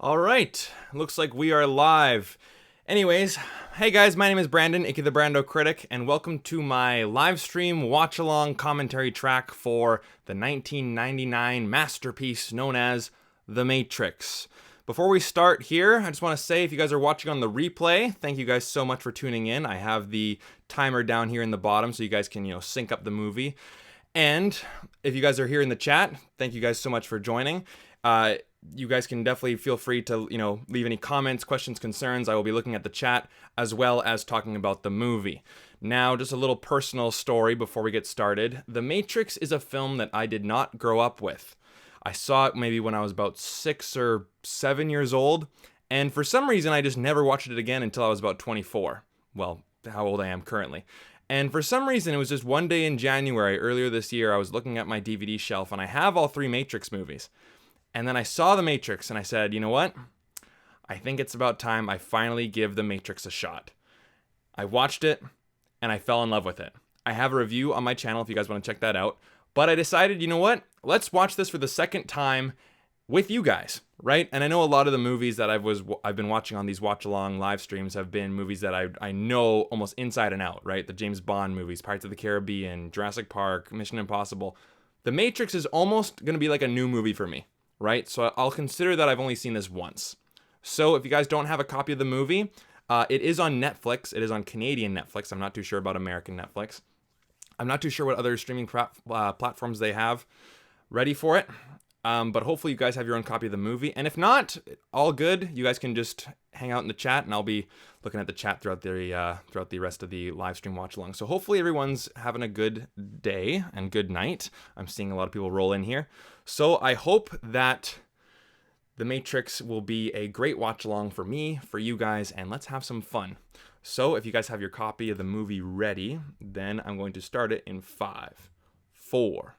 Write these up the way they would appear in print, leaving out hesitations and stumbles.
All right, looks like we are live. Anyways, hey guys, my name is Brandon, aka the BrandoCritic, and welcome to my live stream watch-along commentary track for the 1999 masterpiece known as The Matrix. Before we start here, I just want to say if you guys are watching on the replay, thank you guys so much for tuning in. I have the timer down here in the bottom so you guys can, sync up the movie. And if you guys are here in the chat, thank you guys so much for joining. You guys can definitely feel free to, leave any comments, questions, concerns. I will be looking at the chat as well as talking about the movie. Now, just a little personal story before we get started. The Matrix is a film that I did not grow up with. I saw it maybe when I was about 6 or 7 years old, and for some reason I just never watched it again until I was about 24. Well, how old I am currently. And for some reason, it was just one day in January, earlier this year, I was looking at my DVD shelf, and I have all 3 Matrix movies. And then I saw The Matrix, and I said, you know what? I think it's about time I finally give The Matrix a shot. I watched it, and I fell in love with it. I have a review on my channel if you guys want to check that out. But I decided, you know what? Let's watch this for the second time with you guys, right? And I know a lot of the movies that I've been watching on these watch-along live streams have been movies that I know almost inside and out, right? The James Bond movies, Pirates of the Caribbean, Jurassic Park, Mission Impossible. The Matrix is almost going to be like a new movie for me, right? So I'll consider that I've only seen this once. So if you guys don't have a copy of the movie, it is on Netflix. It is on Canadian Netflix. I'm not too sure about American Netflix. I'm not too sure what other streaming platforms they have ready for it. But hopefully you guys have your own copy of the movie. And if not, all good. You guys can just hang out in the chat, and I'll be looking at the chat throughout the rest of the live stream watch along. So hopefully everyone's having a good day and good night. I'm seeing a lot of people roll in here. So I hope that The Matrix will be a great watch along for me, for you guys, and let's have some fun. So if you guys have your copy of the movie ready, then I'm going to start it in 5, 4,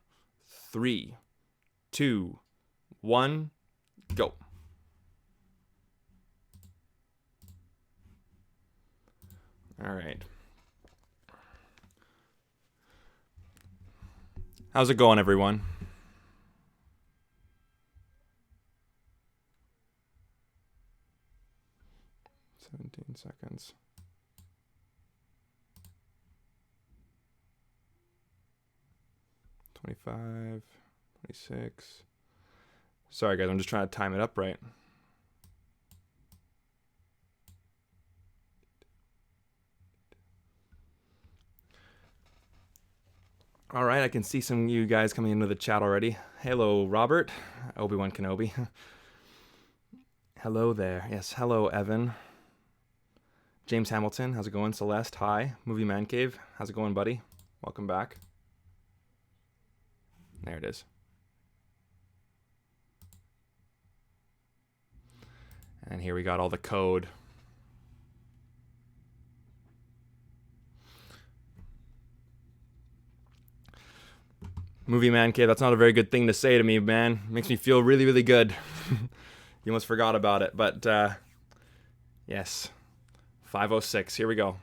3, 2, 1, go. All right. How's it going, everyone? Seconds. 25, 26. Sorry, guys, I'm just trying to time it up right. All right, I can see some of you guys coming into the chat already. Hello, Robert, Obi-Wan Kenobi. Hello there. Yes, hello, Evan. James Hamilton, how's it going? Celeste, hi. Movie Man Cave, how's it going, buddy? Welcome back. There it is. And here we got all the code. Movie Man Cave, that's not a very good thing to say to me, man. Makes me feel really, really good. You almost forgot about it, but yes. 5:06, here we go.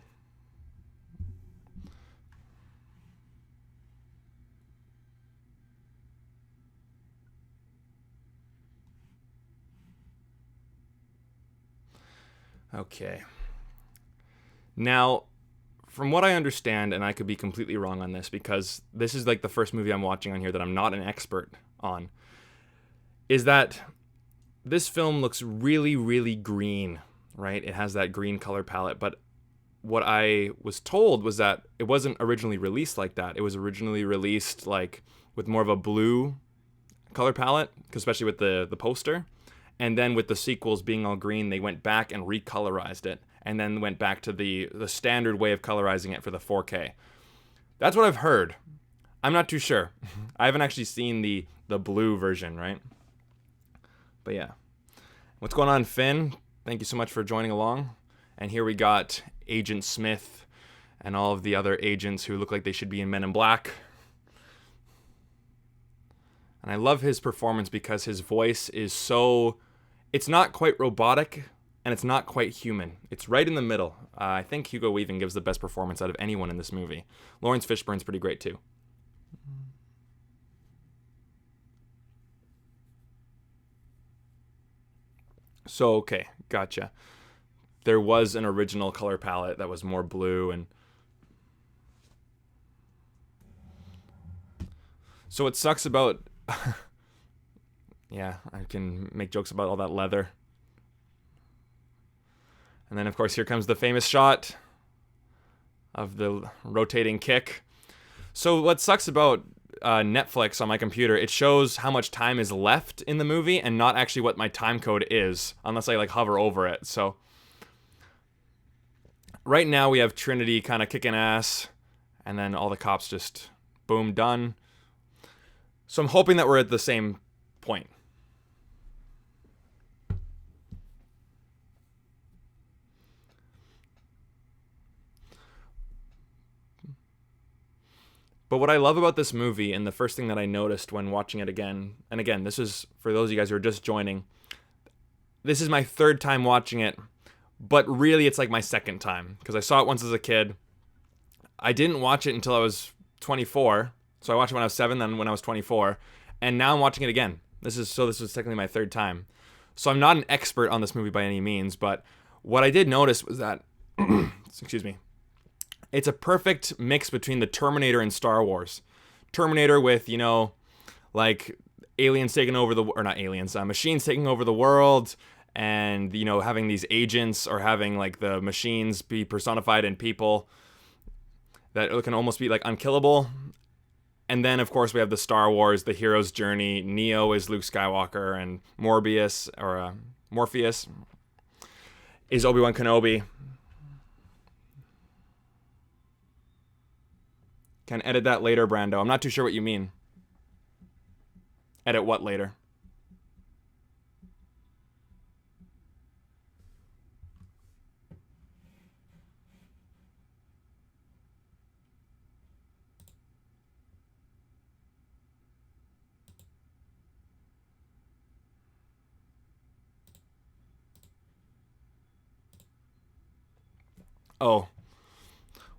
Okay. Now, from what I understand, and I could be completely wrong on this because this is like the first movie I'm watching on here that I'm not an expert on, is that this film looks really, really green, right? It has that green color palette, but what I was told was that it wasn't originally released like that. It was originally released like with more of a blue color palette, especially with the poster. And then with the sequels being all green, they went back and recolorized it, and then went back to the standard way of colorizing it for the 4K. That's what I've heard. I'm not too sure. I haven't actually seen the blue version, right? But yeah. What's going on, Finn? Thank you so much for joining along. And here we got Agent Smith and all of the other agents who look like they should be in Men in Black. And I love his performance because his voice is so... It's not quite robotic, and it's not quite human. It's right in the middle. I think Hugo Weaving gives the best performance out of anyone in this movie. Lawrence Fishburne's pretty great, too. So, okay, gotcha. There was an original color palette that was more blue, and so what sucks about yeah, I can make jokes about all that leather. And then of course here comes the famous shot of the rotating kick. So what sucks about Netflix on my computer, it shows how much time is left in the movie and not actually what my time code is, unless I like hover over it. So right now we have Trinity kind of kicking ass, and then all the cops just boom, done. So I'm hoping that we're at the same point. But what I love about this movie, and the first thing that I noticed when watching it again, and again, this is for those of you guys who are just joining, this is my third time watching it, but really it's like my second time, because I saw it once as a kid. I didn't watch it until I was 24, so I watched it when I was 7, then when I was 24, and now I'm watching it again. This was technically my third time. So I'm not an expert on this movie by any means, but what I did notice was that, excuse me, it's a perfect mix between the Terminator and Star Wars. Terminator with, like aliens taking over or not aliens, machines taking over the world, and, having these agents, or having like the machines be personified in people that can almost be like unkillable. And then, of course, we have the Star Wars, the hero's journey. Neo is Luke Skywalker, and Morbius, or Morpheus, is Obi-Wan Kenobi. Can edit that later, Brando. I'm not too sure what you mean. Edit what later? Oh.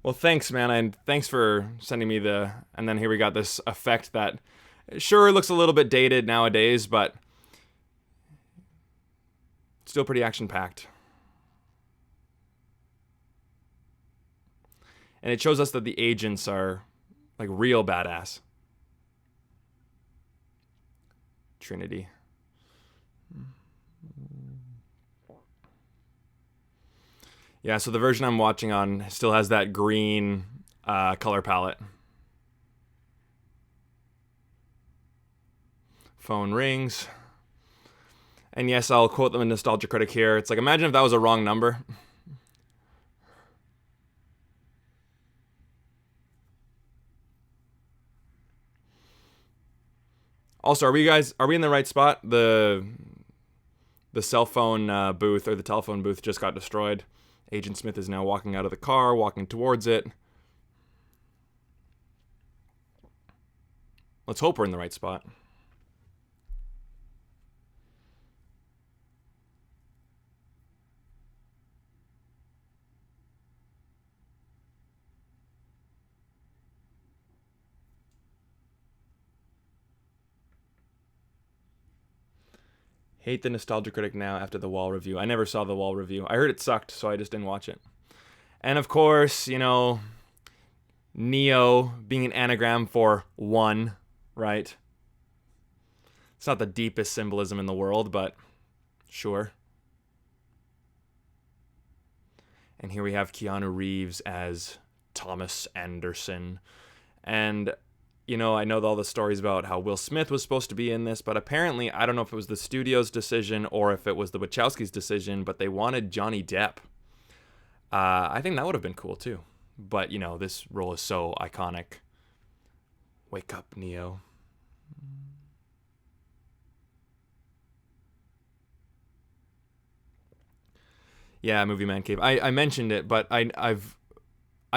Well, thanks, man, and thanks for sending me and then here we got this effect that sure looks a little bit dated nowadays, but still pretty action-packed. And it shows us that the agents are like real badass. Trinity. Yeah, so the version I'm watching on still has that green color palette. Phone rings. And yes, I'll quote the Nostalgia Critic here. It's like, imagine if that was a wrong number. Also, are we in the right spot? The cell phone booth, or the telephone booth, just got destroyed. Agent Smith is now walking out of the car, walking towards it. Let's hope we're in the right spot. Hate the Nostalgia Critic now after the Wall review. I never saw the Wall review. I heard it sucked, so I just didn't watch it. And of course, Neo being an anagram for one, right? It's not the deepest symbolism in the world, but sure. And here we have Keanu Reeves as Thomas Anderson. And I know all the stories about how Will Smith was supposed to be in this, but apparently, I don't know if it was the studio's decision or if it was the Wachowskis' decision, but they wanted Johnny Depp. I think that would have been cool too. But, this role is so iconic. Wake up, Neo. Yeah, Movie Man Cave. I mentioned it, but I've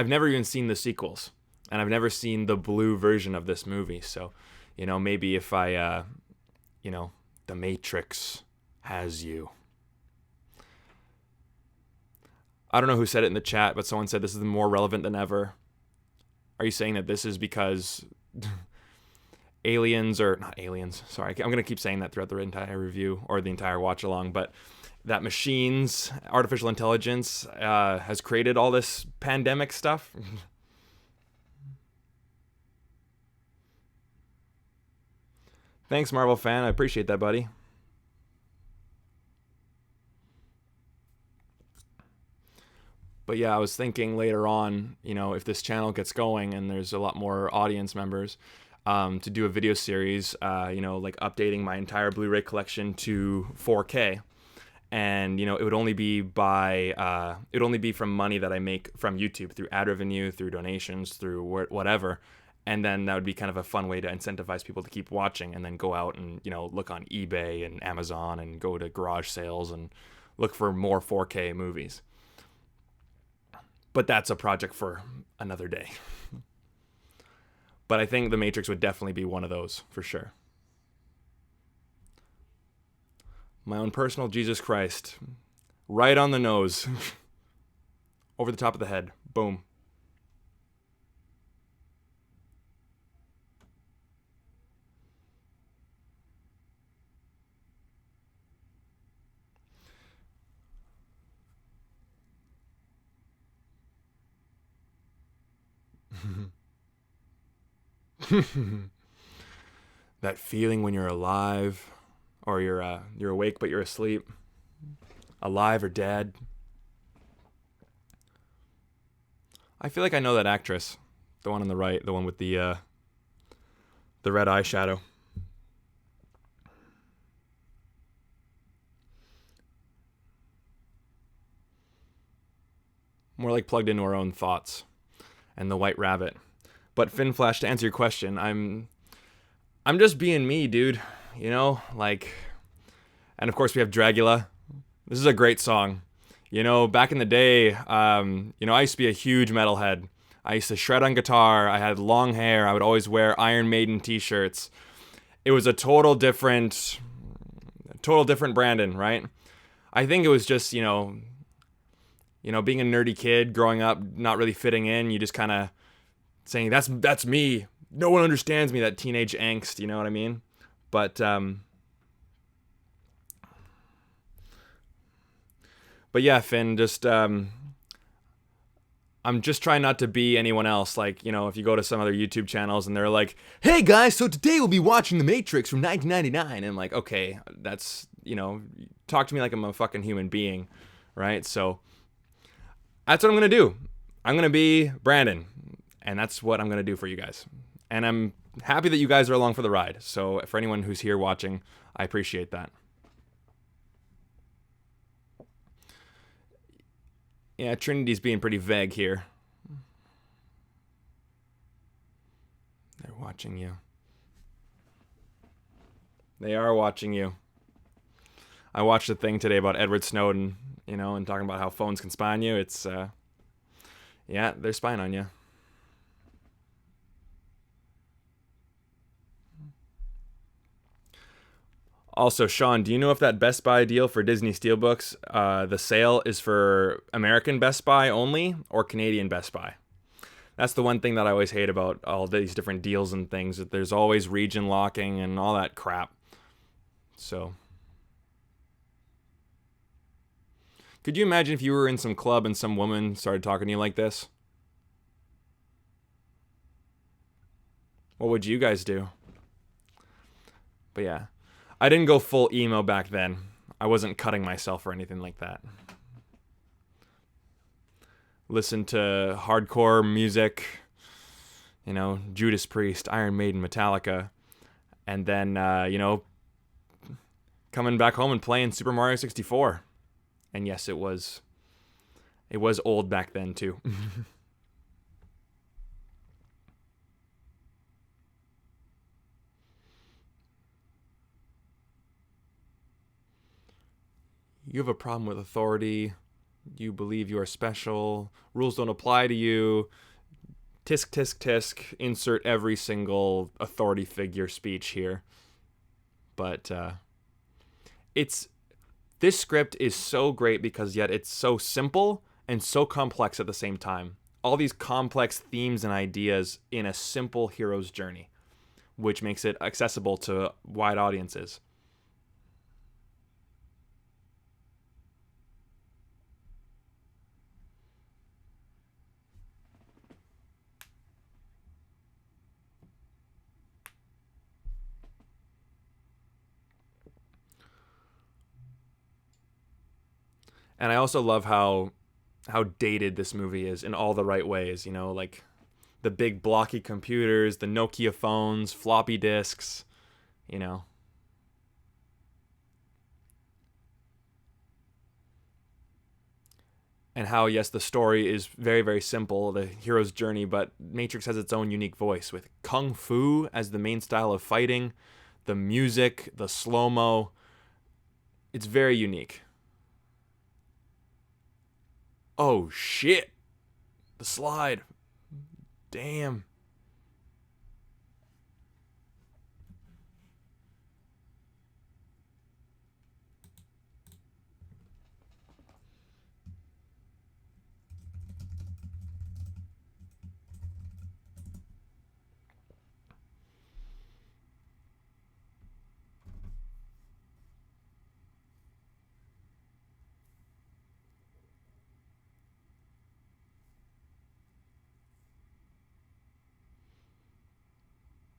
never even seen the sequels. And I've never seen the blue version of this movie. So, maybe if I, The Matrix has you. I don't know who said it in the chat, but someone said this is more relevant than ever. Are you saying that this is because aliens, or not aliens, sorry, I'm going to keep saying that throughout the entire review or the entire watch along, but that machines, artificial intelligence, has created all this pandemic stuff. Thanks, Marvel fan. I appreciate that, buddy. But yeah, I was thinking later on, if this channel gets going and there's a lot more audience members, to do a video series, like updating my entire Blu-ray collection to 4K. And it would only be from money that I make from YouTube, through ad revenue, through donations, through whatever. And then that would be kind of a fun way to incentivize people to keep watching, and then go out and look on eBay and Amazon and go to garage sales and look for more 4K movies. But that's a project for another day. But I think The Matrix would definitely be one of those, for sure. My own personal Jesus Christ. Right on the nose. Over the top of the head. Boom. That feeling when you're alive, or you're awake but you're asleep, alive or dead. I feel like I know that actress, the one on the right, the one with the red eyeshadow. More like plugged into our own thoughts, and the White Rabbit. But Finn Flash, to answer your question, I'm just being me, dude. And of course we have Dragula. This is a great song. Back in the day, I used to be a huge metalhead. I used to shred on guitar. I had long hair. I would always wear Iron Maiden t-shirts. It was a total different Brandon, right? I think it was just, being a nerdy kid growing up, not really fitting in. You just kind of saying, that's me. No one understands me, that teenage angst, you know what I mean? But yeah, Finn, I'm just trying not to be anyone else. Like, if you go to some other YouTube channels and they're like, hey guys, so today we'll be watching The Matrix from 1999. And I'm like, okay, that's, talk to me like I'm a fucking human being, right? So that's what I'm going to do. I'm going to be Brandon, and that's what I'm going to do for you guys. And I'm happy that you guys are along for the ride. So for anyone who's here watching, I appreciate that. Yeah, Trinity's being pretty vague here. They're watching you. They are watching you. I watched a thing today about Edward Snowden, and talking about how phones can spy on you. It's, yeah, they're spying on you. Also, Sean, do you know if that Best Buy deal for Disney Steelbooks, the sale is for American Best Buy only or Canadian Best Buy? That's the one thing that I always hate about all these different deals and things, that there's always region locking and all that crap. So, could you imagine if you were in some club and some woman started talking to you like this? What would you guys do? But yeah. I didn't go full emo back then. I wasn't cutting myself or anything like that. Listened to hardcore music, Judas Priest, Iron Maiden, Metallica, and then, coming back home and playing Super Mario 64. And yes, it was old back then too. You have a problem with authority. You believe you are special. Rules don't apply to you. Tisk, tisk, tisk. Insert every single authority figure speech here. But this script is so great because yet it's so simple and so complex at the same time. All these complex themes and ideas in a simple hero's journey, which makes it accessible to wide audiences. And I also love how dated this movie is in all the right ways, you know, like the big blocky computers, the Nokia phones, floppy disks, you know. And how, yes, the story is very, very simple, the hero's journey, but Matrix has its own unique voice with Kung Fu as the main style of fighting, the music, the slow-mo. It's very unique. Oh, shit. The slide. Damn.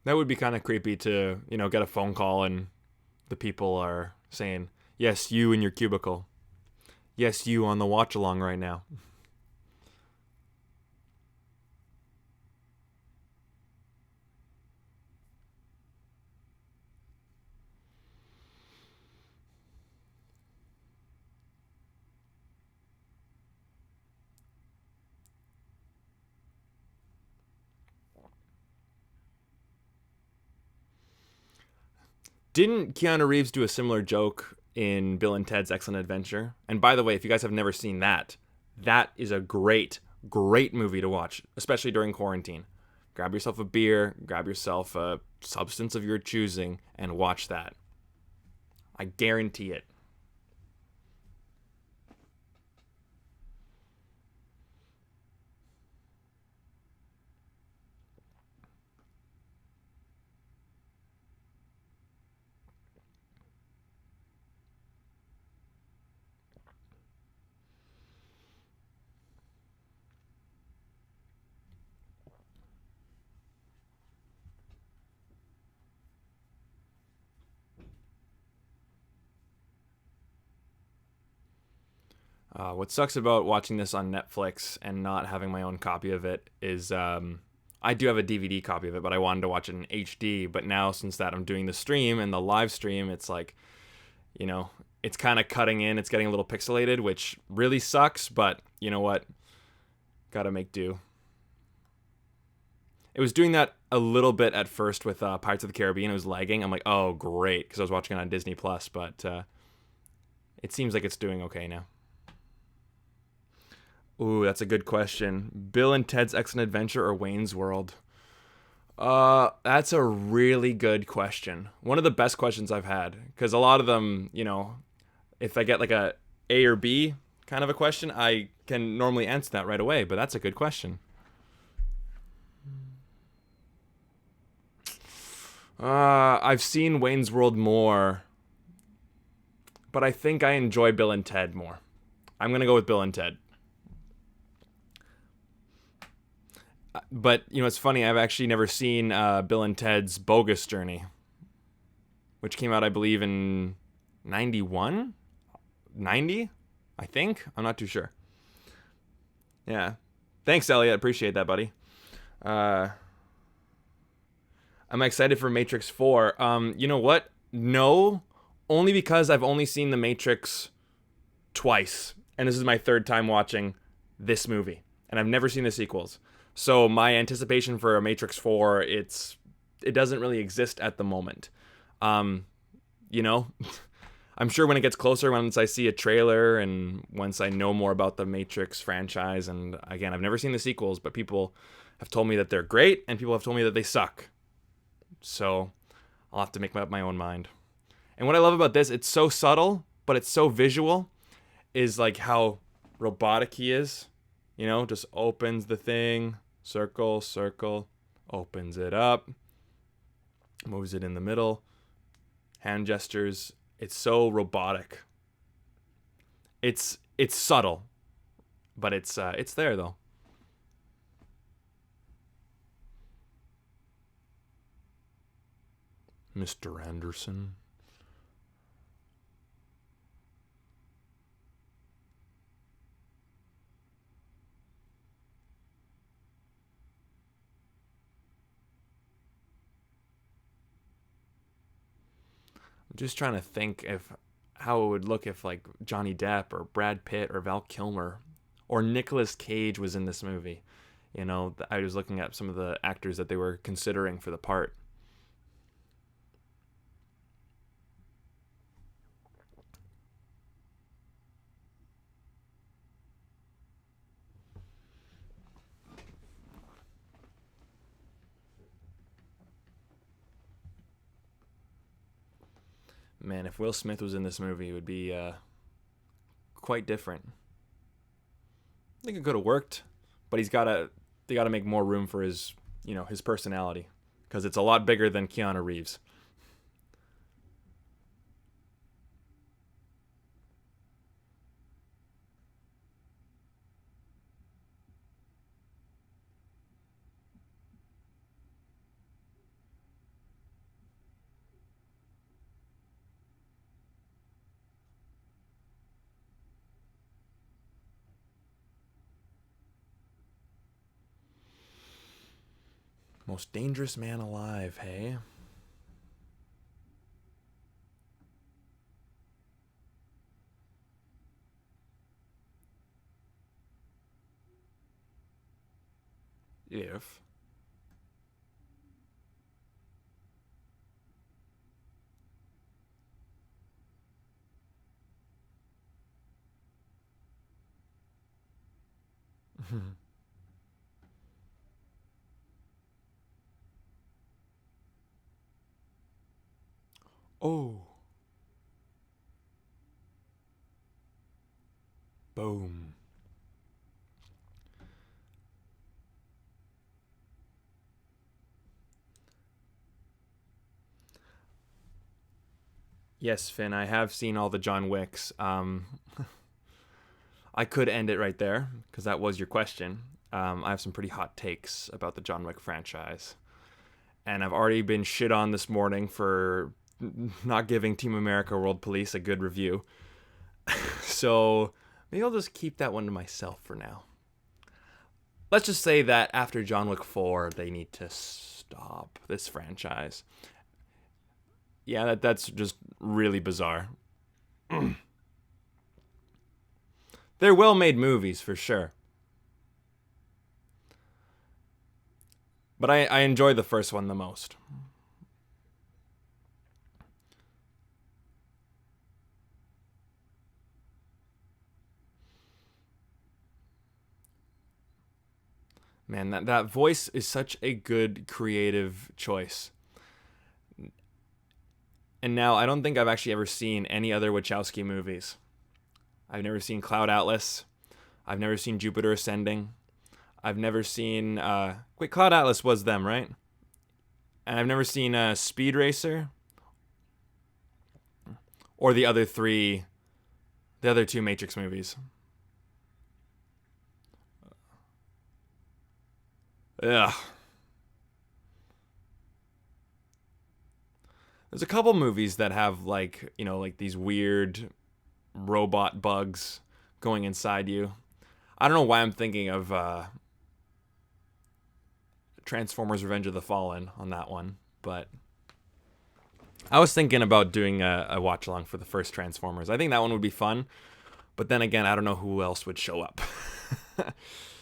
That would be kind of creepy to, you know, get a phone call and the people are saying, yes, you in your cubicle. Yes, you on the watch along right now. Didn't Keanu Reeves do a similar joke in Bill and Ted's Excellent Adventure? And by the way, if you guys have never seen that, that is a great, great movie to watch, especially during quarantine. Grab yourself a beer, grab yourself a substance of your choosing, and watch that. I guarantee it. What sucks about watching this on Netflix and not having my own copy of it is I do have a DVD copy of it, but I wanted to watch it in HD. But now, since that I'm doing the stream and the live stream, it's like, you know, it's kind of cutting in. It's getting a little pixelated, which really sucks. But you know what? Gotta make do. It was doing that a little bit at first with Pirates of the Caribbean. It was lagging. I'm like, oh, great, because I was watching it on Disney Plus. But it seems like it's doing okay now. Ooh, that's a good question. Bill and Ted's Excellent Adventure or Wayne's World? That's a really good question. One of the best questions I've had, because a lot of them, you know, if I get like A or B kind of a question, I can normally answer that right away. But that's a good question. I've seen Wayne's World more, but I think I enjoy Bill and Ted more. I'm gonna go with Bill and Ted. But you know, it's funny. I've actually never seen Bill and Ted's Bogus Journey, which came out, I believe, in 91, 90, I think. I'm not too sure. Yeah. Thanks, Elliot. Appreciate that, buddy. Uh, I'm excited for Matrix 4. You know what? No, only because I've only seen The Matrix twice, and this is my third time watching this movie, and I've never seen the sequels. So my anticipation for a Matrix 4, it doesn't really exist at the moment. Um, you know, I'm sure when it gets closer, once I see a trailer and once I know more about the Matrix franchise, and again, I've never seen the sequels, but people have told me that they're great, and people have told me that they suck. So I'll have to make up my own mind. And what I love about this, it's so subtle, but it's so visual, is like how robotic he is. You know, just opens the thing, circle, circle, opens it up, moves it in the middle, hand gestures. It's so robotic. It's subtle, but it's there though. Mr. Anderson. just trying to think if how it would look if like Johnny Depp or Brad Pitt or Val Kilmer or Nicolas Cage was in this movie. You know, I was looking at some of the actors that they were considering for the part. Man, if Will Smith was in this movie, it would be quite different. I think it could have worked, but they gotta make more room for his, his personality, because it's a lot bigger than Keanu Reeves. Most dangerous man alive, hey? If. Oh. Boom. Yes, Finn, I have seen all the John Wicks. I could end it right there, because that was your question. I have some pretty hot takes about the John Wick franchise. And I've already been shit on this morning for not giving Team America World Police a good review. So maybe I'll just keep that one to myself for now. Let's just say that after John Wick 4, they need to stop this franchise. Yeah, that's just really bizarre. They're well-made movies, for sure. But I enjoy the first one the most. Man, that voice is such a good creative choice. And now I don't think I've actually ever seen any other Wachowski movies. I've never seen Cloud Atlas. I've never seen Jupiter Ascending. I've never seen... wait, Cloud Atlas was them, right? And I've never seen Speed Racer. Or the other two Matrix movies. Ugh. There's a couple movies that have like these weird robot bugs going inside you. I don't know why I'm thinking of Transformers Revenge of the Fallen on that one, but I was thinking about doing a watch along for the first Transformers. I think that one would be fun, but then again, I don't know who else would show up.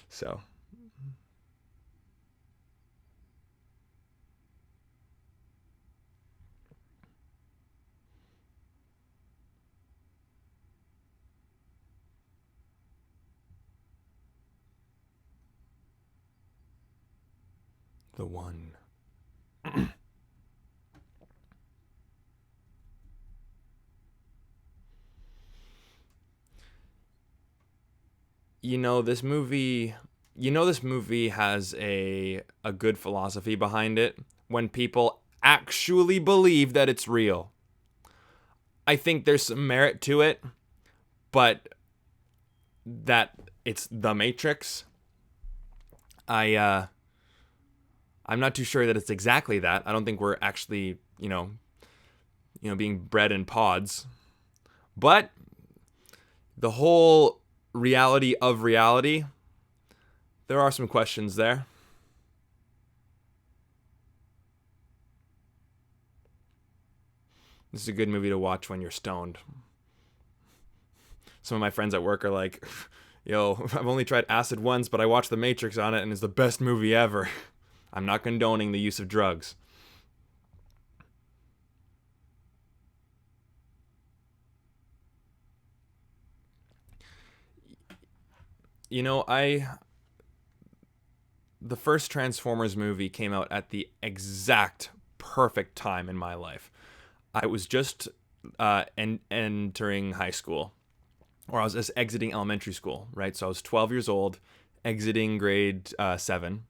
So the one. This movie has a good philosophy behind it when people actually believe that it's real. I think there's some merit to it, but that it's The Matrix, I'm not too sure that it's exactly that. I don't think we're actually, being bred in pods. But the whole reality of reality, there are some questions there. This is a good movie to watch when you're stoned. Some of my friends at work are like, yo, I've only tried acid once, but I watched The Matrix on it and it's the best movie ever. I'm not condoning the use of drugs. You know, the first Transformers movie came out at the exact perfect time in my life. I was just entering high school, or I was just exiting elementary school, right? So I was 12 years old, exiting grade 7.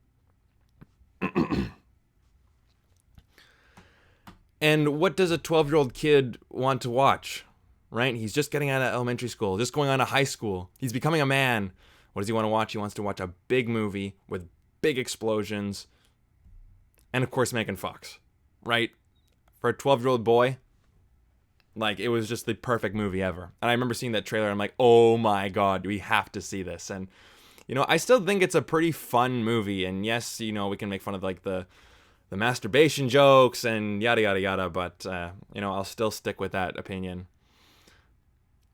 And what does a 12-year-old kid want to watch, right? He's just getting out of elementary school, just going on to high school. He's becoming a man. What does he want to watch? He wants to watch a big movie with big explosions, and of course Megan Fox, right? For a 12-year-old boy, like, it was just the perfect movie ever. And I remember seeing that trailer, and I'm like, oh my god, we have to see this. And, you know, I still think it's a pretty fun movie. And yes, you know, we can make fun of, like, the masturbation jokes and yada, yada, yada. But, you know, I'll still stick with that opinion.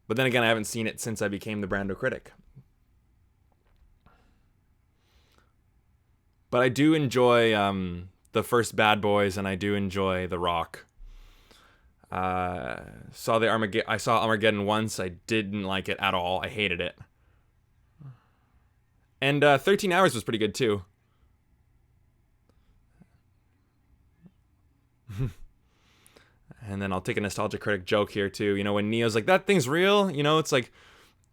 But then again, I haven't seen it since I became the BrandoCritic. But I do enjoy the first Bad Boys, and I do enjoy The Rock. I saw Armageddon once. I didn't like it at all. I hated it. And 13 Hours was pretty good too. And then I'll take a nostalgia critic joke here too. You know, when Neo's like, that thing's real, you know, it's like,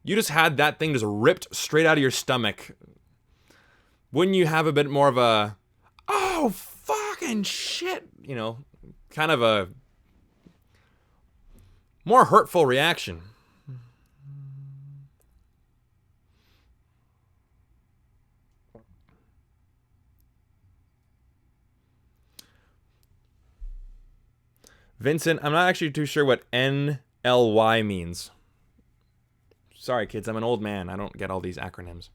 you just had that thing just ripped straight out of your stomach. Wouldn't you have a bit more of a, oh, fucking shit, you know, kind of a more hurtful reaction? Vincent, I'm not actually too sure what NLY means. Sorry, kids, I'm an old man. I don't get all these acronyms.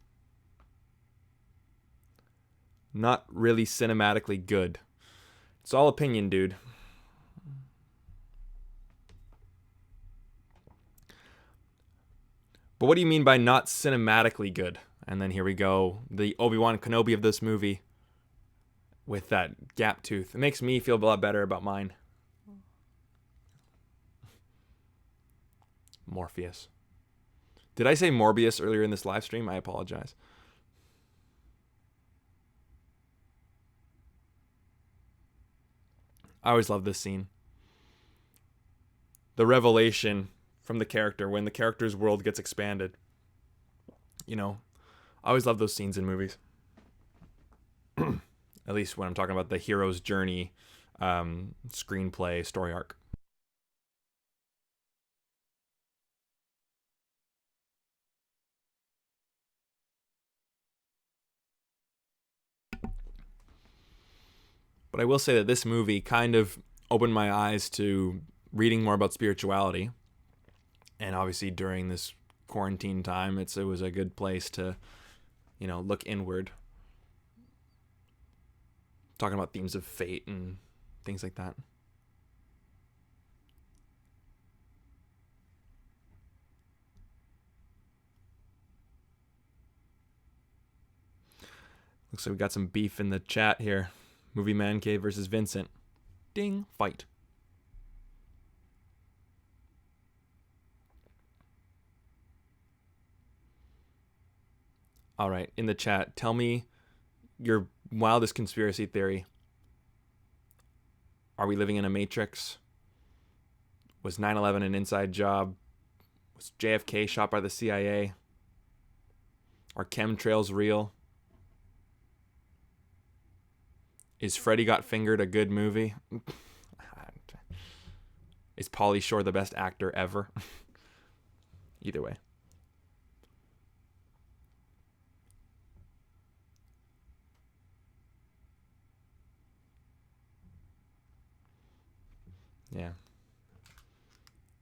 Not really cinematically good. It's all opinion, dude. But what do you mean by not cinematically good? And then here we go, the Obi-Wan Kenobi of this movie with that gap tooth. It makes me feel a lot better about mine. Morpheus. Did I say Morbius earlier in this live stream? I apologize. I always love this scene. The revelation from the character when the character's world gets expanded. You know, I always love those scenes in movies. At least when I'm talking about the hero's journey, screenplay, story arc. But I will say that this movie kind of opened my eyes to reading more about spirituality. And obviously during this quarantine time, it was a good place to, you know, look inward. Talking about themes of fate and things like that. Looks like we got some beef in the chat here. Movie Man Cave versus Vincent. Ding, fight. All right, in the chat, tell me your wildest conspiracy theory. Are we living in a matrix? Was 9/11 an inside job? Was JFK shot by the CIA? Are chemtrails real? Is Freddy Got Fingered a good movie? Is Pauly Shore the best actor ever? Either way. Yeah.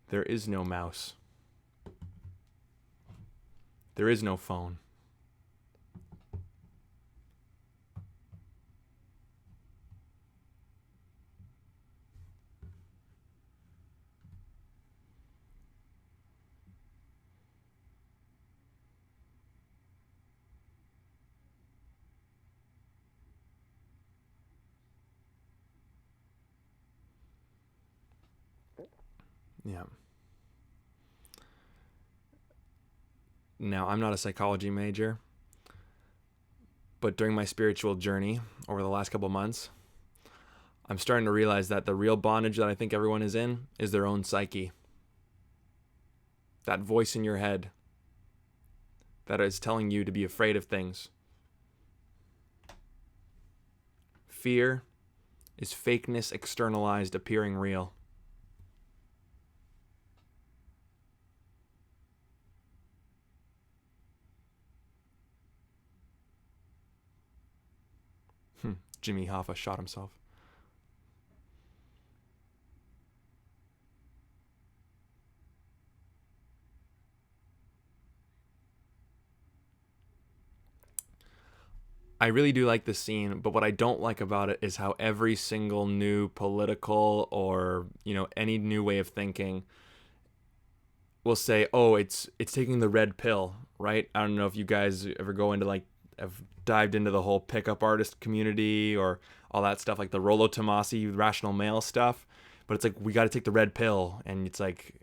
There is no mouse. There is no phone. Yeah. Now, I'm not a psychology major, but during my spiritual journey over the last couple of months, I'm starting to realize that the real bondage that I think everyone is in is their own psyche. That voice in your head that is telling you to be afraid of things. Fear is fakeness externalized, appearing real. Jimmy Hoffa shot himself. I really do like this scene, but what I don't like about it is how every single new political or, any new way of thinking will say, "Oh, it's taking the red pill," right? I don't know if you guys ever go into have dived into the whole pickup artist community or all that stuff, like the Rollo Tomasi rational male stuff. But it's like, we got to take the red pill, and it's like,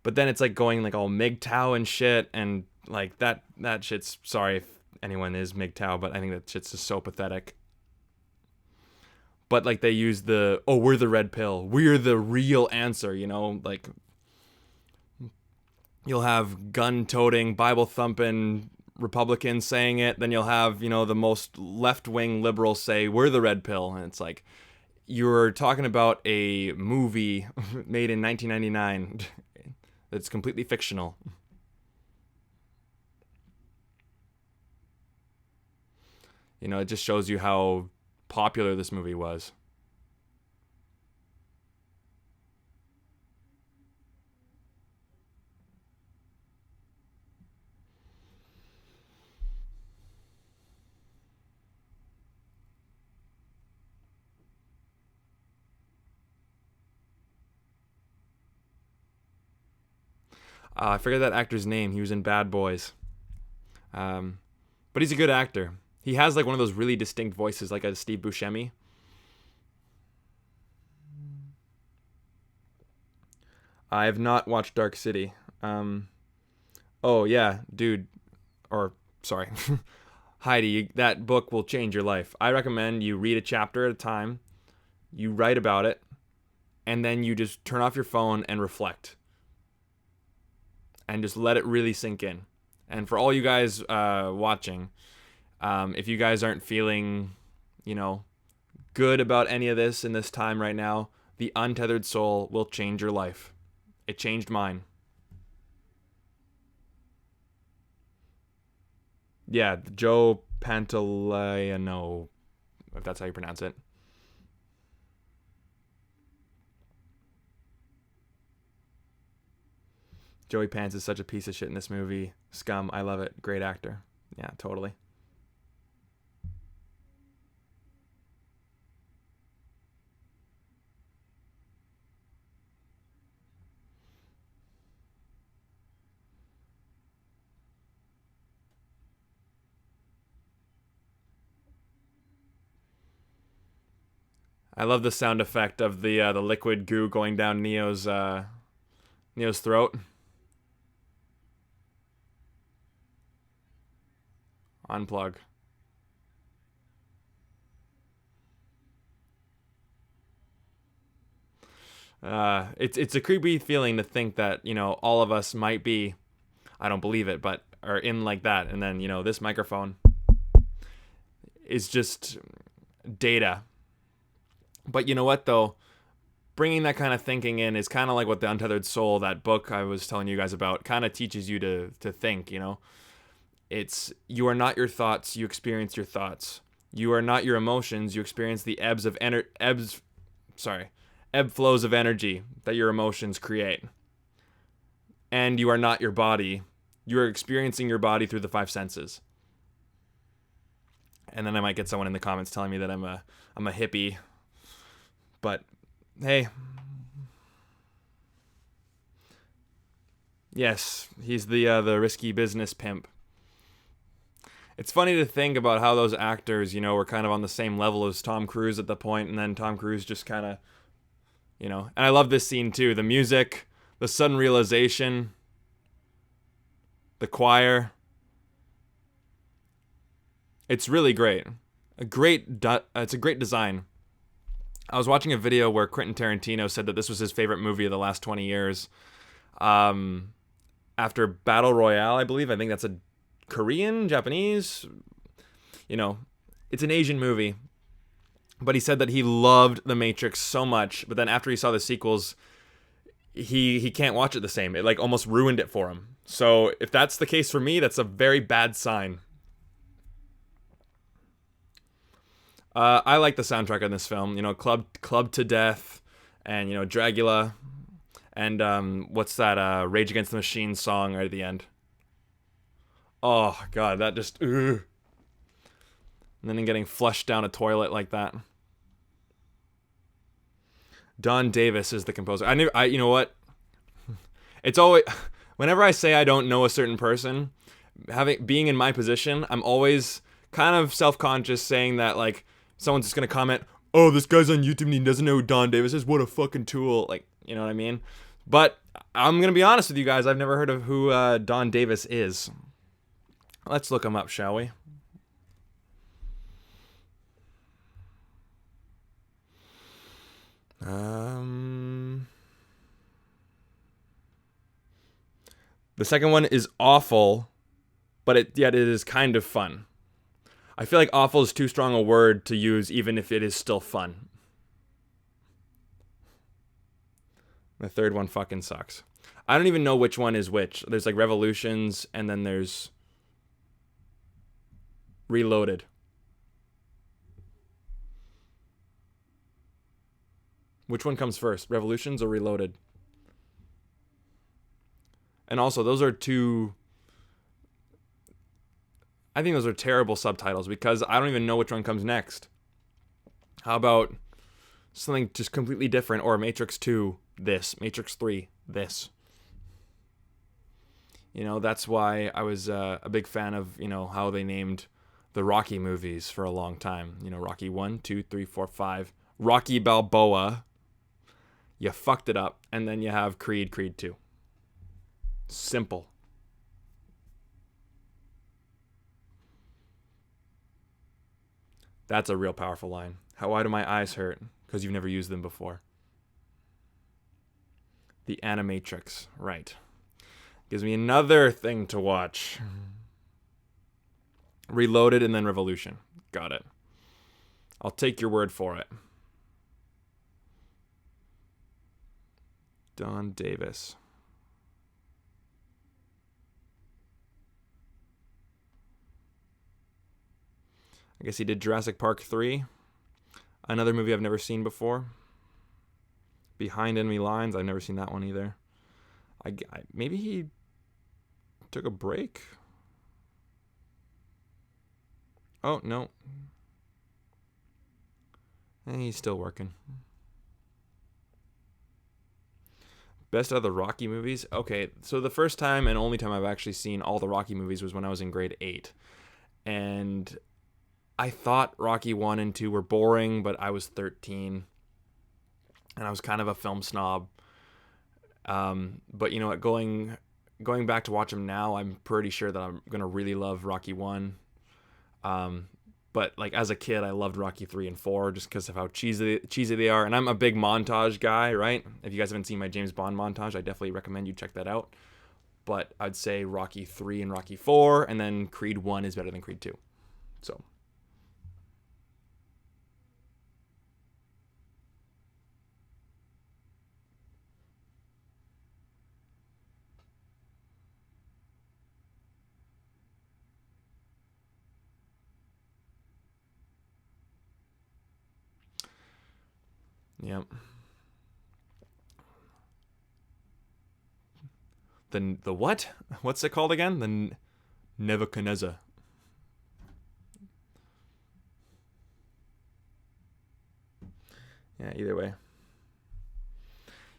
but then it's like going like all MGTOW and shit, and like that shit's, sorry if anyone is MGTOW, but I think that shit's just so pathetic. But like they use we're the red pill, we're the real answer, like you'll have gun-toting, Bible-thumping Republicans saying it, then you'll have, the most left-wing liberals say, we're the red pill, and it's like, you're talking about a movie made in 1999 that's completely fictional. It just shows you how popular this movie was. I forget that actor's name. He was in Bad Boys. But he's a good actor. He has like one of those really distinct voices, like a Steve Buscemi. I have not watched Dark City. Oh yeah, dude. Or sorry, Heidi. That book will change your life. I recommend you read a chapter at a time. You write about it, and then you just turn off your phone and reflect, and just let it really sink in. And for all you guys watching, if you guys aren't feeling, good about any of this in this time right now, The Untethered Soul will change your life. It changed mine. Yeah, Joe Pantoliano, if that's how you pronounce it. Joey Pants is such a piece of shit in this movie. Scum. I love it. Great actor. Yeah, totally. I love the sound effect of the liquid goo going down Neo's throat. Unplug. It's a creepy feeling to think that all of us might be, I don't believe it, but are in like that, and then this microphone is just data. But you know what though? Bringing that kind of thinking in is kind of like what the Untethered Soul, that book I was telling you guys about, kind of teaches you to think. It's, you are not your thoughts, you experience your thoughts. You are not your emotions, you experience the ebb flows of energy that your emotions create. And you are not your body. You are experiencing your body through the five senses. And then I might get someone in the comments telling me that I'm a hippie. But hey, yes, he's the risky business pimp. It's funny to think about how those actors, were kind of on the same level as Tom Cruise at the point, and then Tom Cruise just kind of, you know. And I love this scene too. The music, the sudden realization, the choir. It's really great. It's a great design. I was watching a video where Quentin Tarantino said that this was his favorite movie of the last 20 years. After Battle Royale, I believe. I think that's a Korean, Japanese. You know, it's an Asian movie. But he said that he loved The Matrix so much, but then after he saw the sequels, he can't watch it the same. It like almost ruined it for him. So if that's the case for me, that's a very bad sign. I like the soundtrack on this film. You know, Club to Death, and you know, Dragula, and what's that? Rage Against the Machine song right at the end. Oh God, that just. Ugh. And then getting flushed down a toilet like that. Don Davis is the composer. You know what? It's always, whenever I say I don't know a certain person, being in my position, I'm always kind of self-conscious saying that, like, someone's just gonna comment, "Oh, this guy's on YouTube and he doesn't know who Don Davis is. What a fucking tool!" Like, you know what I mean? But I'm gonna be honest with you guys. I've never heard of who Don Davis is. Let's look him up, shall we? The second one is awful, but yet it is kind of fun. I feel like awful is too strong a word to use, even if it is still fun. The third one fucking sucks. I don't even know which one is which. There's like Revolutions, and then there's Reloaded. Which one comes first, Revolutions or Reloaded? And also, those are two... I think those are terrible subtitles because I don't even know which one comes next. How about something just completely different, or Matrix 2, this. Matrix 3, this. You know, that's why I was a big fan of, you know, how they named the Rocky movies for a long time. You know, Rocky 1, 2, 3, 4, 5. Rocky Balboa. You fucked it up. And then you have Creed 2. Simple. That's a real powerful line. Why do my eyes hurt? Because you've never used them before. The Animatrix. Right. Gives me another thing to watch. Reloaded and then Revolution. Got it. I'll take your word for it. Don Davis. I guess he did Jurassic Park 3. Another movie I've never seen before. Behind Enemy Lines. I've never seen that one either. Maybe he took a break? Oh, no. He's still working. Best of the Rocky movies? Okay, so the first time and only time I've actually seen all the Rocky movies was when I was in grade 8. And I thought Rocky 1 and 2 were boring, but I was 13. And I was kind of a film snob. But you know what, going back to watch them now, I'm pretty sure that I'm going to really love Rocky 1. But like as a kid, I loved Rocky 3 and 4 just because of how cheesy they are. And I'm a big montage guy, right? If you guys haven't seen my James Bond montage, I definitely recommend you check that out. But I'd say Rocky 3 and Rocky 4, and then Creed 1 is better than Creed 2. So. Yep. The what? What's it called again? The Nebuchadnezzar. Yeah, either way.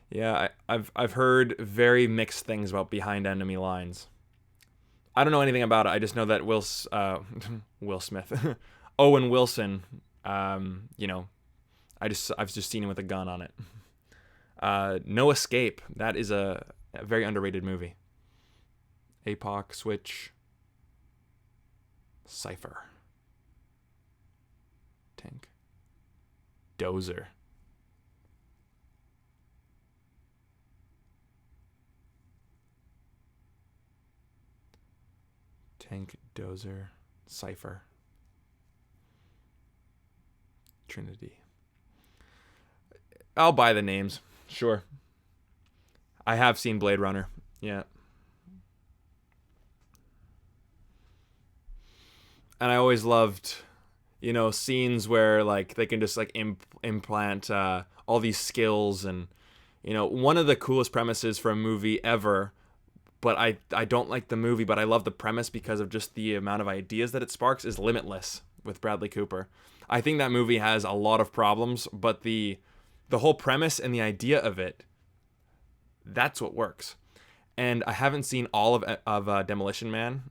Yeah, I've heard very mixed things about Behind Enemy Lines. I don't know anything about it. I just know that Will Smith, Owen Wilson, you know, I've just seen him with a gun on it. No Escape. That is a very underrated movie. APOC, Switch, Cypher, Tank, Dozer. Tank, Dozer, Cypher, Trinity. I'll buy the names. Sure. I have seen Blade Runner. Yeah. And I always loved, scenes where like they can just like implant all these skills, and one of the coolest premises for a movie ever. But I don't like the movie, but I love the premise because of just the amount of ideas that it sparks, is Limitless with Bradley Cooper. I think that movie has a lot of problems, but the whole premise and the idea of it, that's what works. And I haven't seen all of Demolition Man,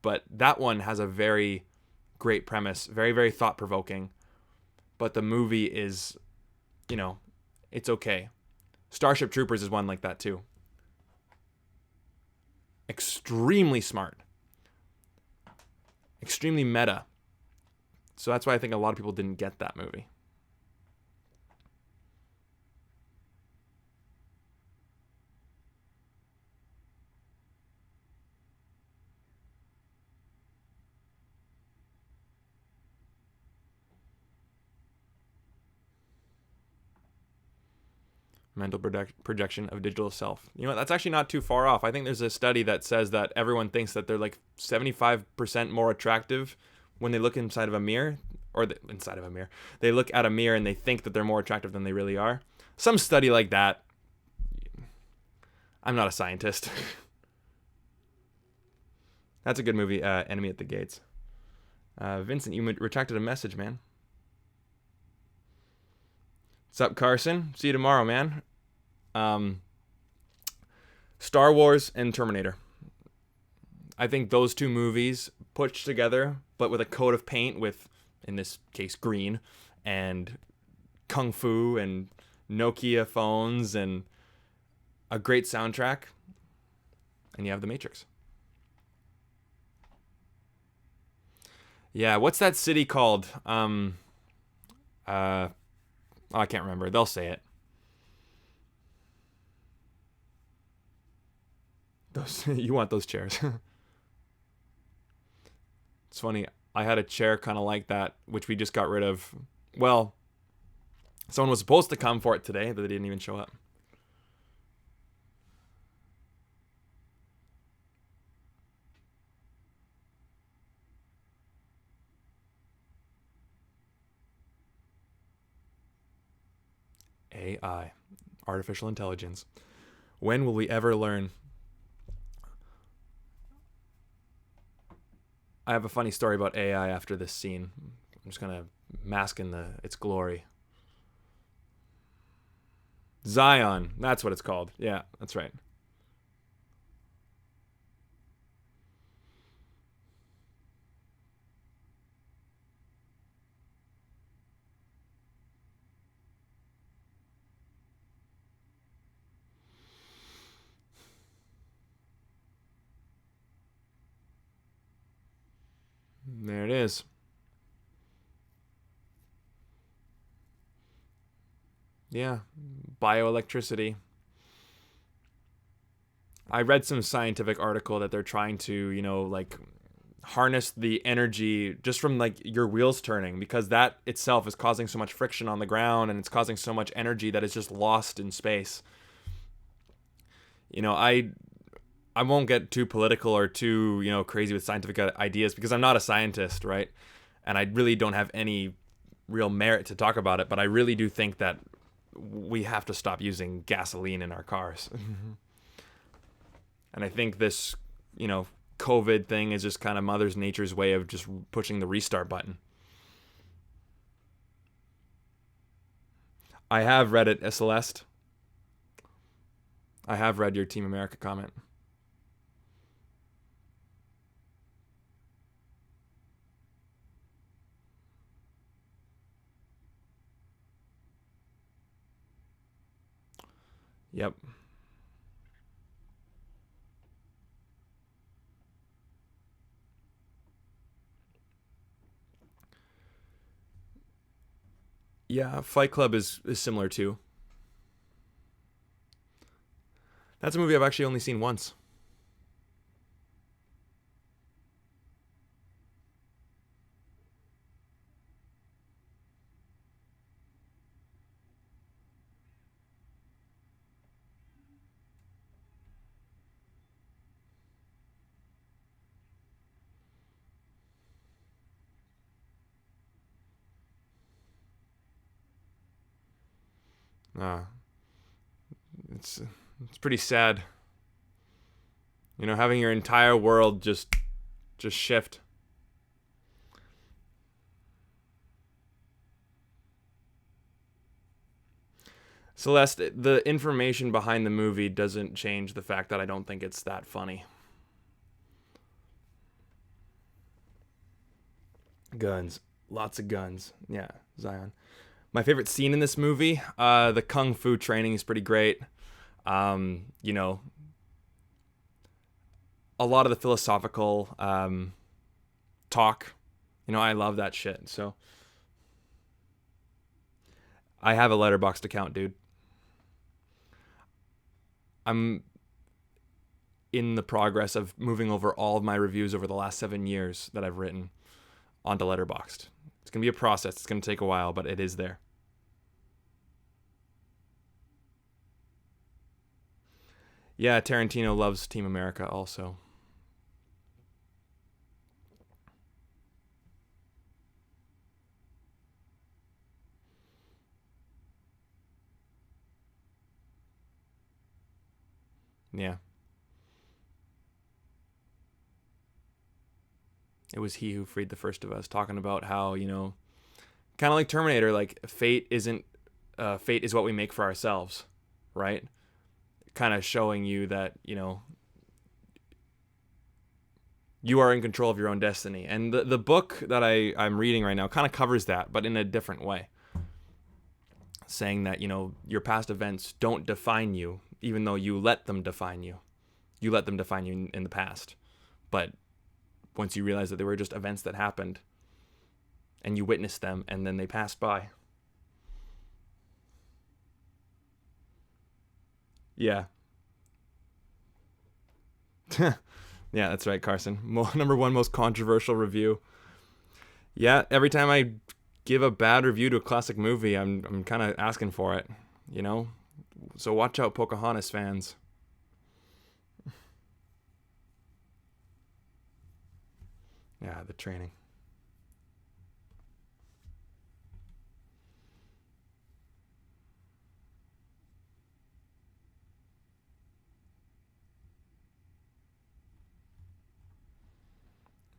but that one has a very great premise, very, very thought-provoking. But the movie is, it's okay. Starship Troopers is one like that too. Extremely smart. Extremely meta. So that's why I think a lot of people didn't get that movie. Mental projection of digital self. That's actually not too far off. I think there's a study that says that everyone thinks that they're like 75% more attractive when they look inside of a mirror, or inside of a mirror. They look at a mirror and they think that they're more attractive than they really are. Some study like that. I'm not a scientist. That's a good movie, Enemy at the Gates. Vincent, you retracted a message, man. What's up, Carson? See you tomorrow, man. Star Wars and Terminator. I think those two movies pushed together, but with a coat of paint with, in this case, green, and kung fu and Nokia phones and a great soundtrack, and you have The Matrix. Yeah, what's that city called? I can't remember. They'll say it. You want those chairs. It's funny. I had a chair kind of like that, which we just got rid of. Well, someone was supposed to come for it today, but they didn't even show up. AI, artificial intelligence. When will we ever learn? I have a funny story about AI after this scene. I'm just gonna mask in its glory. Zion, that's what it's called. Yeah, that's right. There it is. Yeah, bioelectricity. I read some scientific article that they're trying to, like harness the energy just from like your wheels turning, because that itself is causing so much friction on the ground, and it's causing so much energy that is just lost in space. I won't get too political or too, crazy with scientific ideas, because I'm not a scientist, right? And I really don't have any real merit to talk about it, but I really do think that we have to stop using gasoline in our cars. And I think this, COVID thing is just kind of Mother Nature's way of just pushing the restart button. I have read it, Celeste. I have read your Team America comment. Yep. Yeah, Fight Club is similar too. That's a movie I've actually only seen once. Uh, it's pretty sad. You know, having your entire world just shift. Celeste, the information behind the movie doesn't change the fact that I don't think it's that funny. Guns. Lots of guns. Yeah, Zion. My favorite scene in this movie, the kung fu training is pretty great. You know, a lot of the philosophical talk. You know, I love that shit. So I have a Letterboxd account, dude. I'm in the progress of moving over all of my reviews over the last 7 years that I've written onto Letterboxd. It's going to be a process. It's going to take a while, but it is there. Yeah, Tarantino loves Team America also. Yeah. It was he who freed the first of us, talking about how, you know, kind of like Terminator, like fate is what we make for ourselves, right? Kind of showing you that, you know, you are in control of your own destiny. And the book that I'm reading right now kind of covers that, but in a different way. Saying that, you know, your past events don't define you, even though you let them define you. You let them define you in the past. But once you realize that they were just events that happened and you witnessed them and then they passed by. Yeah. Yeah, that's right, Carson. Number one most controversial review. Yeah, every time I give a bad review to a classic movie, I'm kind of asking for it, you know? So watch out, Pocahontas fans. Yeah, the training.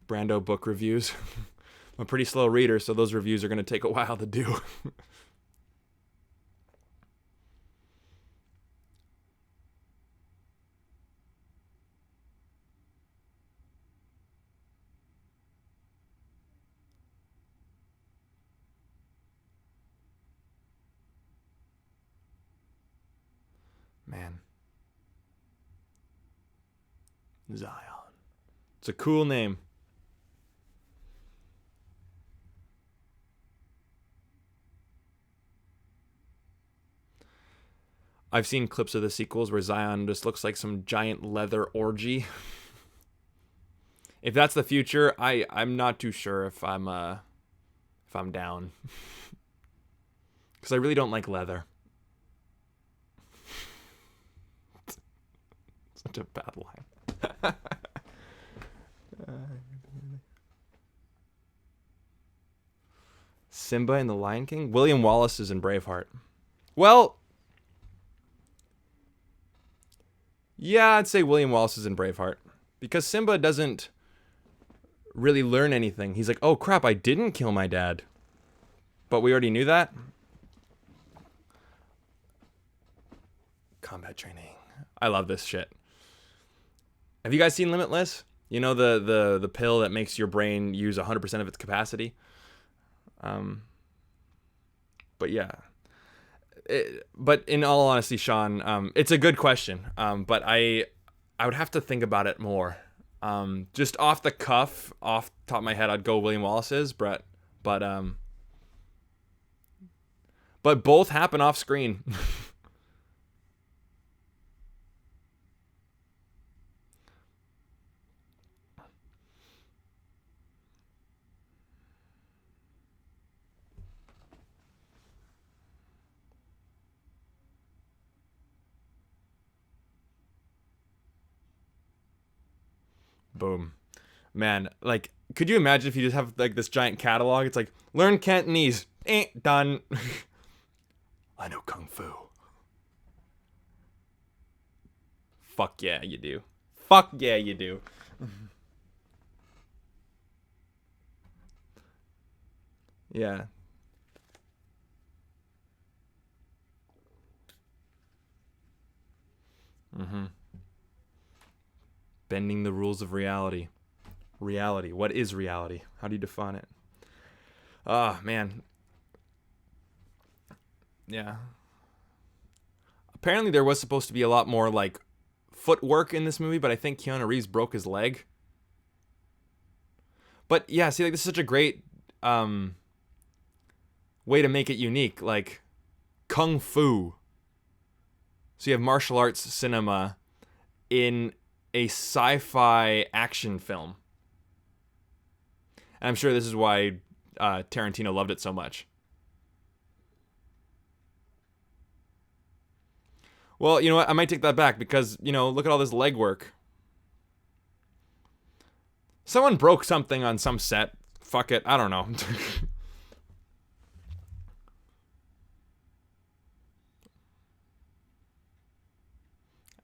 Brando book reviews. I'm a pretty slow reader, so those reviews are going to take a while to do. Man. Zion. It's a cool name. I've seen clips of the sequels where Zion just looks like some giant leather orgy. If that's the future, I'm not too sure if I'm down. Cuz I really don't like leather. Such a bad line. Simba in The Lion King? William Wallace is in Braveheart. Well, yeah, I'd say William Wallace is in Braveheart. Because Simba doesn't really learn anything. He's like, oh crap, I didn't kill my dad. But we already knew that. Combat training. I love this shit. Have you guys seen Limitless? You know, the pill that makes your brain use 100% of its capacity? But yeah. But in all honesty, Sean, it's a good question. But I would have to think about it more. Just off the cuff, off the top of my head, I'd go William Wallace's Brett. But both happen off screen. Boom. Man, like, could you imagine if you just have like this giant catalog? It's like, learn Cantonese. Done. I know Kung Fu. Fuck yeah, you do. Fuck yeah, you do. Yeah. Mm-hmm. Bending the rules of reality. Reality. What is reality? How do you define it? Ah, man. Yeah. Apparently there was supposed to be a lot more like footwork in this movie, but I think Keanu Reeves broke his leg. But yeah, see, like this is such a great way to make it unique, like kung fu. So you have martial arts cinema in a sci-fi action film. And I'm sure this is why Tarantino loved it so much. Well, you know what? I might take that back because, look at all this legwork. Someone broke something on some set. Fuck it. I don't know.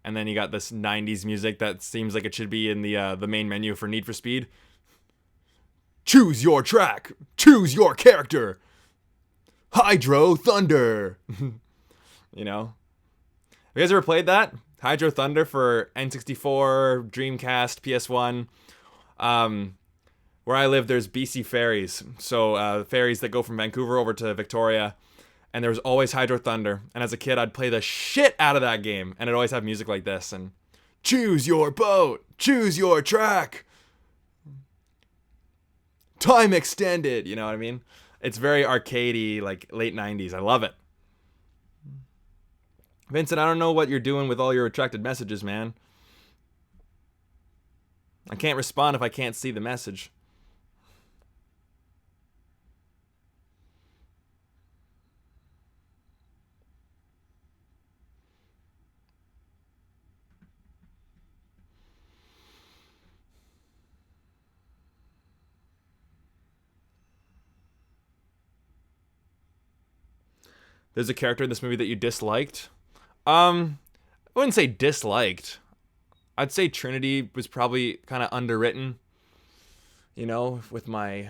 And then you got this 90s music that seems like it should be in the main menu for Need for Speed. Choose your track. Choose your character. Hydro Thunder. You know? Have you guys ever played that? Hydro Thunder for N64, Dreamcast, PS1. Where I live, there's BC ferries. So ferries that go from Vancouver over to Victoria. And there was always Hydro Thunder. And as a kid, I'd play the shit out of that game. And it'd always have music like this. And choose your boat. Choose your track. Time extended. You know what I mean? It's very arcadey, like late 90s. I love it. Vincent, I don't know what you're doing with all your retracted messages, man. I can't respond if I can't see the message. There's a character in this movie that you disliked. I wouldn't say disliked. I'd say Trinity was probably kind of underwritten. With my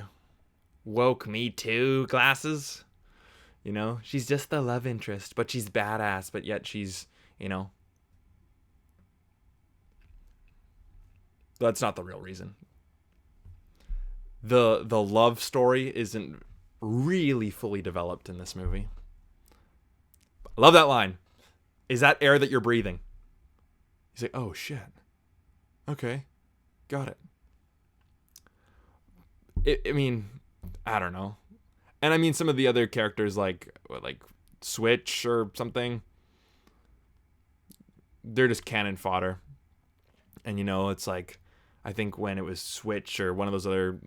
woke Me Too glasses. She's just the love interest, but she's badass, but yet she's, that's not the real reason. The love story isn't really fully developed in this movie. I love that line. Is that air that you're breathing? He's like, oh shit. Okay. Got it. I mean, I don't know. And I mean some of the other characters like Switch or something. They're just cannon fodder. And it's like I think when it was Switch or one of those other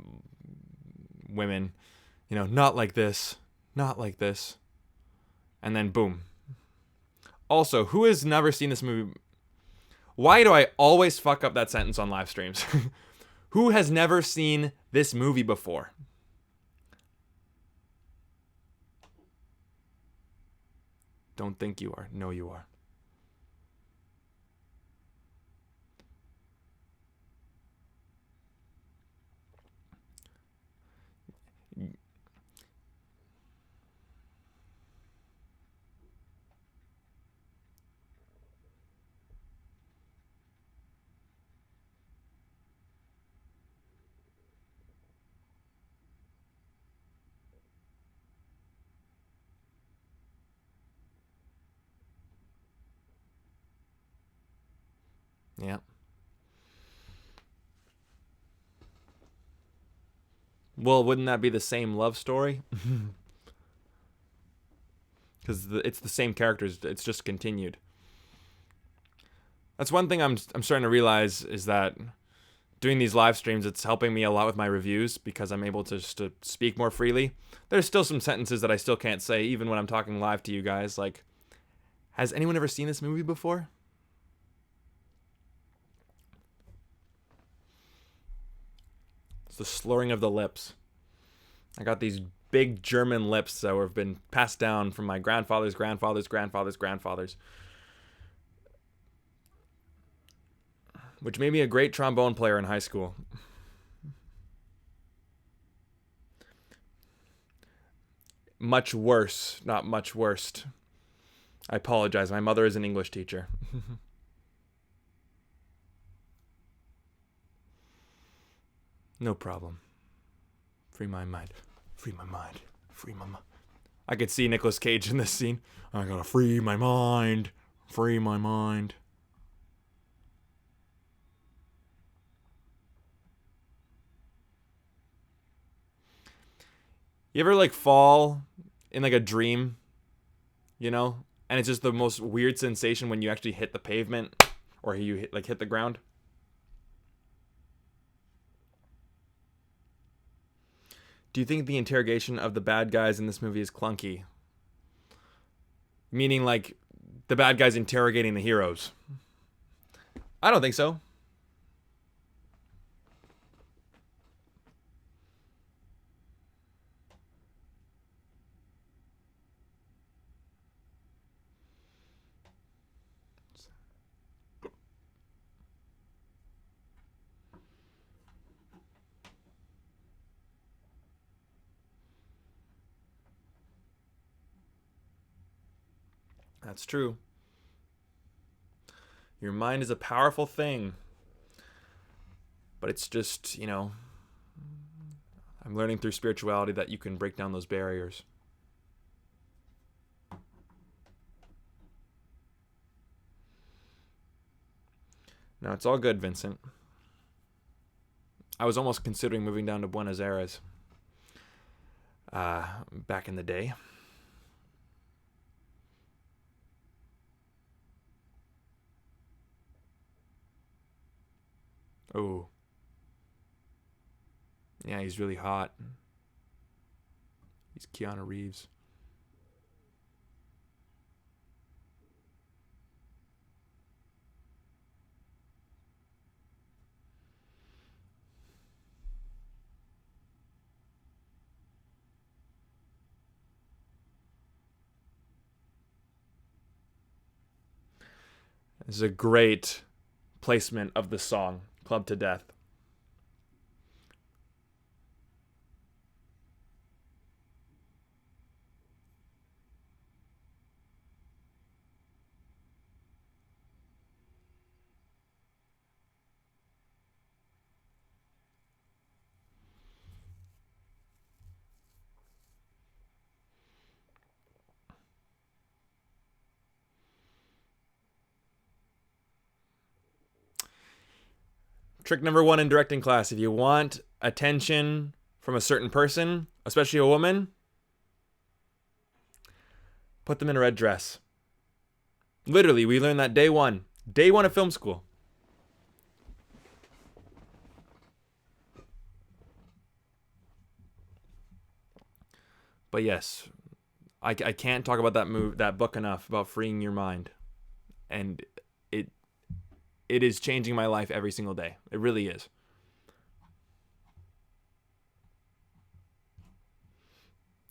women, not like this, not like this. And then boom. Also, who has never seen this movie? Why do I always fuck up that sentence on live streams? Who has never seen this movie before? Don't think you are. No, you are. Yeah. Well, wouldn't that be the same love story? Because it's the same characters. It's just continued. That's one thing I'm starting to realize is that doing these live streams, it's helping me a lot with my reviews because I'm able to just to speak more freely. There's still some sentences that I still can't say even when I'm talking live to you guys. Like, has anyone ever seen this movie before? It's the slurring of the lips. I got these big German lips that have been passed down from my grandfathers, which made me a great trombone player in high school. Much worse, not much worst. I apologize. My mother is an English teacher. No problem. Free my mind. Free my mind. Free my mind. I could see Nicolas Cage in this scene. I gotta free my mind. Free my mind. You ever like fall in like a dream, you know? And it's just the most weird sensation when you actually hit the pavement or you hit the ground. Do you think the interrogation of the bad guys in this movie is clunky? Meaning like the bad guys interrogating the heroes. I don't think so. That's true. Your mind is a powerful thing. But it's just, I'm learning through spirituality that you can break down those barriers. No, it's all good, Vincent. I was almost considering moving down to Buenos Aires back in the day. Oh. Yeah, he's really hot. He's Keanu Reeves. This is a great placement of the song, Club to Death. Trick number 1 in directing class. If you want attention from a certain person, especially a woman, put them in a red dress. Literally, we learned that day one. Day one of film school. But yes, I can't talk about that book enough about freeing your mind. And it is changing my life every single day. It really is.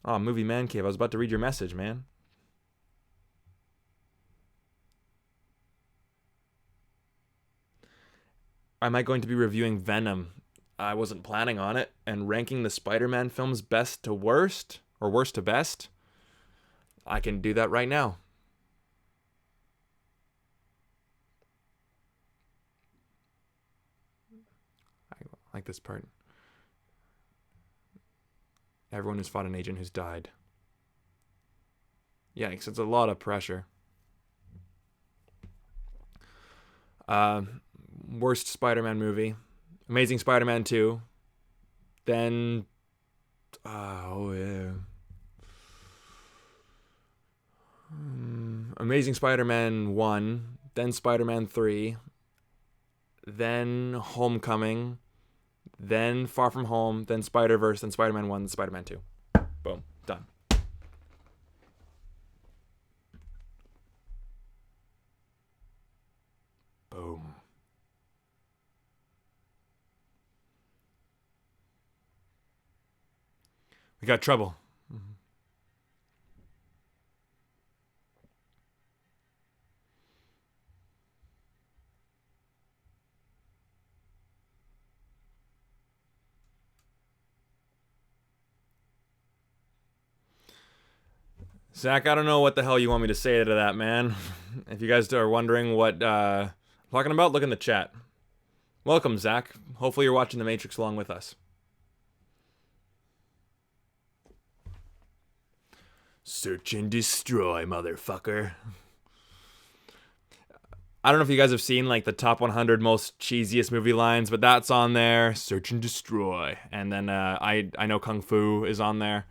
Oh, movie man cave. I was about to read your message, man. Am I going to be reviewing Venom? I wasn't planning on it. And ranking the Spider-Man films best to worst or worst to best? I can do that right now. I like this part. Everyone who's fought an agent who's died. Yeah, it's a lot of pressure. worst Spider-Man movie. Amazing Spider-Man 2. Then, Amazing Spider-Man 1. Then Spider-Man 3. Then Homecoming. Then Far From Home. Then Spider-Verse. Then Spider-Man 1. Then Spider-Man 2. Boom. Done. Boom. We got trouble. Zach, I don't know what the hell you want me to say to that, man. If you guys are wondering what I'm talking about, look in the chat. Welcome, Zach. Hopefully you're watching The Matrix along with us. Search and destroy, motherfucker. I don't know if you guys have seen like the top 100 most cheesiest movie lines, but that's on there. Search and destroy. And then I know Kung Fu is on there.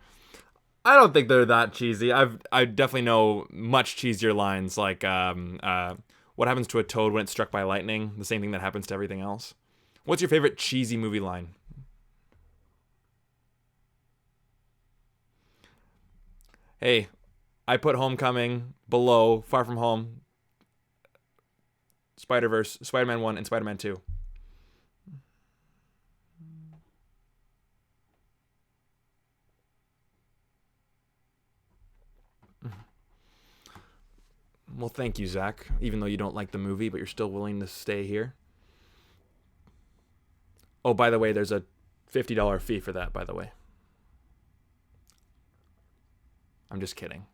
I don't think they're that cheesy. I definitely know much cheesier lines like what happens to a toad when it's struck by lightning? The same thing that happens to everything else. What's your favorite cheesy movie line? Hey, I put Homecoming below Far From Home, Spider-Verse, Spider-Man 1, and Spider-Man 2. Well, thank you, Zach. Even though you don't like the movie, but you're still willing to stay here. Oh, by the way, there's a $50 fee for that, by the way. I'm just kidding.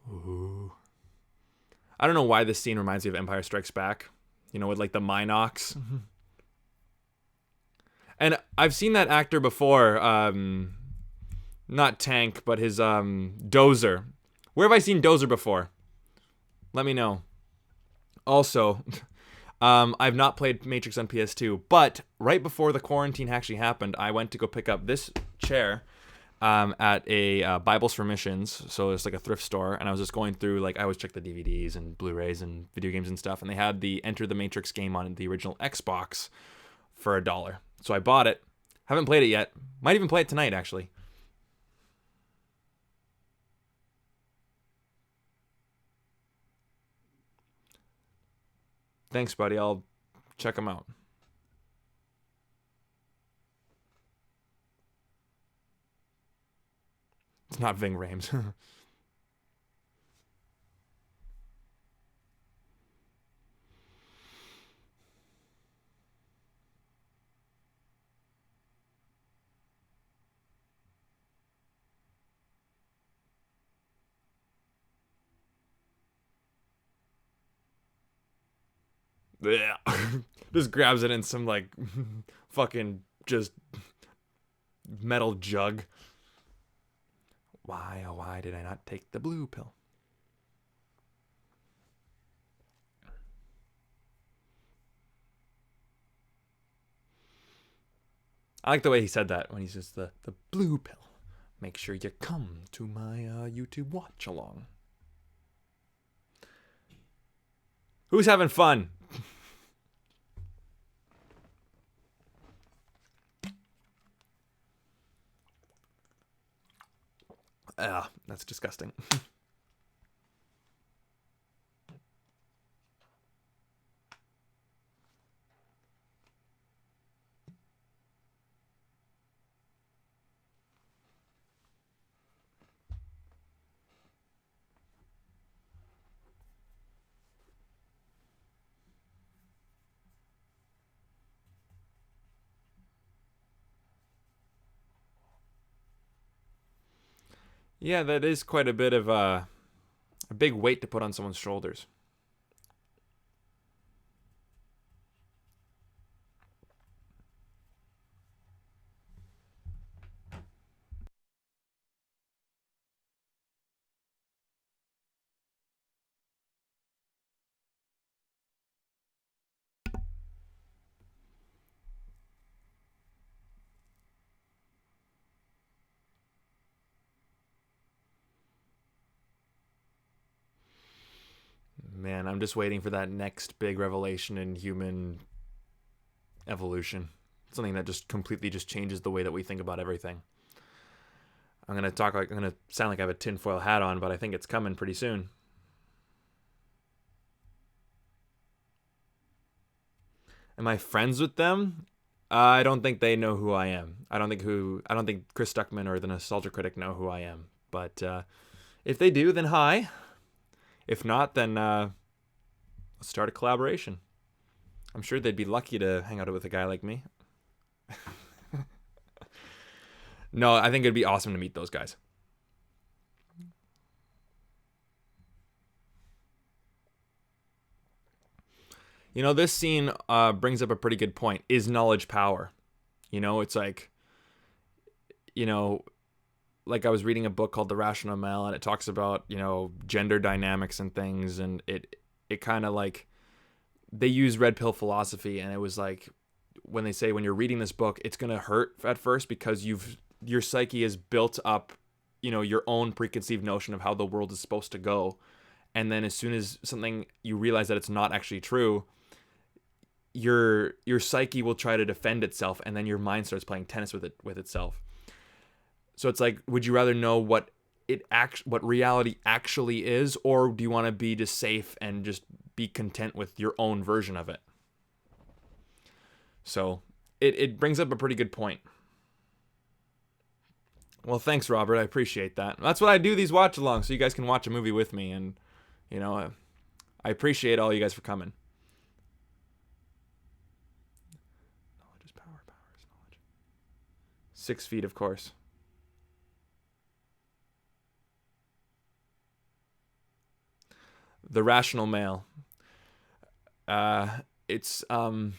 Ooh. I don't know why this scene reminds me of Empire Strikes Back. You know, with like the Minox. And I've seen that actor before. Not Tank, but his Dozer. Where have I seen Dozer before? Let me know. Also, I've not played Matrix on PS2, but right before the quarantine actually happened, I went to go pick up this chair at a Bibles for Missions, so it's like a thrift store, and I was just going through, like, I always check the DVDs and Blu-rays and video games and stuff, and they had the Enter the Matrix game on the original Xbox for $1. So I bought it. Haven't played it yet. Might even play it tonight, actually. Thanks, buddy. I'll check them out. It's not Ving Rhames. Just grabs it in some, like, fucking just metal jug. Why, oh why did I not take the blue pill? I like the way he said that when he says the blue pill. Make sure you come to my YouTube watch along. Who's having fun? That's disgusting. Yeah, that is quite a bit of a big weight to put on someone's shoulders. I'm just waiting for that next big revelation in human evolution. Something that just completely just changes the way that we think about everything. I'm going to sound like I have a tinfoil hat on, but I think it's coming pretty soon. Am I friends with them? I don't think they know who I am. I don't think Chris Stuckman or the Nostalgia Critic know who I am. But if they do, then hi. If not, then let's start a collaboration. I'm sure they'd be lucky to hang out with a guy like me. No, I think it'd be awesome to meet those guys. You know, this scene brings up a pretty good point. Is knowledge power? You know, it's like, you know, like I was reading a book called The Rational Male, and it talks about, you know, gender dynamics and things, and it kind of like, they use red pill philosophy, and it was like, when they say when you're reading this book, it's going to hurt at first because your psyche has built up, you know, your own preconceived notion of how the world is supposed to go. And then as soon as something, you realize that it's not actually true, your psyche will try to defend itself, and then your mind starts playing tennis with itself. So it's like, would you rather know what reality actually is, or do you want to be just safe and just be content with your own version of it? So it brings up a pretty good point. Well, thanks, Robert. I appreciate that. That's what I do, these watch-alongs, so you guys can watch a movie with me. And, you know, I appreciate all you guys for coming. Knowledge is power. Power is knowledge. 6 feet, of course. The Rational Male. It's a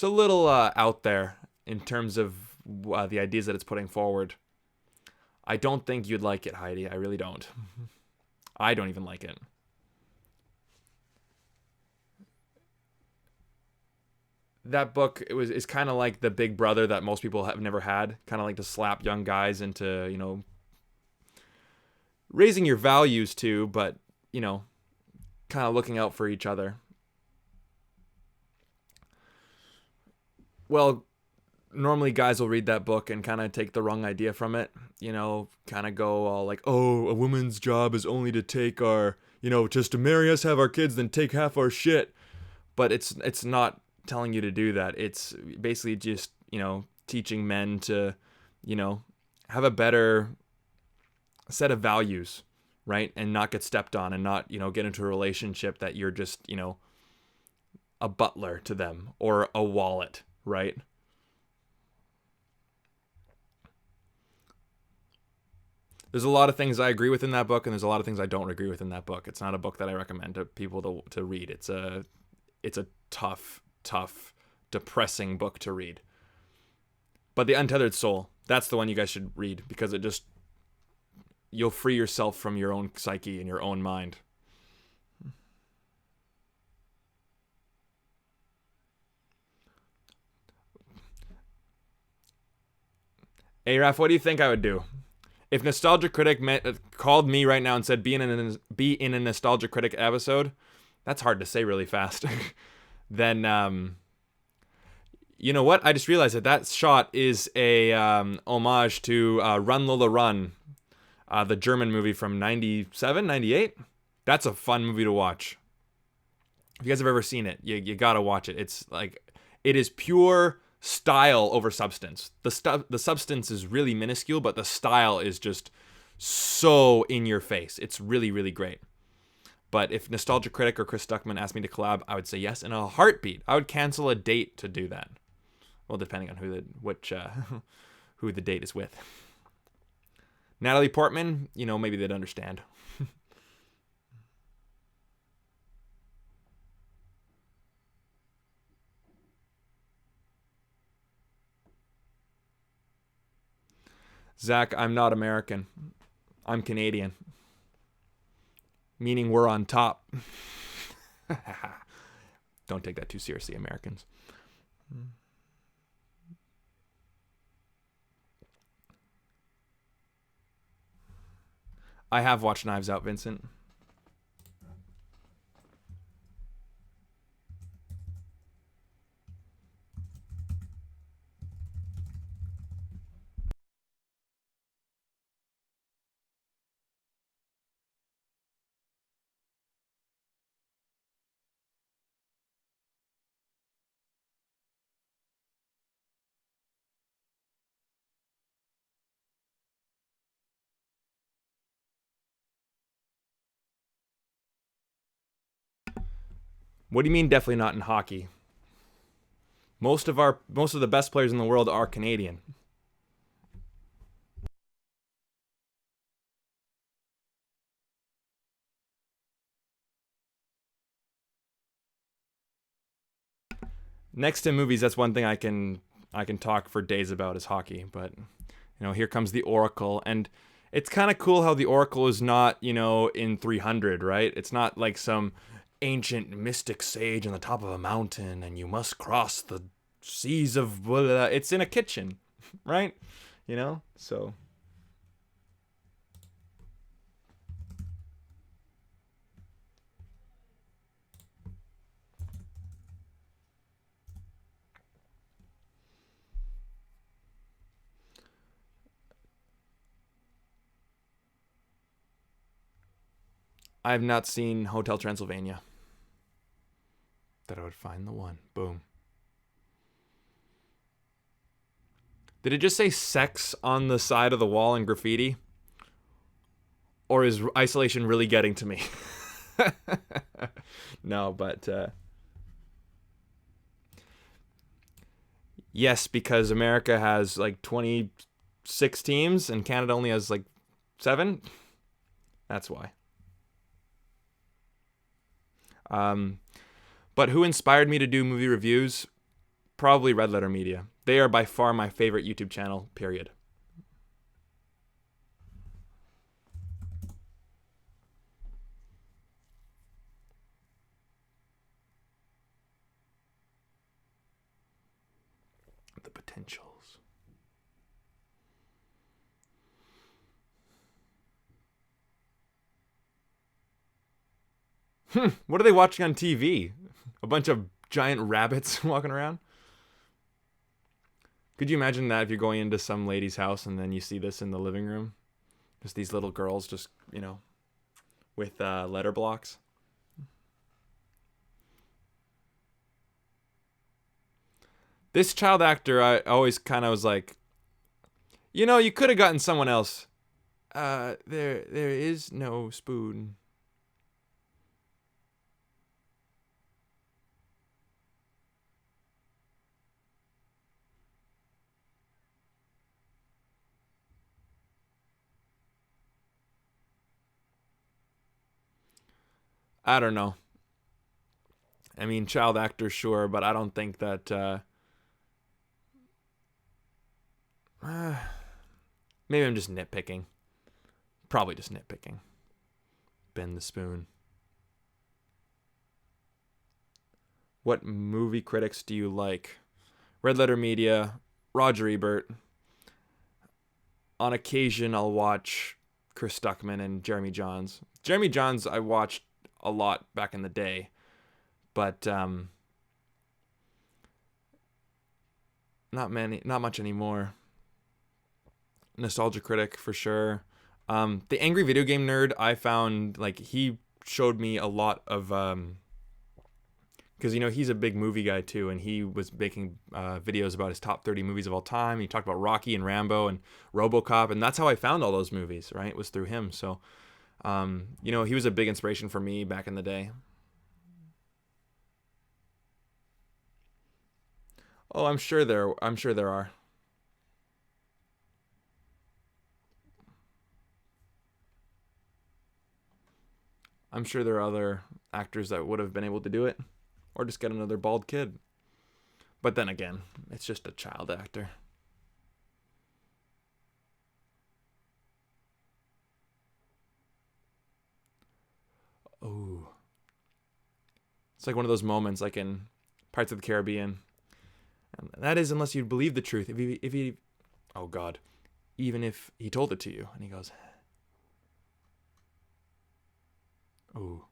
little out there in terms of the ideas that it's putting forward. I don't think you'd like it, Heidi. I really don't. I don't even like it. That book is kind of like the big brother that most people have never had. Kind of like to slap young guys into, you know, raising your values too, but, you know, kind of looking out for each other. Well, normally guys will read that book and kind of take the wrong idea from it, you know, kind of go all like, oh, a woman's job is only to take our, you know, just to marry us, have our kids, then take half our shit. But it's not telling you to do that. It's basically just, you know, teaching men to, you know, have a better set of values, right? And not get stepped on, and not, you know, get into a relationship that you're just, you know, a butler to them or a wallet, right? There's a lot of things I agree with in that book, and there's a lot of things I don't agree with in that book. It's not a book that I recommend to people to read. It's a tough, depressing book to read. But The Untethered Soul, that's the one you guys should read, because you'll free yourself from your own psyche and your own mind. Hey, Raph, what do you think I would do? If Nostalgia Critic called me right now and said, be in a Nostalgia Critic episode, that's hard to say really fast. Then, you know what? I just realized that shot is a homage to Run Lola Run, the German movie from 97, 98. That's a fun movie to watch. If you guys have ever seen it, you gotta watch it. It's like, it is pure style over substance. The substance is really minuscule, but the style is just so in your face. It's really, really great. But if Nostalgia Critic or Chris Stuckman asked me to collab, I would say yes in a heartbeat. I would cancel a date to do that. Well, depending on who the date is with. Natalie Portman, you know, maybe they'd understand. Zach, I'm not American. I'm Canadian. Meaning we're on top. Don't take that too seriously, Americans. I have watched Knives Out, Vincent. What do you mean definitely not in hockey? Most of the best players in the world are Canadian. Next to movies, that's one thing I can talk for days about is hockey, but here comes the Oracle, and it's kind of cool how the Oracle is not, in 300, right? It's not like some ancient mystic sage on the top of a mountain and you must cross the seas of blah, blah, blah. It's in a kitchen, right? So I have not seen Hotel Transylvania. That I would find the one. Boom. Did it just say sex on the side of the wall in graffiti? Or is isolation really getting to me? No, but yes, because America has like 26 teams and Canada only has like 7. That's why. But who inspired me to do movie reviews? Probably Red Letter Media. They are by far my favorite YouTube channel, period. The potentials. What are they watching on TV? A bunch of giant rabbits walking around? Could you imagine that if you're going into some lady's house and then you see this in the living room? Just these little girls just, with letter blocks. This child actor, I always kind of was like, you could have gotten someone else. There is no spoon. I don't know. I mean, child actor, sure, but I don't think that. Maybe I'm just nitpicking. Probably just nitpicking. Bend the spoon. What movie critics do you like? Red Letter Media, Roger Ebert. On occasion, I'll watch Chris Stuckman and Jeremy Johns. Jeremy Johns, I watched a lot back in the day, but not much anymore. Nostalgia Critic for sure. The Angry Video Game Nerd, I found like he showed me a lot of because he's a big movie guy too, and he was making videos about his top 30 movies of all time. He talked about Rocky and Rambo and RoboCop, and that's how I found all those movies. Right, it was through him. So, he was a big inspiration for me back in the day. Oh, I'm sure there are. I'm sure there are other actors that would have been able to do it, or just get another bald kid. But then again, it's just a child actor. Oh, it's like one of those moments, like in Pirates of the Caribbean. And that is, unless you believe the truth. Oh God, even if he told it to you, and he goes, Ooh.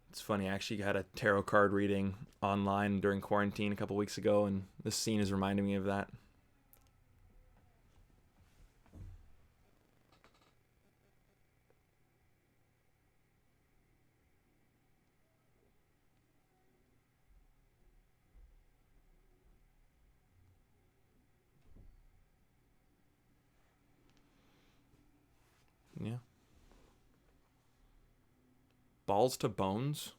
It's funny, I actually had a tarot card reading online during quarantine a couple weeks ago, and this scene is reminding me of that. Yeah. Balls to bones?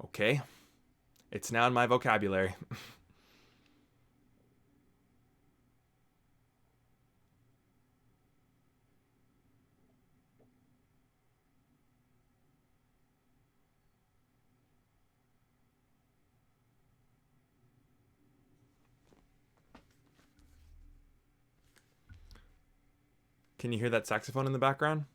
Okay. It's now in my vocabulary. Can you hear that saxophone in the background?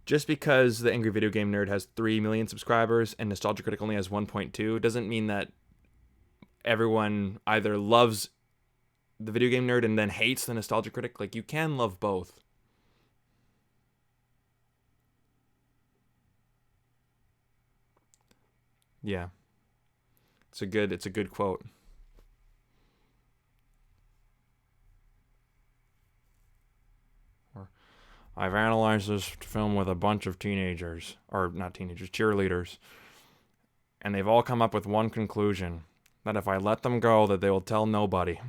Just because the Angry Video Game Nerd has 3 million subscribers and Nostalgia Critic only has 1.2 doesn't mean that everyone either loves the Video Game Nerd and then hates the Nostalgia Critic. Like, you can love both. Yeah. It's a good quote. I've analyzed this film with a bunch of teenagers, or not teenagers, cheerleaders, and they've all come up with one conclusion, that if I let them go, that they will tell nobody.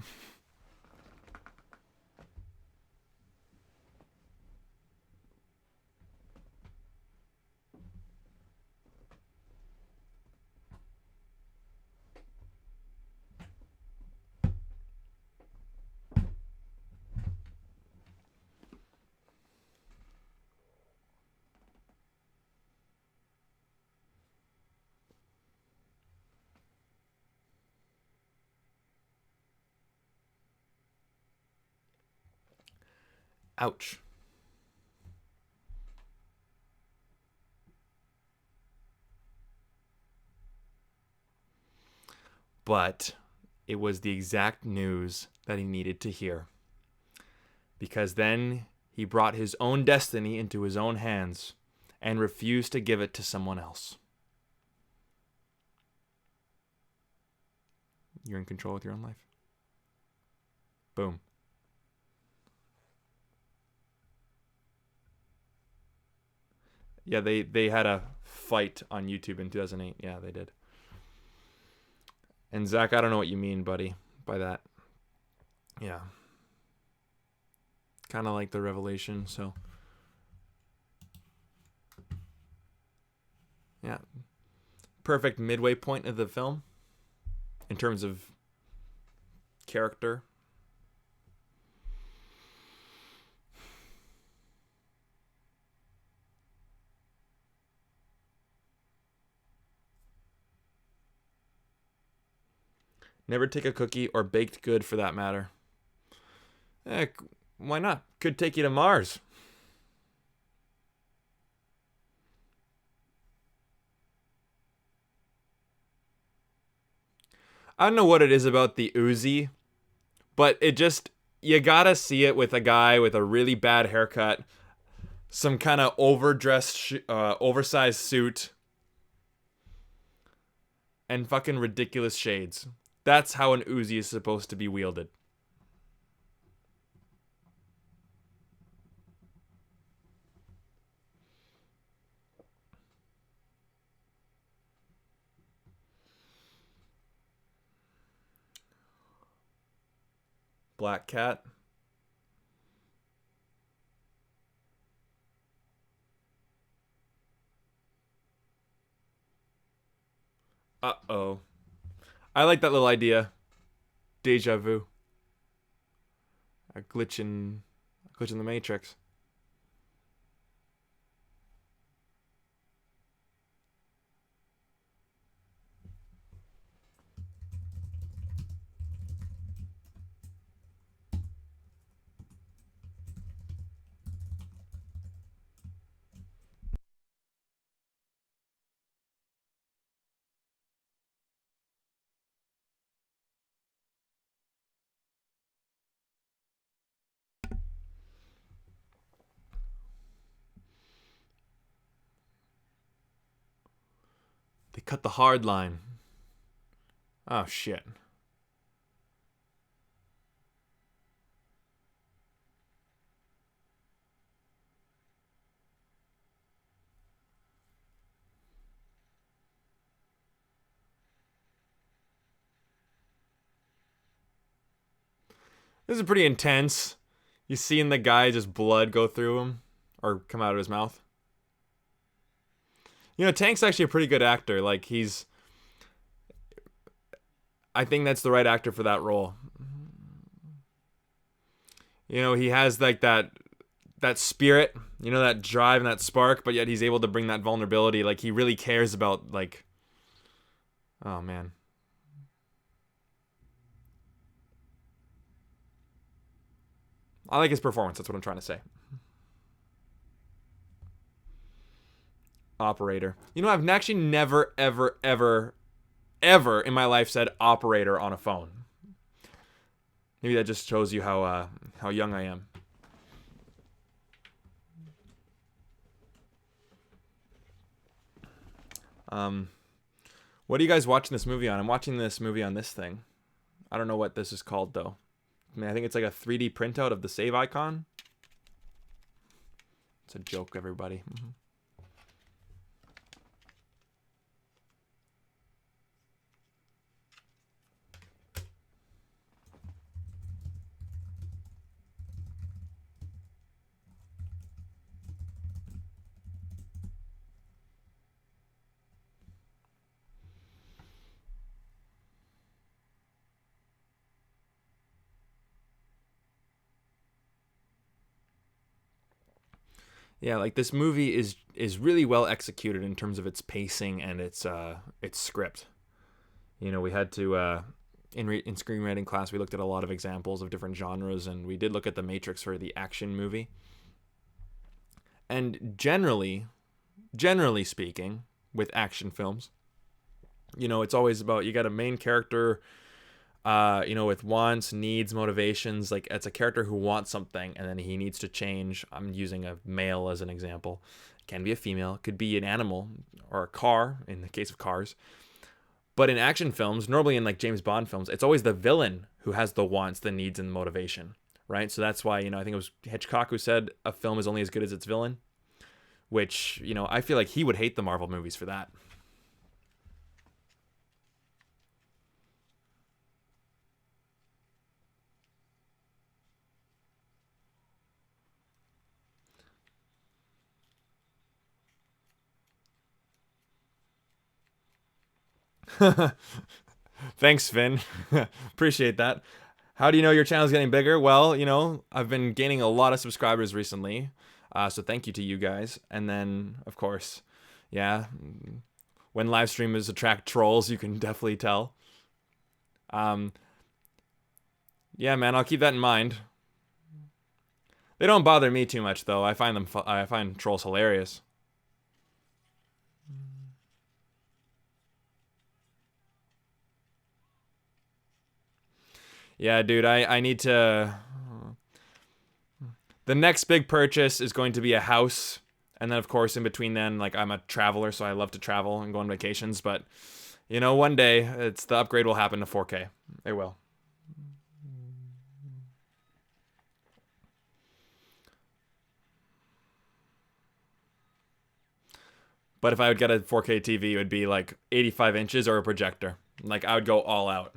Ouch. But it was the exact news that he needed to hear. Because then he brought his own destiny into his own hands and refused to give it to someone else. You're in control with your own life. Boom. Yeah, they had a fight on YouTube in 2008. Yeah, they did. And Zach, I don't know what you mean, buddy, by that. Yeah. Kind of like the revelation, so. Yeah. Perfect midway point of the film in terms of character. Never take a cookie or baked good for that matter. Why not? Could take you to Mars. I don't know what it is about the Uzi, but it just, you gotta see it with a guy with a really bad haircut, some kind of overdressed, oversized suit, and fucking ridiculous shades. That's how an Uzi is supposed to be wielded. Black Cat. Uh-oh. I like that little idea. Deja vu. A glitch in the Matrix. They cut the hard line. Oh, shit. This is pretty intense. You seeing the guy just blood go through him or come out of his mouth. You know, Tank's actually a pretty good actor. Like I think that's the right actor for that role. You know, he has like that spirit, you know, that drive and that spark, but yet he's able to bring that vulnerability. Like he really cares about like, oh man. I like his performance. That's what I'm trying to say. Operator. You know, I've actually never, ever, ever, ever in my life said operator on a phone. Maybe that just shows you how young I am. What are you guys watching this movie on? I'm watching this movie on this thing. I don't know what this is called though. I mean, I think it's like a 3D printout of the save icon. It's a joke, everybody. Mm-hmm. Yeah, like this movie is really well executed in terms of its pacing and its script. You know, we had to in screenwriting class we looked at a lot of examples of different genres, and we did look at The Matrix for the action movie. And generally speaking, with action films, you know, it's always about you got a main character you know, with wants, needs, motivations. Like it's a character who wants something and then he needs to change. I'm using a male as an example. It can be a female, it could be an animal or a car in the case of cars. But in action films, normally in like James Bond films, it's always the villain who has the wants, the needs, and the motivation, right? So that's why, you know, I think it was Hitchcock who said a film is only as good as its villain, which, you know, I feel like he would hate the Marvel movies for that. Thanks, Finn. Appreciate that. How do you know your channel's getting bigger? Well, you know, I've been gaining a lot of subscribers recently. So thank you to you guys. And then, of course, yeah, when live streamers attract trolls, you can definitely tell. Um, yeah, man, I'll keep that in mind. They don't bother me too much, though. I find trolls hilarious. Yeah, dude, I need to. The next big purchase is going to be a house. And then, of course, in between then, like, I'm a traveler, so I love to travel and go on vacations. But, you know, one day, the upgrade will happen to 4K. It will. But if I would get a 4K TV, it would be like 85 inches or a projector. Like, I would go all out.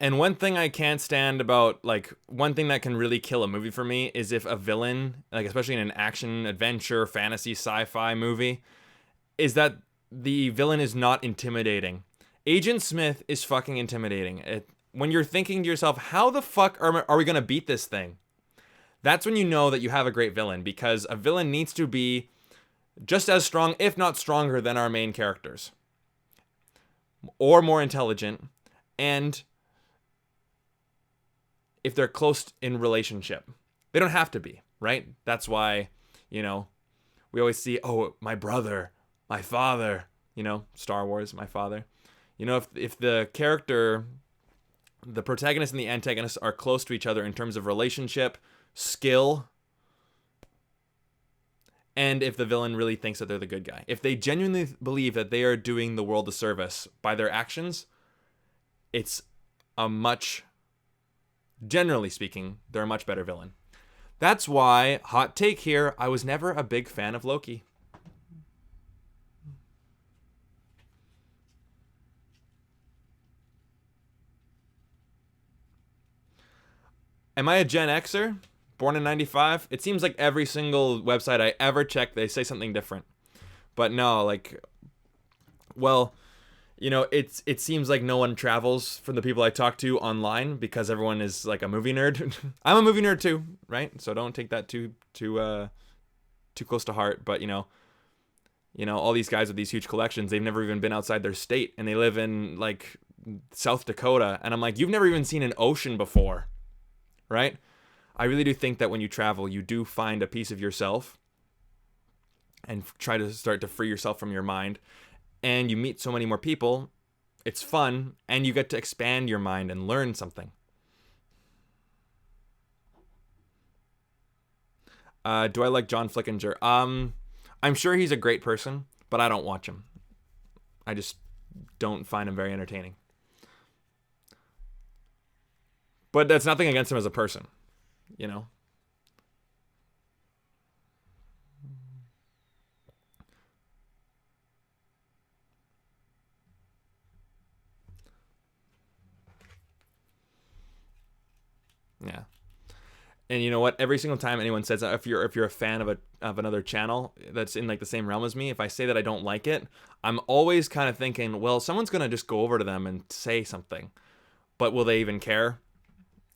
And one thing I can't stand about, like, one thing that can really kill a movie for me is if a villain, like, especially in an action, adventure, fantasy, sci-fi movie, is that the villain is not intimidating. Agent Smith is fucking intimidating. When you're thinking to yourself, how the fuck are we going to beat this thing? That's when you know that you have a great villain, because a villain needs to be just as strong, if not stronger, than our main characters. Or more intelligent. And if they're close in relationship. They don't have to be, right? That's why, we always see, oh, my brother, my father, Star Wars, my father. If the character, the protagonist and the antagonist are close to each other in terms of relationship, skill, and if the villain really thinks that they're the good guy. If they genuinely believe that they are doing the world a service by their actions, it's generally speaking, they're a much better villain. That's why, hot take here, I was never a big fan of Loki. Am I a Gen Xer? Born in 95? It seems like every single website I ever check, they say something different. But no, it seems like no one travels from the people I talk to online because everyone is like a movie nerd. I'm a movie nerd too, right? So don't take that too close to heart. But all these guys with these huge collections, they've never even been outside their state, and they live in like South Dakota. And I'm like, you've never even seen an ocean before, right? I really do think that when you travel, you do find a piece of yourself and try to start to free yourself from your mind. And you meet so many more people, it's fun, and you get to expand your mind and learn something. Do I like John Flickinger? I'm sure he's a great person, but I don't watch him. I just don't find him very entertaining. But that's nothing against him as a person, Yeah. And you know what? Every single time anyone says that, if you're a fan of another channel that's in like the same realm as me, if I say that I don't like it, I'm always kind of thinking, well, someone's gonna just go over to them and say something, but will they even care?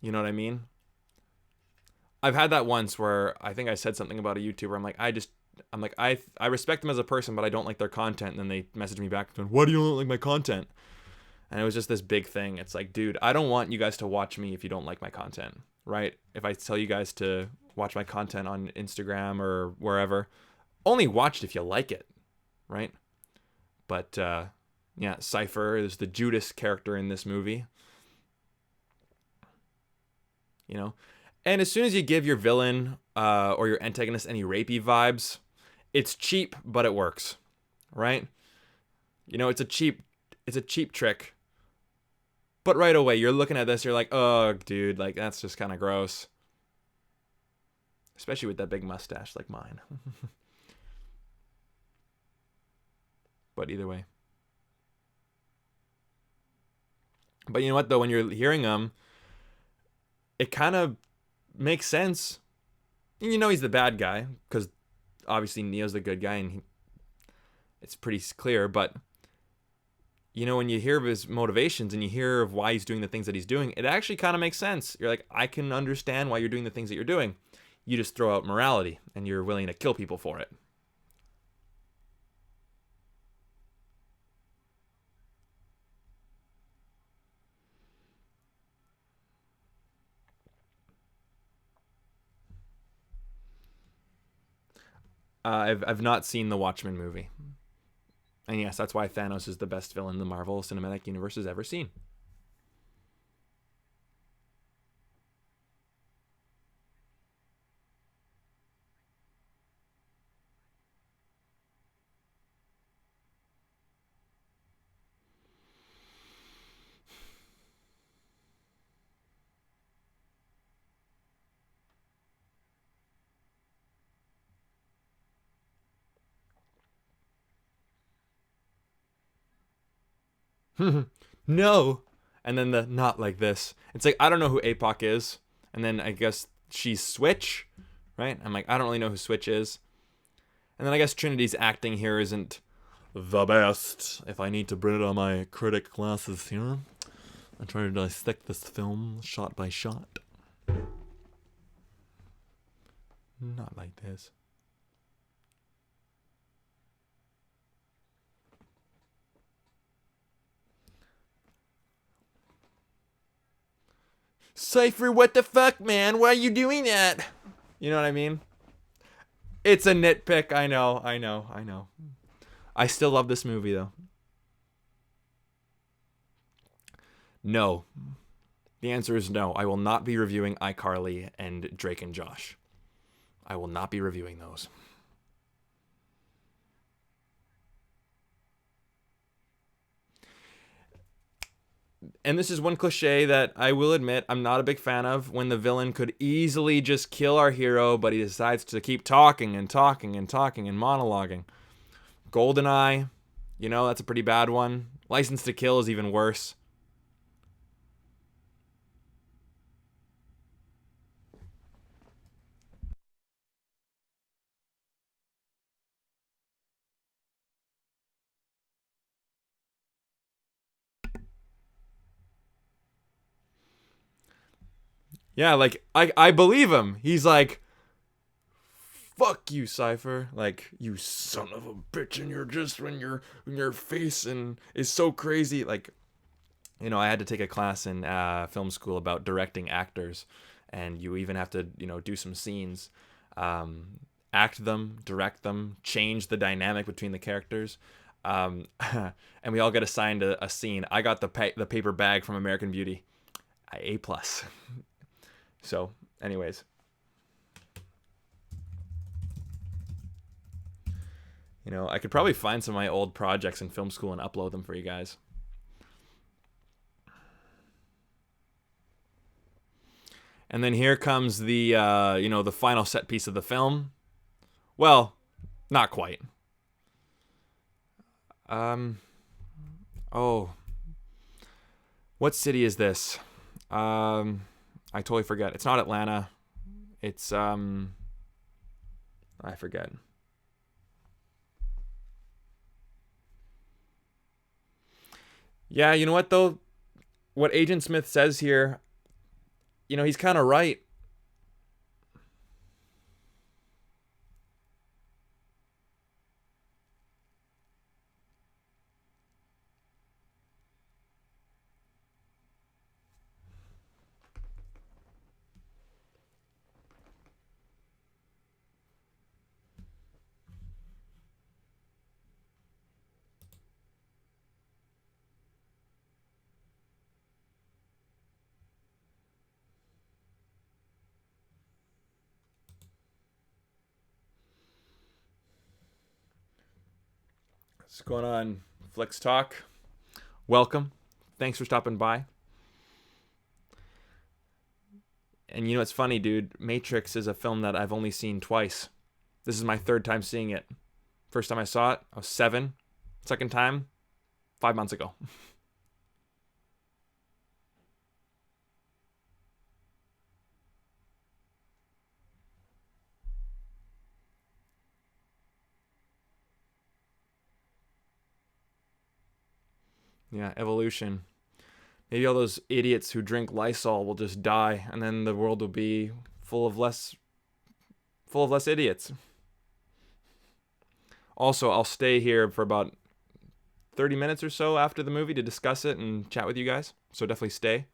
You know what I mean? I've had that once where I think I said something about a YouTuber. I respect them as a person, but I don't like their content. And then they message me back, why do you not like my content? And it was just this big thing. It's like, dude, I don't want you guys to watch me if you don't like my content, right? If I tell you guys to watch my content on Instagram or wherever, only watch it if you like it, right? But yeah, Cypher is the Judas character in this movie. And as soon as you give your villain or your antagonist any rapey vibes, it's cheap, but it works, right? It's a cheap trick. But right away, you're looking at this, you're like, oh, dude, like, that's just kind of gross. Especially with that big mustache like mine. But either way. But you know what, though? When you're hearing them, it kind of makes sense. He's the bad guy, because obviously Neo's the good guy, and it's pretty clear, but when you hear of his motivations and you hear of why he's doing the things that he's doing, it actually kind of makes sense. You're like, I can understand why you're doing the things that you're doing. You just throw out morality and you're willing to kill people for it. I've not seen the Watchmen movie. And yes, that's why Thanos is the best villain the Marvel Cinematic Universe has ever seen. No. and then the not like this. It's like, I don't know who APOC is, and then I guess she's Switch, right? I'm like, I don't really know who Switch is. And then I guess Trinity's acting here isn't the best. If I need to bring it on my critic glasses here, I try to dissect this film shot by shot. Not like this. Cypher, what the fuck, man? Why are you doing that? You know what I mean? It's a nitpick. I know. I still love this movie, though. No. The answer is no. I will not be reviewing iCarly and Drake and Josh. I will not be reviewing those. And this is one cliche that I will admit I'm not a big fan of, when the villain could easily just kill our hero, but he decides to keep talking and monologuing. GoldenEye, that's a pretty bad one. License to Kill is even worse. Yeah, like, I believe him. He's like, fuck you, Cypher. Like, you son of a bitch, and you're just, when your face and is so crazy. Like, I had to take a class in film school about directing actors, and you even have to, do some scenes, act them, direct them, change the dynamic between the characters. And we all get assigned a scene. I got the paper bag from American Beauty. A+. So, anyways. I could probably find some of my old projects in film school and upload them for you guys. And then here comes the, the final set piece of the film. Well, not quite. Oh. What city is this? I totally forget. It's not Atlanta. It's, I forget. Yeah, you know what, though? What Agent Smith says here, he's kind of right. What's going on, Flicks Talk? Welcome. Thanks for stopping by. And it's funny, dude. Matrix is a film that I've only seen twice. This is my third time seeing it. First time I saw it, I was 7. Second time, 5 months ago. Yeah, evolution. Maybe all those idiots who drink Lysol will just die, and then the world will be full of less idiots. Also, I'll stay here for about 30 minutes or so after the movie to discuss it and chat with you guys. So definitely stay.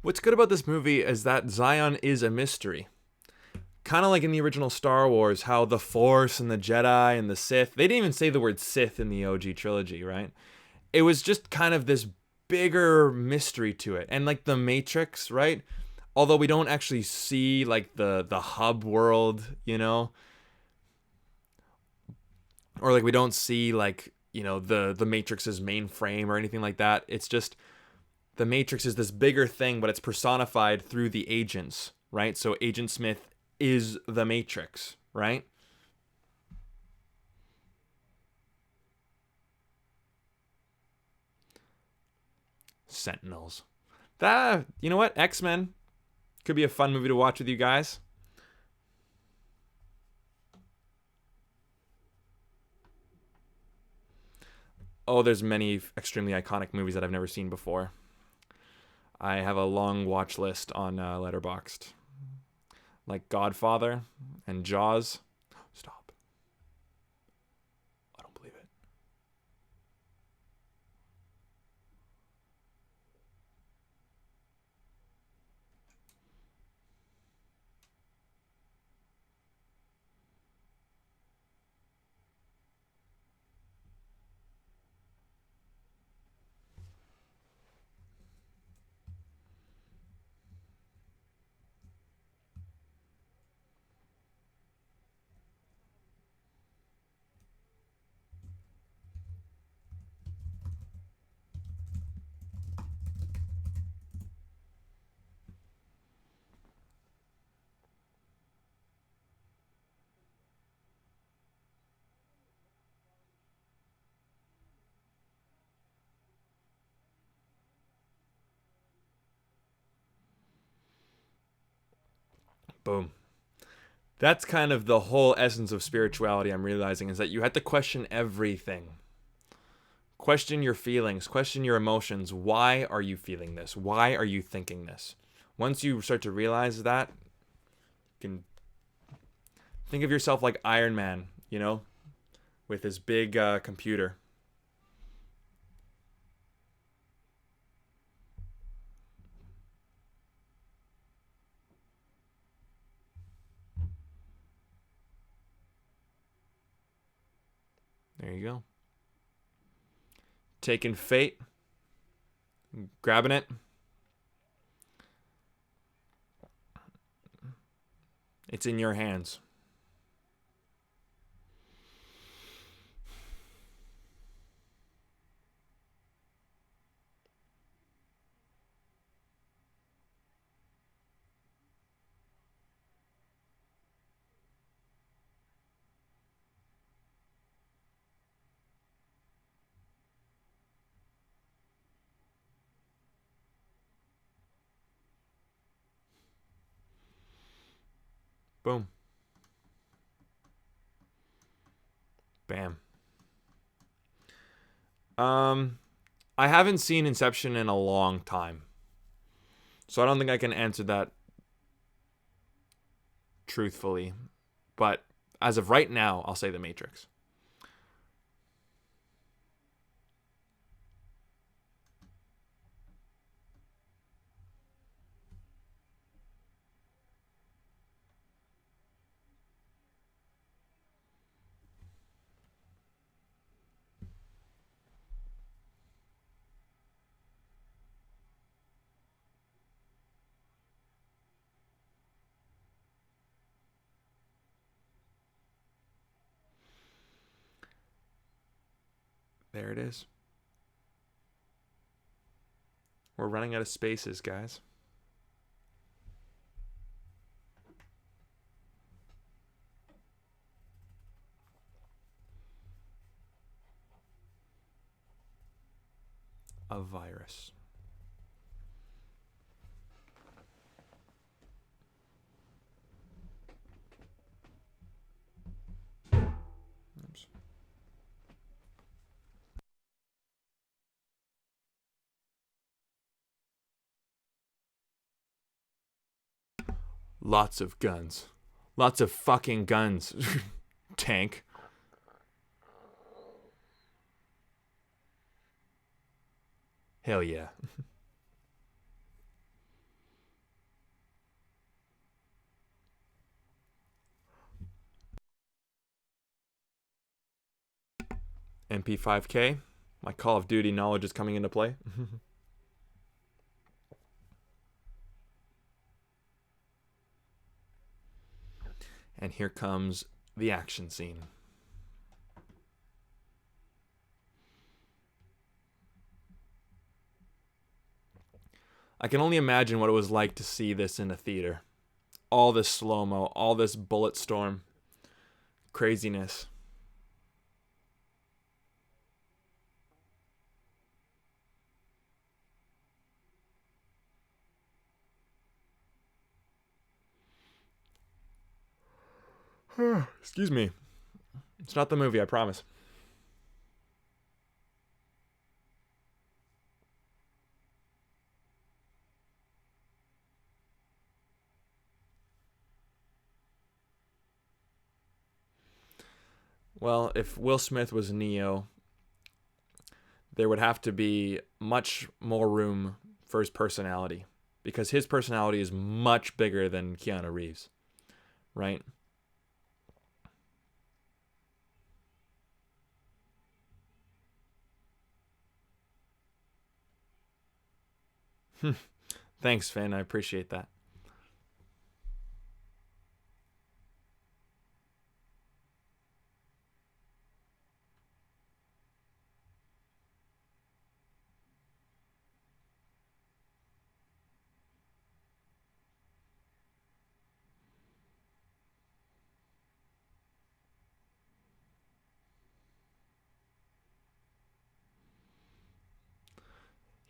What's good about this movie is that Zion is a mystery. Kind of like in the original Star Wars, how the Force and the Jedi and the Sith, they didn't even say the word Sith in the OG trilogy, right? it was just kind of this bigger mystery to it. And like the Matrix, right? Although we don't actually see like the hub world, you know, or like we don't see like, you know, the Matrix's mainframe or anything like that. It's just the Matrix is this bigger thing, but it's personified through the agents, right? So Agent Smith is the Matrix, right? Sentinels. That, you know what? X-Men could be a fun movie to watch with you guys. Oh, there's many extremely iconic movies that I've never seen before. I have a long watch list on Letterboxd, like Godfather and Jaws. Stop. I don't believe it. Boom. That's kind of the whole essence of spirituality, I'm realizing, is that you have to question everything. Question your feelings, question your emotions. Why are you feeling this? Why are you thinking this? Once you start to realize that, you can think of yourself like Iron Man, you know, with his big computer. There you go. Taking fate, grabbing it. It's in your hands. Boom. Bam. I haven't seen Inception in a long time. So I don't think I can answer that truthfully. But as of right now, I'll say The Matrix. There it is. We're running out of spaces, guys. A virus. Oops. Lots of guns. Lots of fucking guns. Tank. Hell yeah. MP5K. My Call of Duty knowledge is coming into play. And here comes the action scene. I can only imagine what it was like to see this in a theater. All this slow-mo, all this bullet storm, craziness. Excuse me. It's not the movie, I promise. Well, if Will Smith was Neo, there would have to be much more room for his personality, because his personality is much bigger than Keanu Reeves, right? Thanks, Finn. I appreciate that.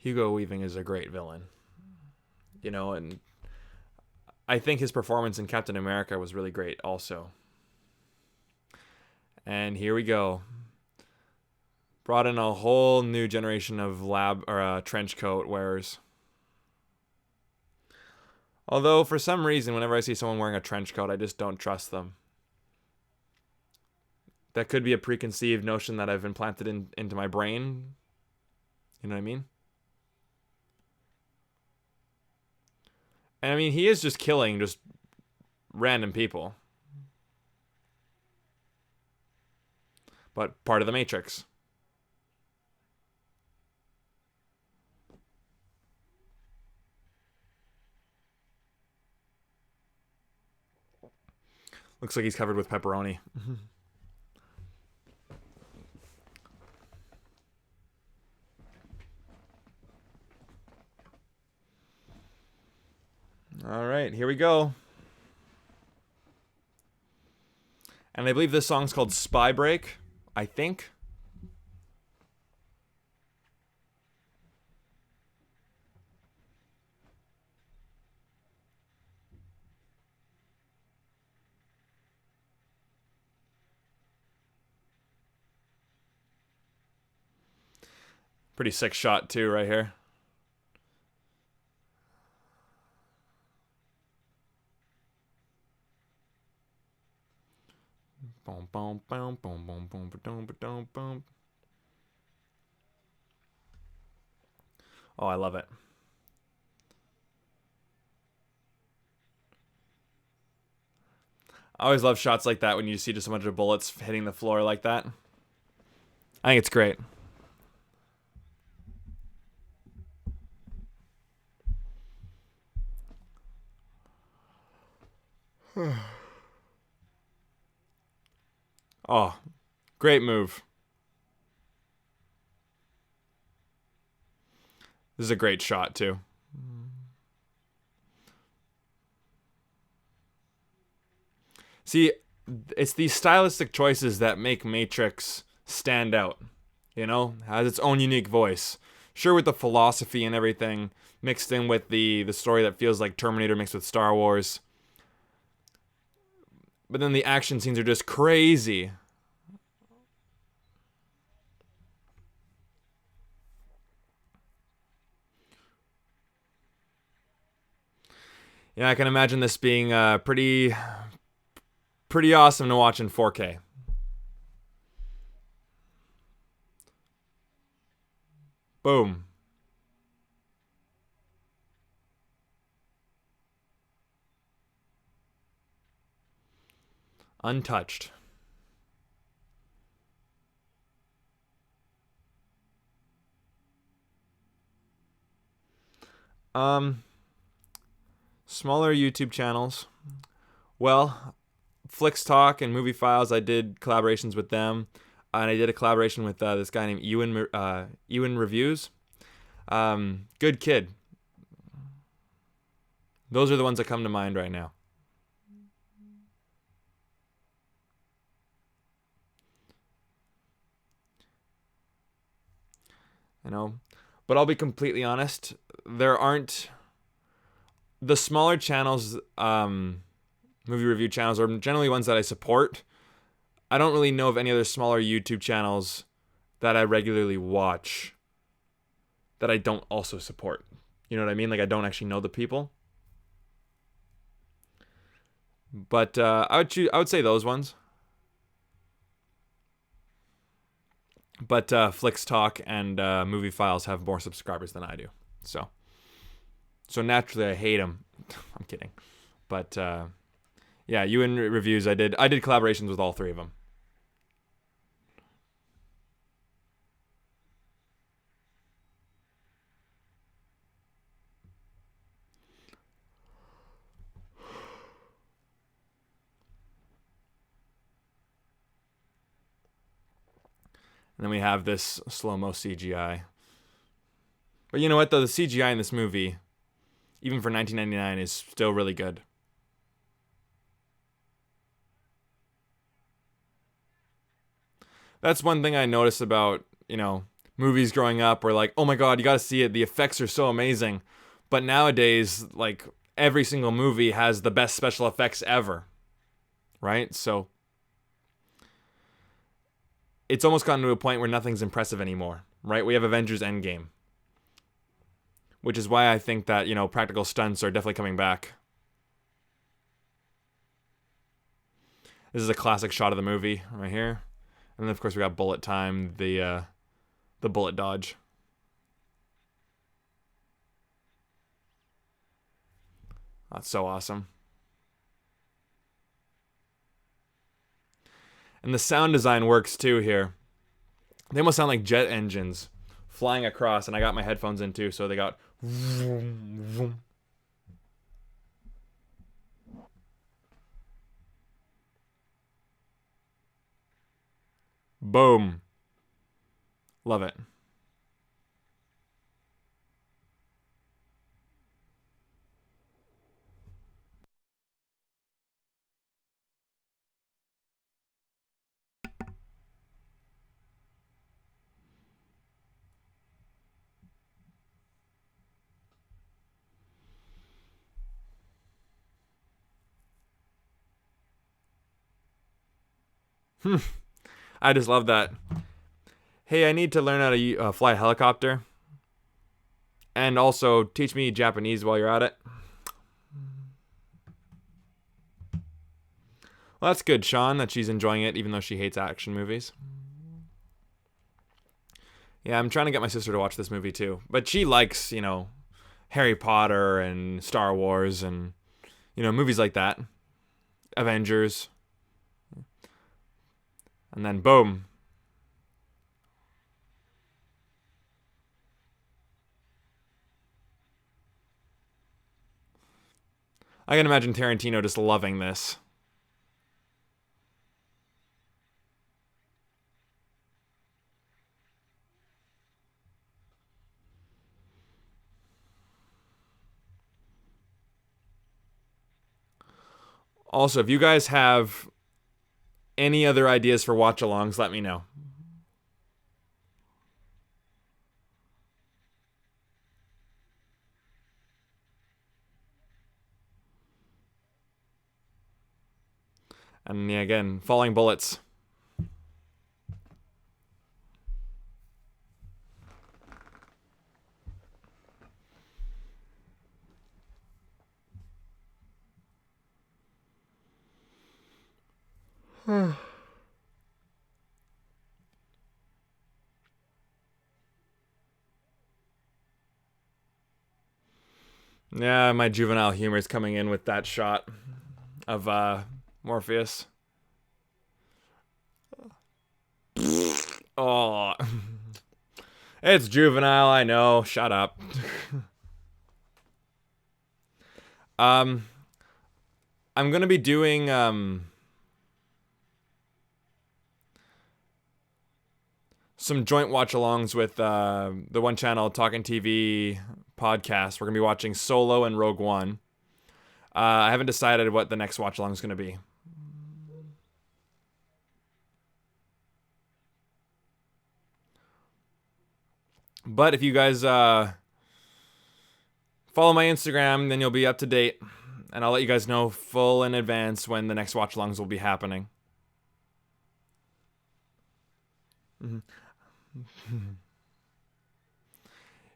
Hugo Weaving is a great villain, and I think his performance in Captain America was really great also. And here we go. Brought in a whole new generation of trench coat wearers. Although, for some reason, whenever I see someone wearing a trench coat, I just don't trust them. That could be a preconceived notion that I've implanted into my brain. You know what I mean? And I mean, he is just killing just random people. But part of the Matrix. Looks like he's covered with pepperoni. All right, here we go. And I believe this song's called Spy Break, I think. Pretty sick shot too right here. Boom, boom, boom, boom, boom, boom, boom, boom, boom. Oh, I love it. I always love shots like that when you see just a bunch of bullets hitting the floor like that. I think it's great. Oh, great move. This is a great shot too. See, it's these stylistic choices that make Matrix stand out. Has its own unique voice. Sure, with the philosophy and everything mixed in with the story that feels like Terminator mixed with Star Wars. But then the action scenes are just crazy. Yeah, I can imagine this being pretty awesome to watch in 4K. Boom. Untouched. Um, Smaller YouTube channels. Well, Flicks Talk and Movie Files, I did collaborations with them. And I did a collaboration with this guy named Ewan Reviews. Good kid. Those are the ones that come to mind right now. You know, but I'll be completely honest. There aren't the smaller channels, movie review channels, are generally ones that I support. I don't really know of any other smaller YouTube channels that I regularly watch that I don't also support. You know what I mean? Like I don't actually know the people. But I would say those ones. But Flicks Talk and Movie Files have more subscribers than I do. So naturally I hate them. I'm kidding. But yeah, Ewan Reviews, I did collaborations with all three of them. And then we have this slow-mo CGI. But you know what, though? The CGI in this movie, even for 1999, is still really good. That's one thing I noticed about, movies growing up where like, oh my god, you gotta see it. The effects are so amazing. But nowadays, like, every single movie has the best special effects ever. Right? So it's almost gotten to a point where nothing's impressive anymore. Right? We have Avengers Endgame. Which is why I think that, practical stunts are definitely coming back. This is a classic shot of the movie right here. And then of course we got bullet time, the bullet dodge. That's so awesome. And the sound design works too here. They almost sound like jet engines flying across, and I got my headphones in too, so they got vroom, vroom. Boom. Love it. I just love that. Hey, I need to learn how to fly a helicopter. And also, teach me Japanese while you're at it. Well, that's good, Sean, that she's enjoying it, even though she hates action movies. Yeah, I'm trying to get my sister to watch this movie too. But she likes, Harry Potter and Star Wars and, movies like that. Avengers. And then boom. I can imagine Tarantino just loving this. Also, if you guys have any other ideas for watch-alongs, let me know. And yeah, again, falling bullets. Yeah, my juvenile humor is coming in with that shot of Morpheus. Oh, it's juvenile, I know. Shut up. I'm gonna be doing some joint watch-alongs with the One Channel Talking TV podcast. We're gonna be watching Solo and Rogue One. I haven't decided what the next watch-along is gonna be. But if you guys follow my Instagram, then you'll be up to date, and I'll let you guys know full in advance when the next watch-alongs will be happening.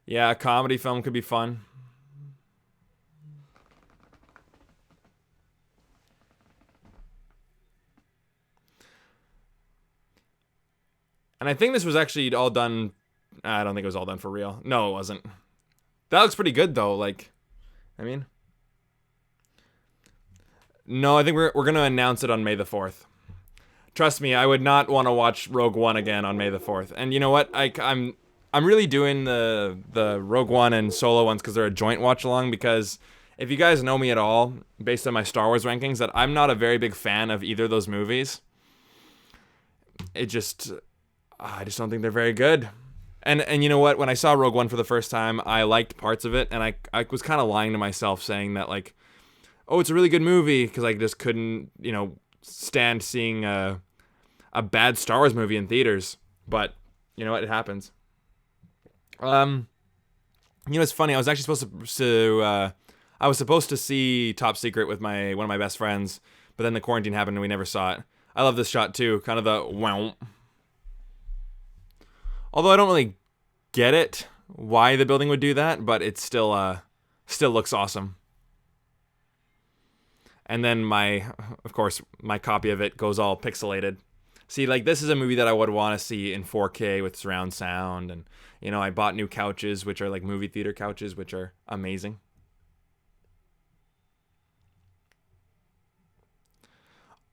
Yeah, a comedy film could be fun. And I think this was actually all done. I don't think it was all done for real. No, it wasn't. That looks pretty good though. Like, I mean, no, I think we're gonna announce it on May the 4th. Trust me, I would not want to watch Rogue One again on May the 4th. And you know what? I'm really doing the Rogue One and Solo ones because they're a joint watch along. Because if you guys know me at all, based on my Star Wars rankings, that I'm not a very big fan of either of those movies. I just don't think they're very good. And you know what? When I saw Rogue One for the first time, I liked parts of it, and I was kind of lying to myself saying that, like, oh, it's a really good movie, because I just couldn't, stand seeing a bad Star Wars movie in theaters. But you know what? It happens. It's funny. I was actually supposed to see Top Secret with one of my best friends, but then the quarantine happened and we never saw it. I love this shot too, kind of the wow. Although I don't really get it why the building would do that, but it still looks awesome. And then of course, my copy of it goes all pixelated. See, like, this is a movie that I would want to see in 4K with surround sound, and I bought new couches, which are like movie theater couches, which are amazing.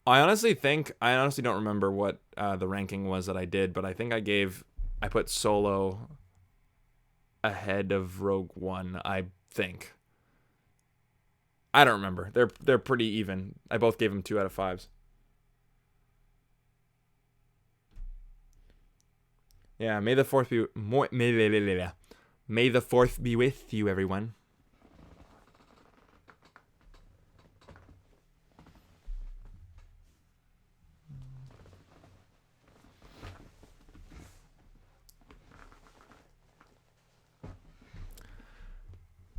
I honestly don't remember what the ranking was that I did, but I think I put Solo ahead of Rogue One, I think. I don't remember. They're pretty even. I both gave them 2 out of 5s. Yeah, May the 4th be May the 4th be with you, everyone.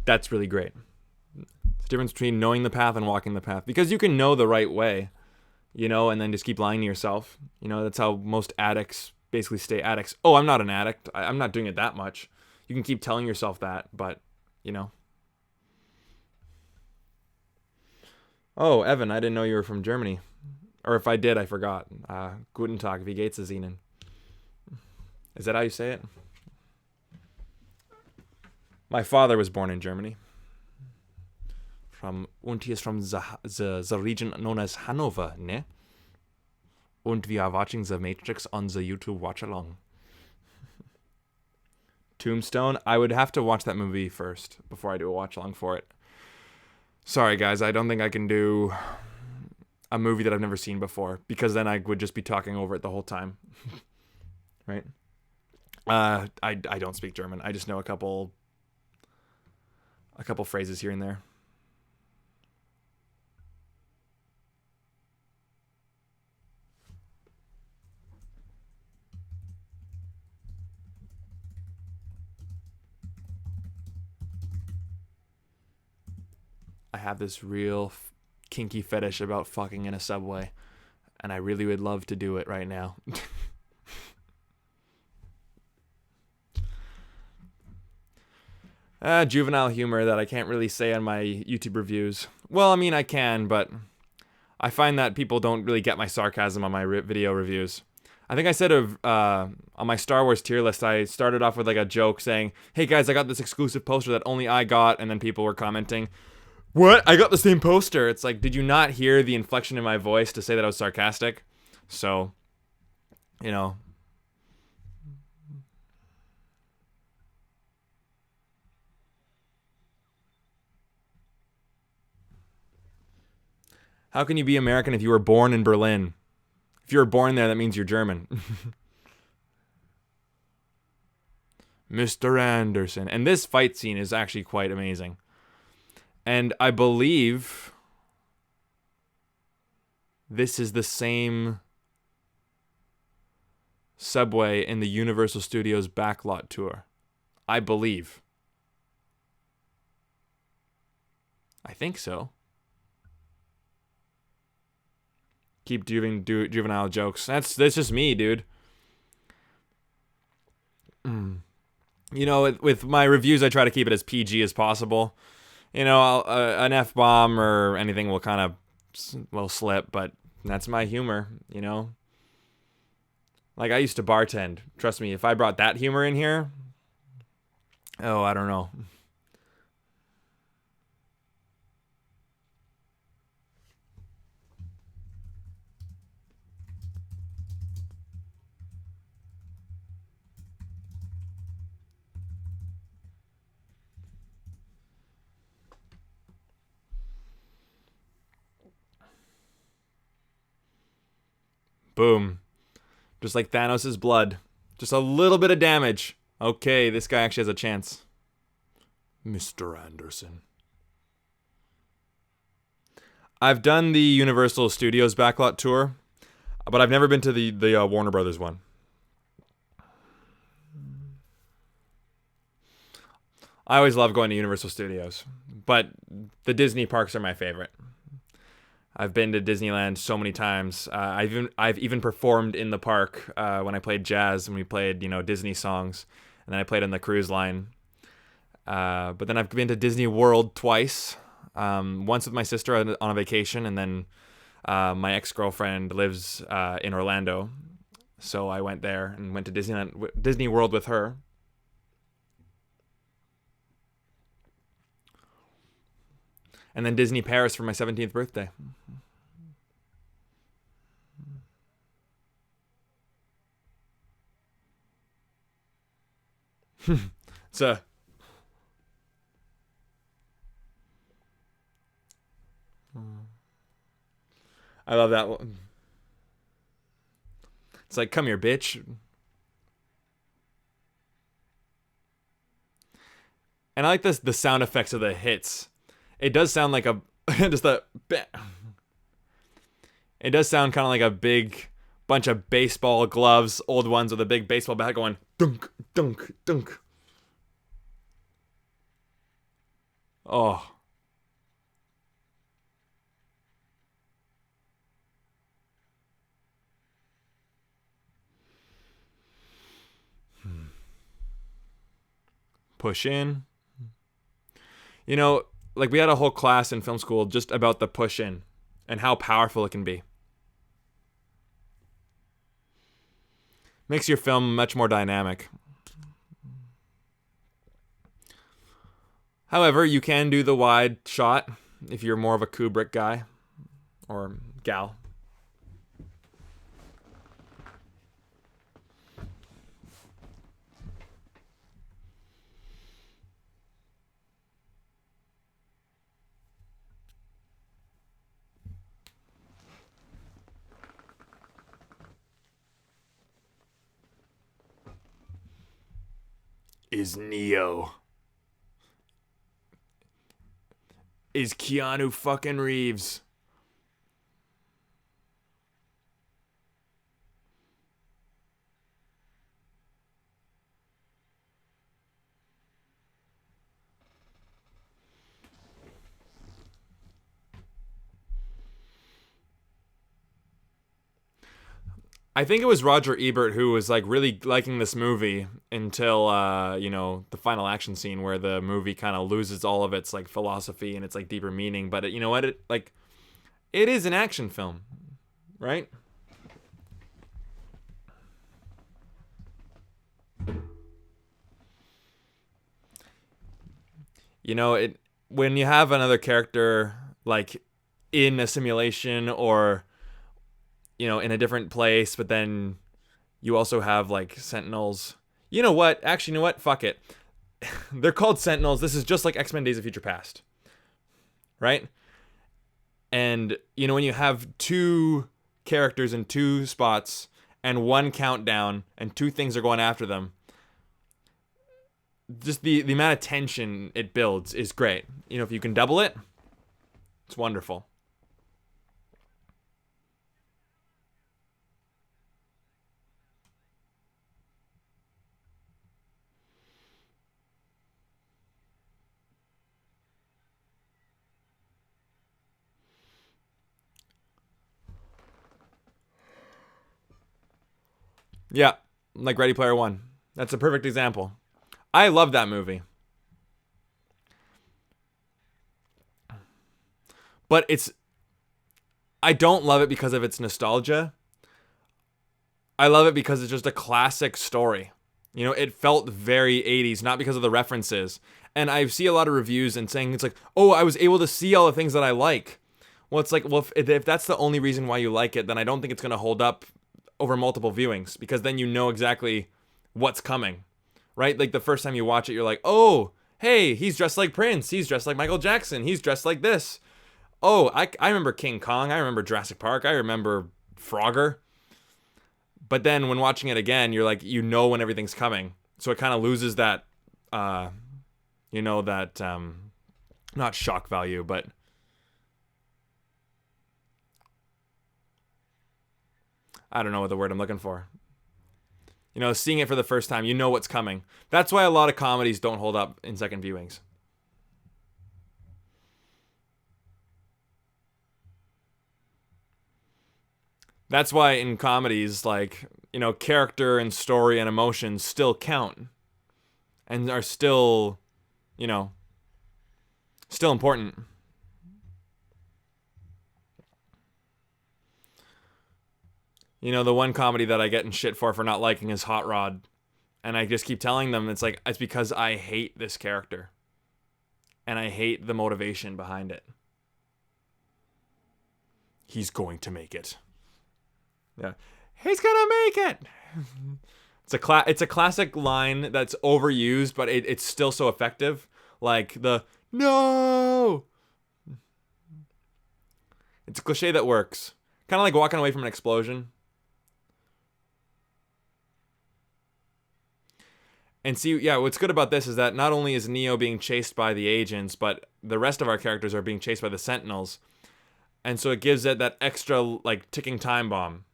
That's really great. It's the difference between knowing the path and walking the path, because you can know the right way, and then just keep lying to yourself. That's how most addicts basically stay addicts. Oh, I'm not an addict. I'm not doing it that much. You can keep telling yourself that, but, Oh, Evan, I didn't know you were from Germany. Or if I did, I forgot. Guten Tag, wie geht's es Ihnen? Is that how you say it? My father was born in Germany. He is from the region known as Hanover, ne? And we are watching The Matrix on the YouTube watch-along. Tombstone? I would have to watch that movie first before I do a watch-along for it. Sorry, guys, I don't think I can do a movie that I've never seen before, because then I would just be talking over it the whole time. Right? I don't speak German. I just know a couple phrases here and there. I have this real kinky fetish about fucking in a subway, and I really would love to do it right now. Juvenile humor that I can't really say on my YouTube reviews. Well, I mean, I can, but I find that people don't really get my sarcasm on my video reviews. I think I said on my Star Wars tier list, I started off with like a joke saying, "Hey guys, I got this exclusive poster that only I got," and then people were commenting, "What? I got the same poster." It's like, did you not hear the inflection in my voice to say that I was sarcastic? So, How can you be American if you were born in Berlin? If you were born there, that means you're German. Mr. Anderson. And this fight scene is actually quite amazing. And I believe this is the same subway in the Universal Studios backlot tour. I believe. I think so. Keep doing juvenile jokes. That's just me, dude. You know, with my reviews, I try to keep it as PG as possible. You know, an F-bomb or anything will kind of slip, but that's my humor, you know? Like, I used to bartend. Trust me, if I brought that humor in here, oh, I don't know. Boom. Just like Thanos' blood. Just a little bit of damage. Okay, this guy actually has a chance. Mr. Anderson. I've done the Universal Studios backlot tour, but I've never been to the Warner Brothers one. I always love going to Universal Studios, but the Disney parks are my favorite. I've been to Disneyland so many times. I've even performed in the park when I played jazz and we played Disney songs, and then I played on the cruise line. But then I've been to Disney World twice. Once with my sister on a vacation, and then my ex-girlfriend lives in Orlando, so I went there and went to Disney World with her. And then Disney Paris for my 17th birthday. So, I love that one. It's like, come here, bitch. And I like the sound effects of the hits. It does sound like a just a. It does sound kind of like a big bunch of baseball gloves, old ones with a big baseball bat going dunk, dunk, dunk. Oh. Push in. You know, like we had a whole class in film school just about the push in and how powerful it can be. Makes your film much more dynamic. However, you can do the wide shot if you're more of a Kubrick guy or gal. Is Neo. Is Keanu fucking Reeves. I think it was Roger Ebert who was like really liking this movie until the final action scene where the movie kind of loses all of its like philosophy and its like deeper meaning. But you know what? It is an action film, right? You know, when you have another character like in a simulation or in a different place, but then you also have like Sentinels. You know what? Actually, you know what? Fuck it. They're called Sentinels. This is just like X-Men Days of Future Past. Right? And, when you have two characters in two spots and one countdown and two things are going after them, just the amount of tension it builds is great. If you can double it, it's wonderful. Yeah, like Ready Player One. That's a perfect example. I love that movie. But I don't love it because of its nostalgia. I love it because it's just a classic story. It felt very 80s, not because of the references. And I see a lot of reviews and saying it's like, oh, I was able to see all the things that I like. Well, it's like, well, if that's the only reason why you like it, then I don't think it's going to hold up over multiple viewings, because then you know exactly what's coming, right? Like the first time you watch it, you're like, oh, hey, he's dressed like Prince. He's dressed like Michael Jackson. He's dressed like this. Oh, I remember King Kong. I remember Jurassic Park. I remember Frogger. But then when watching it again, you're like, when everything's coming. So it kind of loses that, not shock value, but I don't know what the word I'm looking for. Seeing it for the first time, you know what's coming. That's why a lot of comedies don't hold up in second viewings. That's why in comedies, like, character and story and emotions still count and are still, you know, still important. The one comedy that I get in shit for not liking is Hot Rod. And I just keep telling them, it's because I hate this character. And I hate the motivation behind it. He's going to make it. Yeah. He's gonna make it. It's a classic line that's overused, but it's still so effective. Like the no. It's a cliche that works. Kind of like walking away from an explosion. And see, yeah, what's good about this is that not only is Neo being chased by the agents, but the rest of our characters are being chased by the Sentinels. And so it gives it that extra, like, ticking time bomb.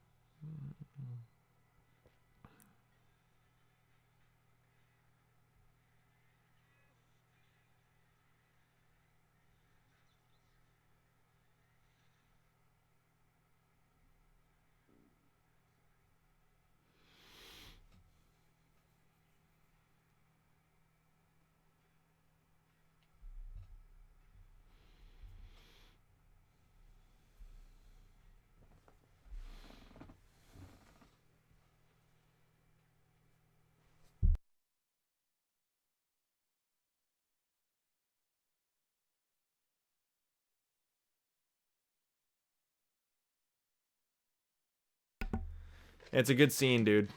It's a good scene, dude.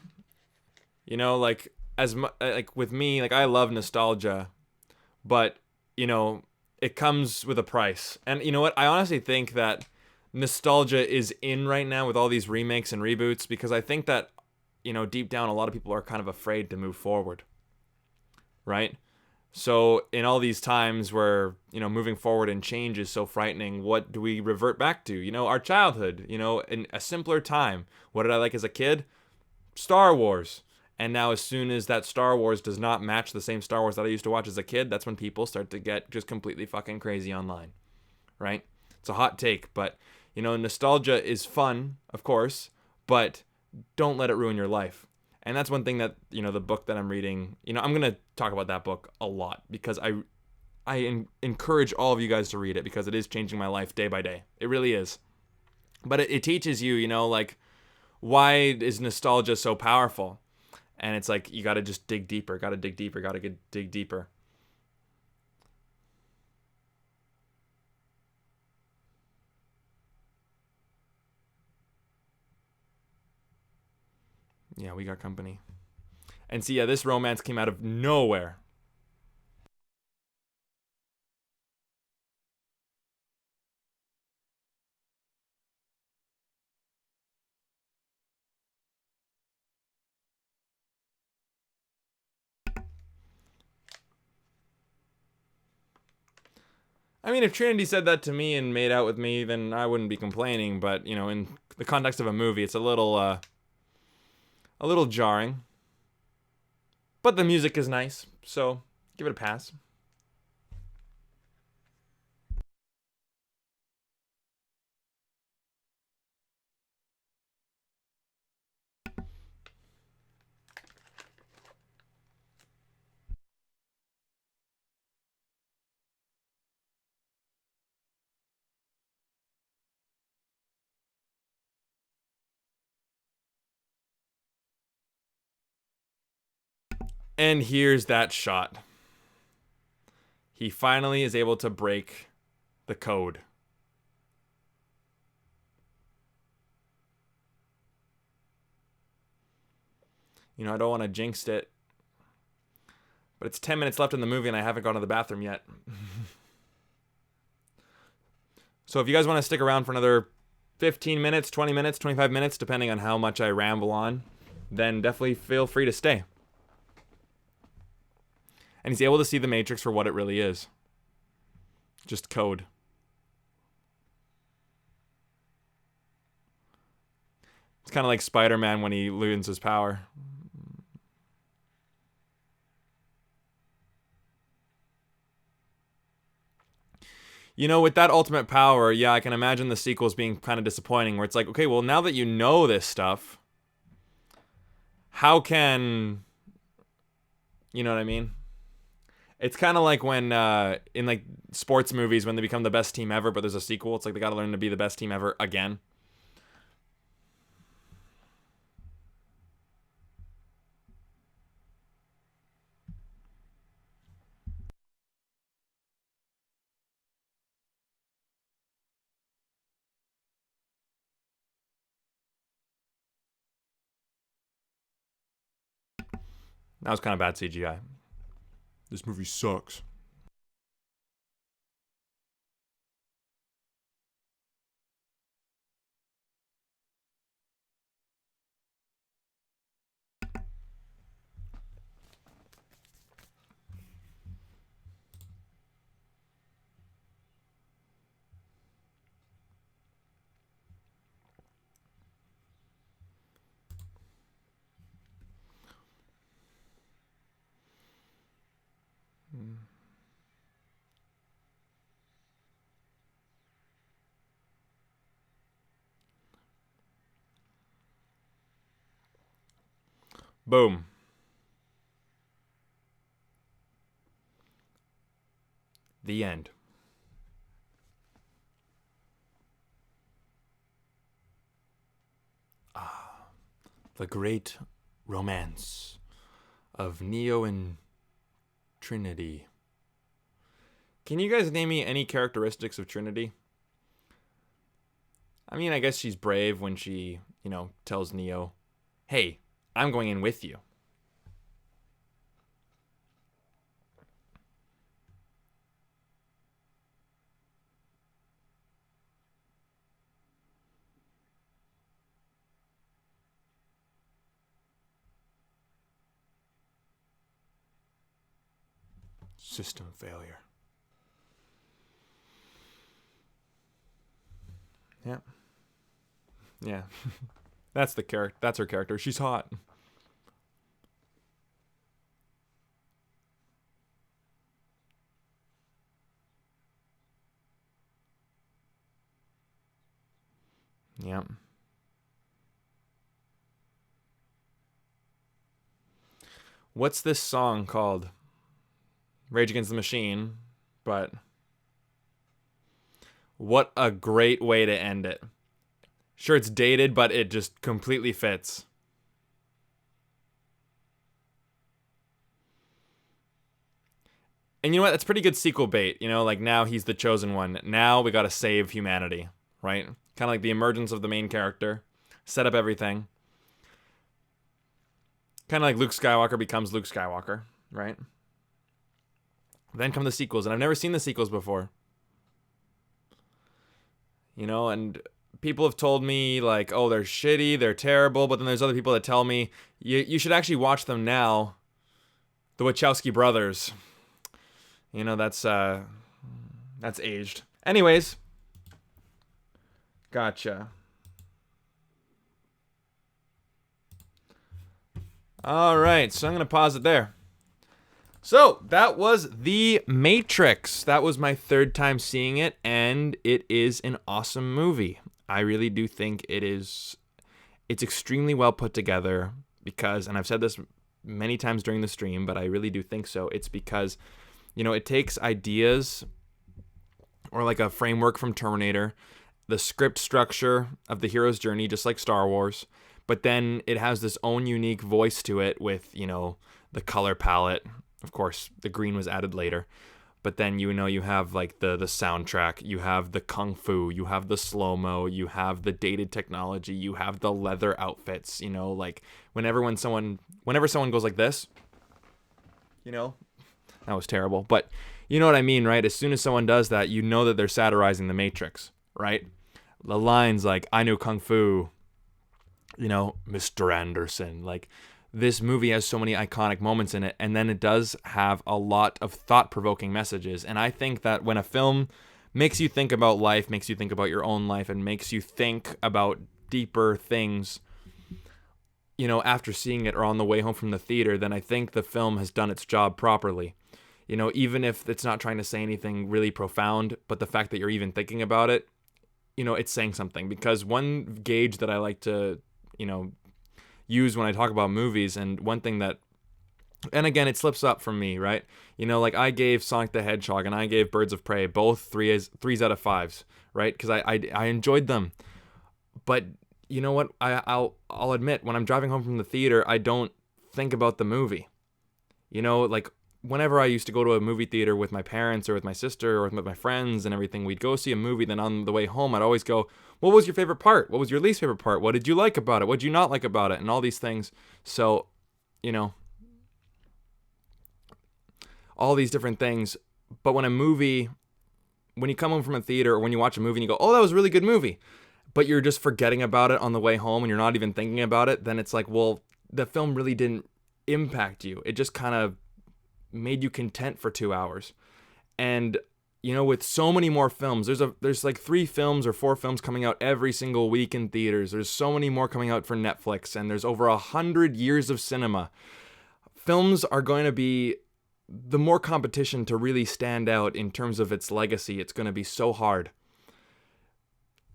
Like, like with me, like, I love nostalgia, but it comes with a price. And you know what? I honestly think that nostalgia is in right now with all these remakes and reboots, because I think that deep down a lot of people are kind of afraid to move forward, right? So in all these times where moving forward and change is so frightening, what do we revert back to? Our childhood, in a simpler time. What did I like as a kid? Star Wars. And now as soon as that Star Wars does not match the same Star Wars that I used to watch as a kid, that's when people start to get just completely fucking crazy online, right? It's a hot take, but nostalgia is fun, of course, but don't let it ruin your life. And that's one thing that the book that I'm reading, I'm gonna talk about that book a lot, because I encourage all of you guys to read it, because it is changing my life day by day. It really is. But it teaches you, like, why is nostalgia so powerful? And it's like, you gotta just dig deeper, gotta dig deeper, dig deeper. Yeah, we got company. And see, yeah, this romance came out of nowhere. I mean, if Trinity said that to me and made out with me, then I wouldn't be complaining. But you know, in the context of a movie, it's a little jarring. But the music is nice, so give it a pass. And here's that shot. He finally is able to break the code. You know, I don't want to jinx it, but it's 10 minutes left in the movie and I haven't gone to the bathroom yet. So if you guys want to stick around for another 15 minutes, 20 minutes, 25 minutes, depending on how much I ramble on, then definitely feel free to stay. And he's able to see the Matrix for what it really is. Just code. It's kind of like Spider-Man when he loses his power. You know, with that ultimate power, yeah, I can imagine the sequels being kind of disappointing, where it's like, okay, well, now that you know this stuff, how can... You know what I mean? It's kind of like when, in like sports movies, when they become the best team ever, but there's a sequel, it's like they gotta learn to be the best team ever again. That was kind of bad CGI. This movie sucks. Boom. The end. The great romance of Neo and Trinity. Can you guys name me any characteristics of Trinity? I mean, I guess she's brave when she, you know, tells Neo, hey, I'm going in with you. System failure. Yeah. Yeah. That's the character. That's her character. She's hot. Yeah. What's this song called? Rage Against the Machine, but what a great way to end it. Sure, it's dated, but it just completely fits. And you know what? That's pretty good sequel bait. You know, like now he's the chosen one. Now we gotta save humanity, right? Kind of like the emergence of the main character. Set up everything. Kind of like Luke Skywalker becomes Luke Skywalker, right? Then come the sequels, and I've never seen the sequels before. You know, and people have told me, like, oh, they're shitty, they're terrible, but then there's other people that tell me, you should actually watch them now. The Wachowski brothers. You know, that's That's aged. Anyways. Gotcha. All right, so I'm going to pause it there. So, that was The Matrix. That was my third time seeing it, and it is an awesome movie. I really do think it's extremely well put together because, and I've said this many times during the stream, but I really do think so. It's because, it takes ideas or like a framework from Terminator, the script structure of the hero's journey, just like Star Wars, but then it has this own unique voice to it with, the color palette. Of course, the green was added later. But then, you have like the soundtrack, you have the kung fu, you have the slow-mo, you have the dated technology, you have the leather outfits, like whenever someone goes like this, that was terrible. But you know what I mean, right? As soon as someone does that, you know that they're satirizing the Matrix, right? The lines like, I knew kung fu, Mr. Anderson, like, this movie has so many iconic moments in it, and then it does have a lot of thought-provoking messages. And I think that when a film makes you think about life, makes you think about your own life, and makes you think about deeper things, after seeing it or on the way home from the theater, then I think the film has done its job properly. Even if it's not trying to say anything really profound, but the fact that you're even thinking about it, it's saying something. Because one gauge that I like to, use when I talk about movies, and one thing that, and again, it slips up from me, right? Like I gave Sonic the Hedgehog and I gave Birds of Prey both threes out of 5s, right? Because I enjoyed them. But you know what? I'll admit, when I'm driving home from the theater, I don't think about the movie. Like whenever I used to go to a movie theater with my parents or with my sister or with my friends and everything, we'd go see a movie. Then on the way home, I'd always go, what was your favorite part? What was your least favorite part? What did you like about it? What did you not like about it? And all these things. So, all these different things. But when you come home from a theater or when you watch a movie and you go, oh, that was a really good movie, but you're just forgetting about it on the way home and you're not even thinking about it, then it's like, well, the film really didn't impact you. It just kind of made you content for 2 hours. And with so many more films, there's like 3 films or 4 films coming out every single week in theaters. There's so many more coming out for Netflix, and there's over 100 years of cinema. Films are going to be the more competition to really stand out in terms of its legacy. It's going to be so hard.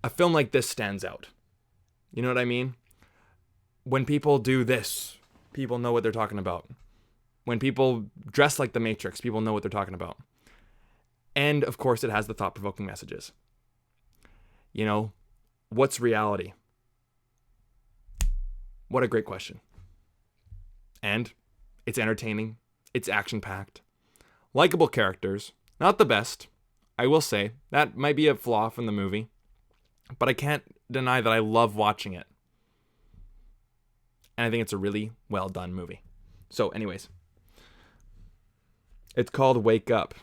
A film like this stands out. You know what I mean? When people do this, people know what they're talking about. When people dress like the Matrix, people know what they're talking about. And, of course, it has the thought-provoking messages. What's reality? What a great question. And it's entertaining. It's action-packed. Likeable characters. Not the best, I will say. That might be a flaw from the movie. But I can't deny that I love watching it. And I think it's a really well-done movie. So, anyways. It's called Wake Up.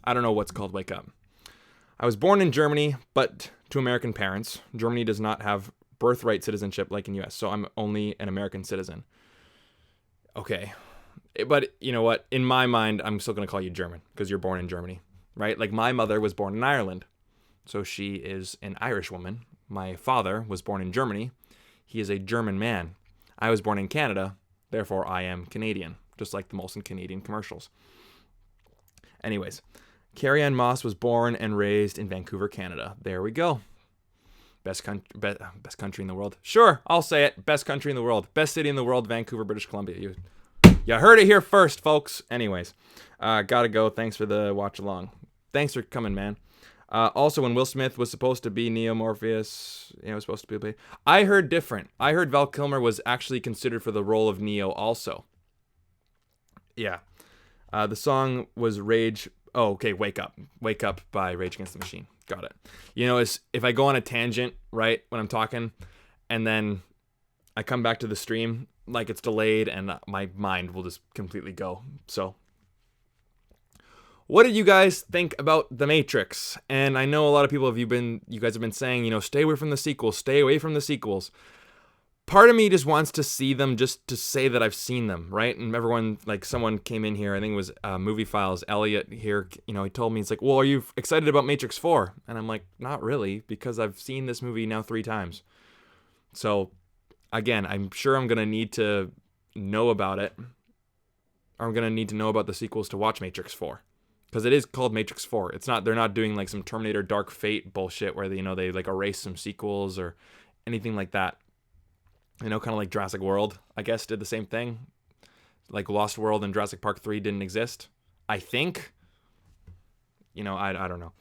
I don't know what's called Wake Up. I was born in Germany, but to American parents. Germany does not have birthright citizenship like in US, so I'm only an American citizen. Okay. But you know what? In my mind, I'm still going to call you German because you're born in Germany, right? Like my mother was born in Ireland, so she is an Irish woman. My father was born in Germany. He is a German man. I was born in Canada, therefore I am Canadian, just like the Molson Canadian commercials. Anyways, Carrie-Anne Moss was born and raised in Vancouver, Canada. There we go. Best country in the world. Sure, I'll say it. Best country in the world. Best city in the world, Vancouver, British Columbia. You heard it here first, folks. Anyways, gotta go. Thanks for the watch along. Thanks for coming, man. Also, when Will Smith was supposed to be Neo Morpheus, was supposed to be. I heard different. I heard Val Kilmer was actually considered for the role of Neo also. Yeah. The song was Rage. Oh, okay. Wake Up. Wake Up by Rage Against the Machine. Got it. Is if I go on a tangent, right, when I'm talking, and then I come back to the stream, like it's delayed, and my mind will just completely go. So, what did you guys think about The Matrix? And I know a lot of people you guys have been saying, stay away from the sequels, stay away from the sequels. part of me just wants to see them just to say that I've seen them, right? And everyone, like someone came in here, I think it was Movie Files, Elliot here, you know, he told me, he's like, well, are you excited about Matrix 4? And I'm like, not really, because I've seen this movie now 3 times. So, again, I'm sure I'm going to need to know about it. Or I'm going to need to know about the sequels to watch Matrix 4. Because it is called Matrix 4. It's not, they're not doing like some Terminator Dark Fate bullshit where they, you know, they like erase some sequels or anything like that. You know, kind of like Jurassic World, I guess, did the same thing. Like Lost World and Jurassic Park 3 didn't exist, I think. You know, I don't know.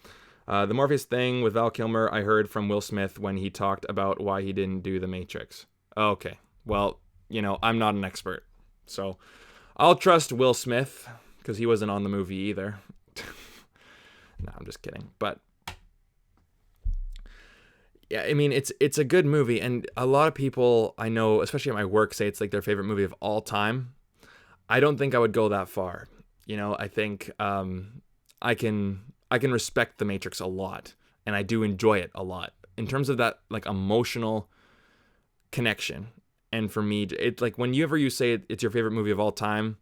The Morpheus thing with Val Kilmer, I heard from Will Smith when he talked about why he didn't do The Matrix. Okay, well, you know, I'm not an expert. So I'll trust Will Smith, because he wasn't on the movie either. No, I'm just kidding. But yeah, I mean, it's a good movie, and a lot of people I know, especially at my work, say it's like their favorite movie of all time. I don't think I would go that far. You know, I think I can respect The Matrix a lot, and I do enjoy it a lot in terms of that like emotional connection. And for me, it's like whenever you say it's your favorite movie of all time,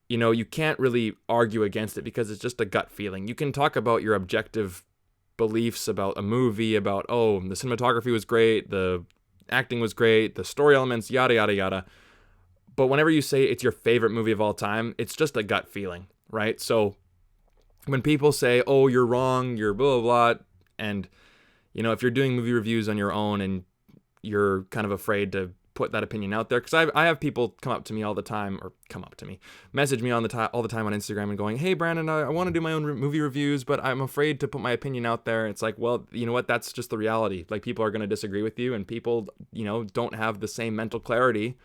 you know, you can't really argue against it because it's just a gut feeling. You can talk about your objective beliefs about a movie, about, oh, the cinematography was great, the acting was great, the story elements, yada, yada, yada. But whenever you say it's your favorite movie of all time, it's just a gut feeling, right? So when people say, oh, you're wrong, you're blah, blah, blah, and, you know, if you're doing movie reviews on your own and you're kind of afraid to put that opinion out there, because I have people come up to me all the time, or message me all the time on Instagram and going, hey Brandon, I want to do my own movie reviews, but I'm afraid to put my opinion out there. It's like, well, you know what, that's just the reality. Like, people are going to disagree with you, and people, you know, don't have the same mental clarity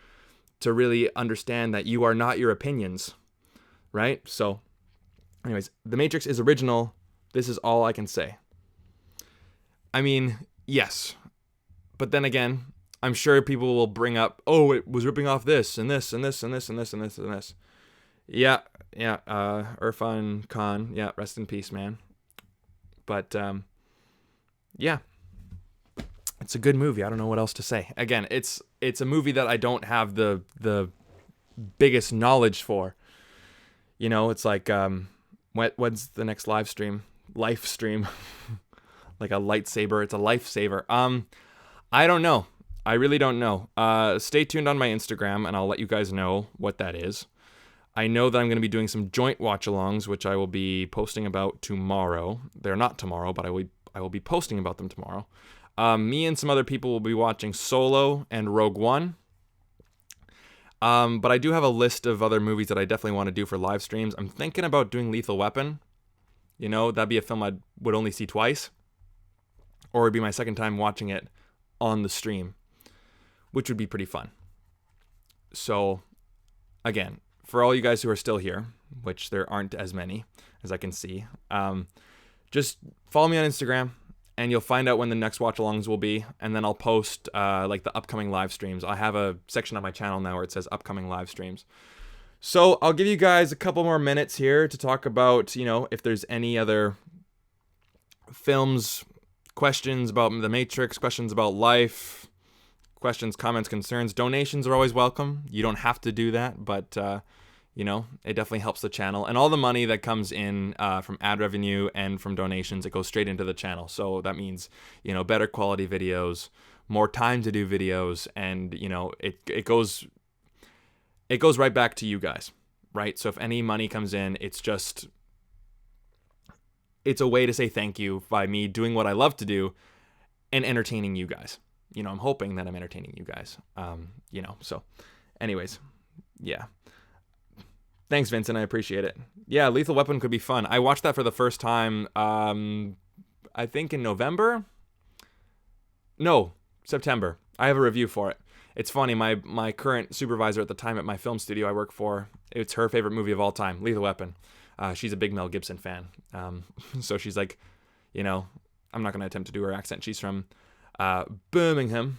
to really understand that you are not your opinions, right? So anyways, The Matrix is original. This is all I can say. I mean, yes, but then again, I'm sure people will bring up, oh, it was ripping off this and this and this and this and this and this and this. Yeah, Irfan Khan, yeah, rest in peace, man. But, yeah, it's a good movie. I don't know what else to say. Again, it's a movie that I don't have the biggest knowledge for. You know, it's like, when's the next live stream? Life stream. Like a lightsaber. It's a lifesaver. I don't know. I really don't know. Stay tuned on my Instagram, and I'll let you guys know what that is. I know that I'm going to be doing some joint watch-alongs, which I will be posting about tomorrow. They're not tomorrow, but I will be posting about them tomorrow. Me and some other people will be watching Solo and Rogue One. But I do have a list of other movies that I definitely want to do for live streams. I'm thinking about doing Lethal Weapon. You know, that'd be a film I would only see twice. Or it'd be my second time watching it on the stream, which would be pretty fun. So, again, for all you guys who are still here, which there aren't as many as I can see, just follow me on Instagram, and you'll find out when the next watch-alongs will be, and then I'll post like the upcoming live streams. I have a section on my channel now where it says upcoming live streams. So I'll give you guys a couple more minutes here to talk about, you know, if there's any other films, questions about The Matrix, questions about life, questions, comments, concerns. Donations are always welcome. You don't have to do that, but, you know, it definitely helps the channel. And all the money that comes in from ad revenue and from donations, it goes straight into the channel. So that means, you know, better quality videos, more time to do videos, and, you know, it goes right back to you guys, right? So if any money comes in, it's a way to say thank you by me doing what I love to do and entertaining you guys. You know, I'm hoping that I'm entertaining you guys. You know, so anyways, yeah. Thanks, Vincent. I appreciate it. Yeah, Lethal Weapon could be fun. I watched that for the first time, I think in November? No, September. I have a review for it. It's funny, my current supervisor at the time at my film studio I work for, it's her favorite movie of all time, Lethal Weapon. She's a big Mel Gibson fan. So she's like, you know, I'm not going to attempt to do her accent. She's from Birmingham.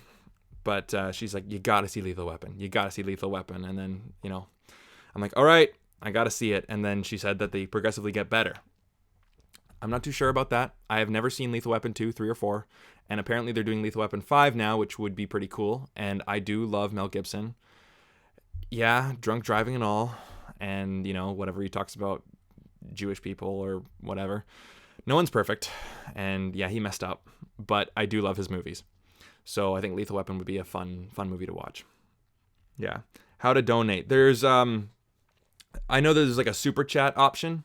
But she's like, you got to see Lethal Weapon. You got to see Lethal Weapon. And then, you know, I'm like, all right, I got to see it. And then she said that they progressively get better. I'm not too sure about that. I have never seen Lethal Weapon 2, 3, or 4, and apparently they're doing Lethal Weapon 5 now, which would be pretty cool, and I do love Mel Gibson. Yeah, drunk driving and all, and, whatever he talks about Jewish people or whatever. No one's perfect, and yeah, he messed up, but I do love his movies. So I think Lethal Weapon would be a fun movie to watch. Yeah. How to donate. There's, I know there's like a super chat option.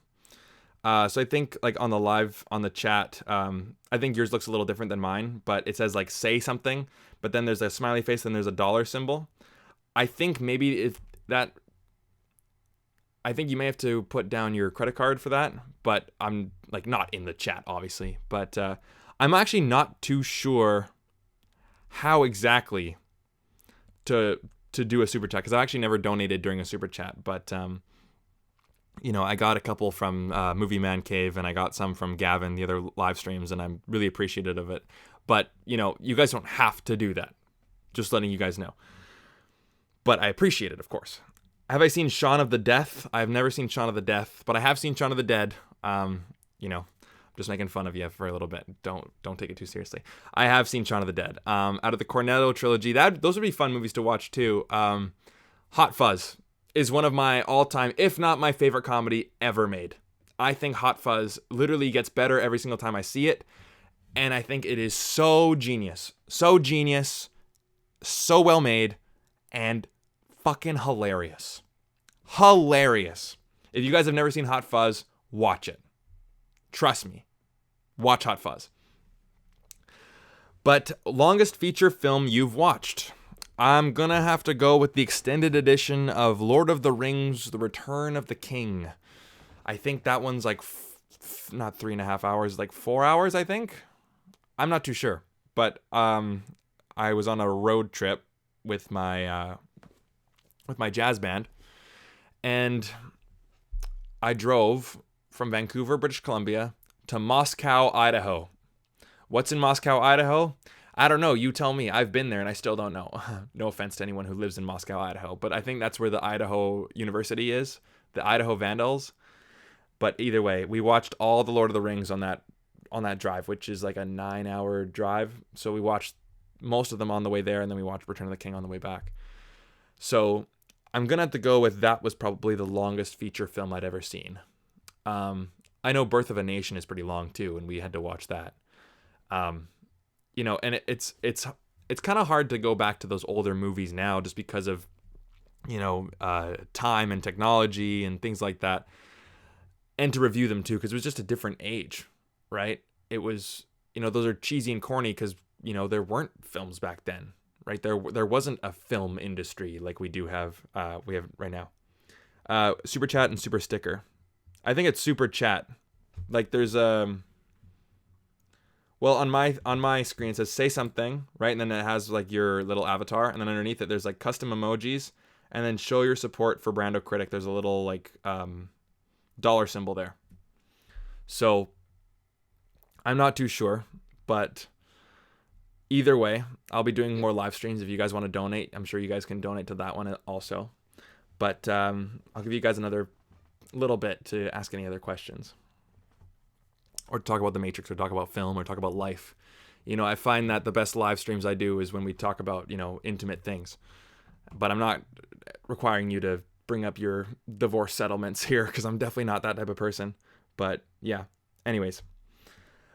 So I think like on the chat, I think yours looks a little different than mine, but it says like say something, but then there's a smiley face and there's a dollar symbol. I think maybe I think you may have to put down your credit card for that, but I'm like not in the chat, obviously. But I'm actually not too sure how exactly to do a super chat, because I actually never donated during a super chat. But I got a couple from Movie Man Cave, and I got some from Gavin, the other live streams, and I'm really appreciative of it. But you guys don't have to do that. Just letting you guys know. But I appreciate it, of course. Have I seen Shaun of the Death? I've never seen Shaun of the Death, but I have seen Shaun of the Dead. I'm just making fun of you for a little bit. Don't take it too seriously. I have seen Shaun of the Dead. Out of the Cornetto trilogy, those would be fun movies to watch too. Hot Fuzz is one of my all-time, if not my favorite comedy ever made. I think Hot Fuzz literally gets better every single time I see it, and I think it is so genius, so well made, and fucking hilarious. Hilarious. If you guys have never seen Hot Fuzz, watch it. Trust me. Watch Hot Fuzz. But longest feature film you've watched. I'm gonna have to go with the extended edition of Lord of the Rings, The Return of the King. I think that one's like, not 3.5 hours, like 4 hours, I think. I'm not too sure. But I was on a road trip with my jazz band, and I drove from Vancouver, British Columbia to Moscow, Idaho. What's in Moscow, Idaho? I don't know. You tell me. I've been there and I still don't know. No offense to anyone who lives in Moscow, Idaho, but I think that's where the Idaho University is, the Idaho Vandals. But either way, we watched all the Lord of the Rings on that drive, which is like a 9-hour drive. So we watched most of them on the way there, and then we watched Return of the King on the way back. So I'm going to have to go with that was probably the longest feature film I'd ever seen. I know Birth of a Nation is pretty long too, and we had to watch that. And it's kind of hard to go back to those older movies now just because of, time and technology and things like that. And to review them too, because it was just a different age, right? It was, those are cheesy and corny because, there weren't films back then. Right, there wasn't a film industry like we have right now. Super chat and super sticker. I think it's super chat. Like there's on my screen it says say something, right, and then it has like your little avatar, and then underneath it there's like custom emojis, and then show your support for BrandoCritic. There's a little like dollar symbol there. So I'm not too sure, but either way, I'll be doing more live streams if you guys want to donate. I'm sure you guys can donate to that one also. But I'll give you guys another little bit to ask any other questions. Or talk about The Matrix, or talk about film, or talk about life. I find that the best live streams I do is when we talk about, intimate things. But I'm not requiring you to bring up your divorce settlements here, because I'm definitely not that type of person. But yeah, anyways.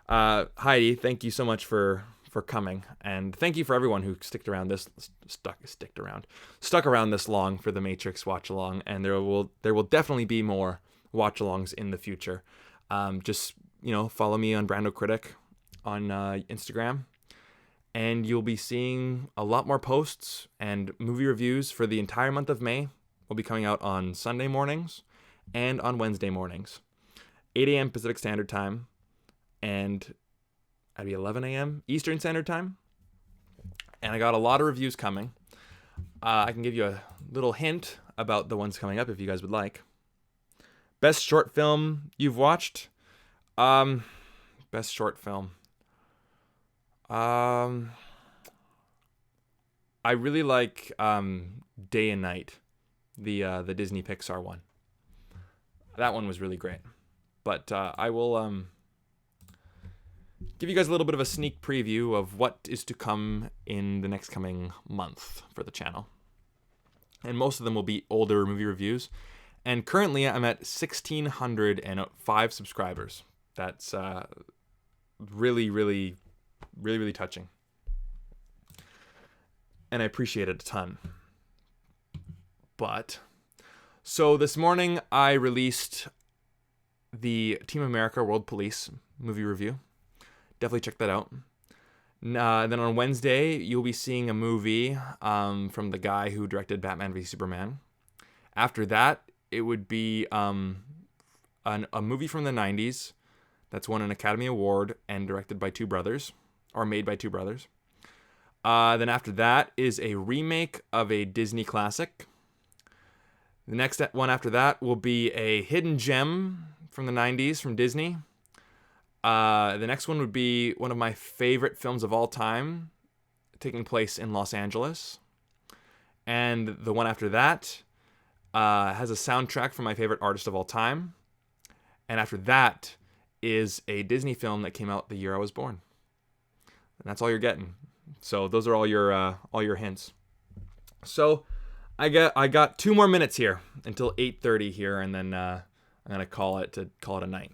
Heidi, thank you so much for coming, and thank you for everyone who stuck around this long for the Matrix watch along, and there will definitely be more watch alongs in the future. Just follow me on BrandoCritic on Instagram, and you'll be seeing a lot more posts and movie reviews for the entire month of May. Will be coming out on Sunday mornings and on Wednesday mornings, 8 a.m. Pacific Standard Time, and that'd be 11 a.m. Eastern Standard Time. And I got a lot of reviews coming. I can give you a little hint about the ones coming up if you guys would like. Best short film you've watched? Best short film. I really like Day and Night, the Disney Pixar one. That one was really great. But I will give you guys a little bit of a sneak preview of what is to come in the next coming month for the channel. And most of them will be older movie reviews. And currently I'm at 1,605 subscribers. That's really, really, really, really touching. And I appreciate it a ton. But, so this morning I released the Team America World Police movie review. Definitely check that out. Then on Wednesday, you'll be seeing a movie from the guy who directed Batman v Superman. After that, it would be a movie from the 90s that's won an Academy Award and directed by two brothers, or made by two brothers. Then after that is a remake of a Disney classic. The next one after that will be a hidden gem from the 90s from Disney. The next one would be one of my favorite films of all time, taking place in Los Angeles. And the one after that has a soundtrack from my favorite artist of all time. And after that is a Disney film that came out the year I was born. And that's all you're getting. So those are all your hints. So I got 2 more minutes here until 8:30 here, and then I'm gonna call it a night.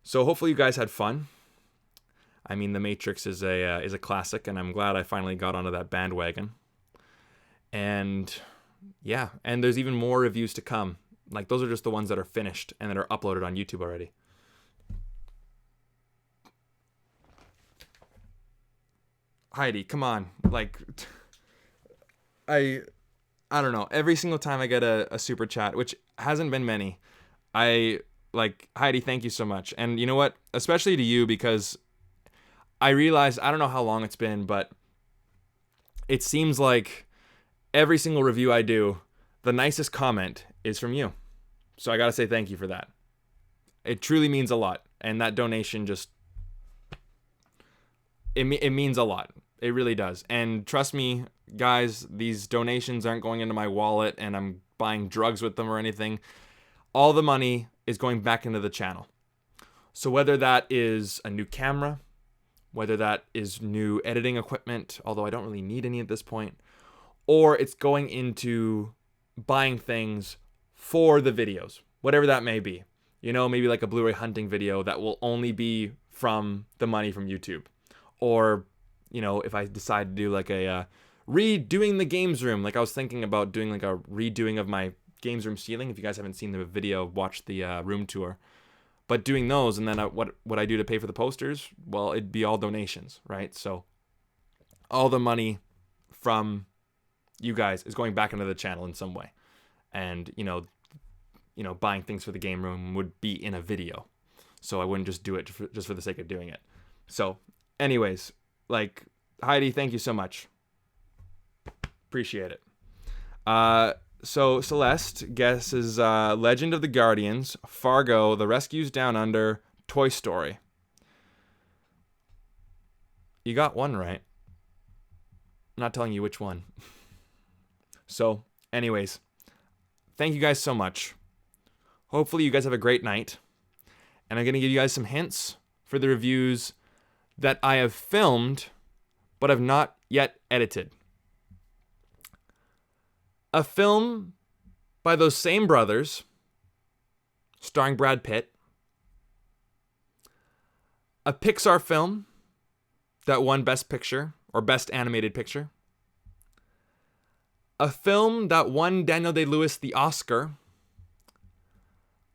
So hopefully you guys had fun. I mean, The Matrix is a classic, and I'm glad I finally got onto that bandwagon. And yeah, and there's even more reviews to come. Like, those are just the ones that are finished and that are uploaded on YouTube already. Heidi, come on. Like, I don't know. Every single time I get a super chat, which hasn't been many, Heidi, thank you so much. And you know what? Especially to you, because I realized, I don't know how long it's been, but it seems like every single review I do, the nicest comment is from you. So I gotta say thank you for that. It truly means a lot. And that donation just, it means a lot. It really does. And trust me, guys, these donations aren't going into my wallet and I'm buying drugs with them or anything. All the money is going back into the channel. So whether that is a new camera, whether that is new editing equipment, although I don't really need any at this point, or it's going into buying things for the videos, whatever that may be. You know, maybe like a Blu-ray hunting video that will only be from the money from YouTube. Or, you know, if I decide to do like a redoing the games room, like I was thinking about doing like a redoing of my games room ceiling. If you guys haven't seen the video, watch the room tour. But doing those, and then what I do to pay for the posters, well, it'd be all donations, right? So all the money from you guys is going back into the channel in some way. And, you know, buying things for the game room would be in a video. So I wouldn't just do it just for the sake of doing it. So anyways, like, Heidi, thank you so much. Appreciate it. So Celeste guesses Legend of the Guardians, Fargo, The Rescues Down Under, Toy Story. You got one right. I'm not telling you which one. So, anyways, thank you guys so much. Hopefully you guys have a great night. And I'm going to give you guys some hints for the reviews that I have filmed, but have not yet edited. A film by those same brothers, starring Brad Pitt. A Pixar film that won Best Picture, or Best Animated Picture. A film that won Daniel Day-Lewis the Oscar.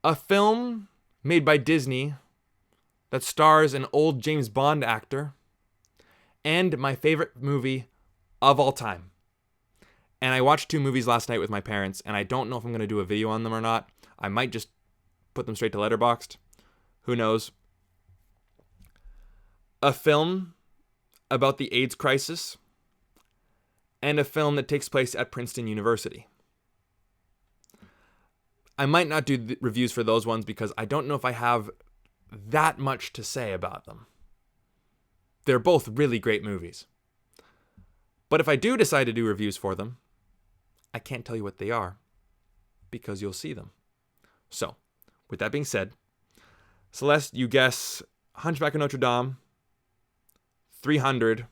A film made by Disney that stars an old James Bond actor. And my favorite movie of all time. And I watched 2 movies last night with my parents, and I don't know if I'm going to do a video on them or not. I might just put them straight to Letterboxd. Who knows? A film about the AIDS crisis, and a film that takes place at Princeton University. I might not do reviews for those ones because I don't know if I have that much to say about them. They're both really great movies. But if I do decide to do reviews for them, I can't tell you what they are because you'll see them. So, with that being said, Celeste, you guess Hunchback of Notre Dame, 300,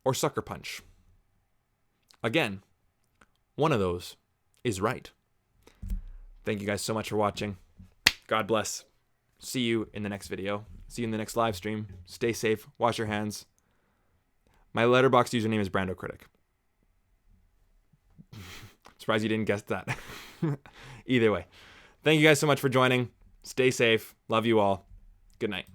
or Sucker Punch. Again, one of those is right. Thank you guys so much for watching. God bless. See you in the next video. See you in the next live stream. Stay safe. Wash your hands. My Letterboxd username is BrandoCritic. Surprised you didn't guess that. Either way. Thank you guys so much for joining. Stay safe. Love you all. Good night.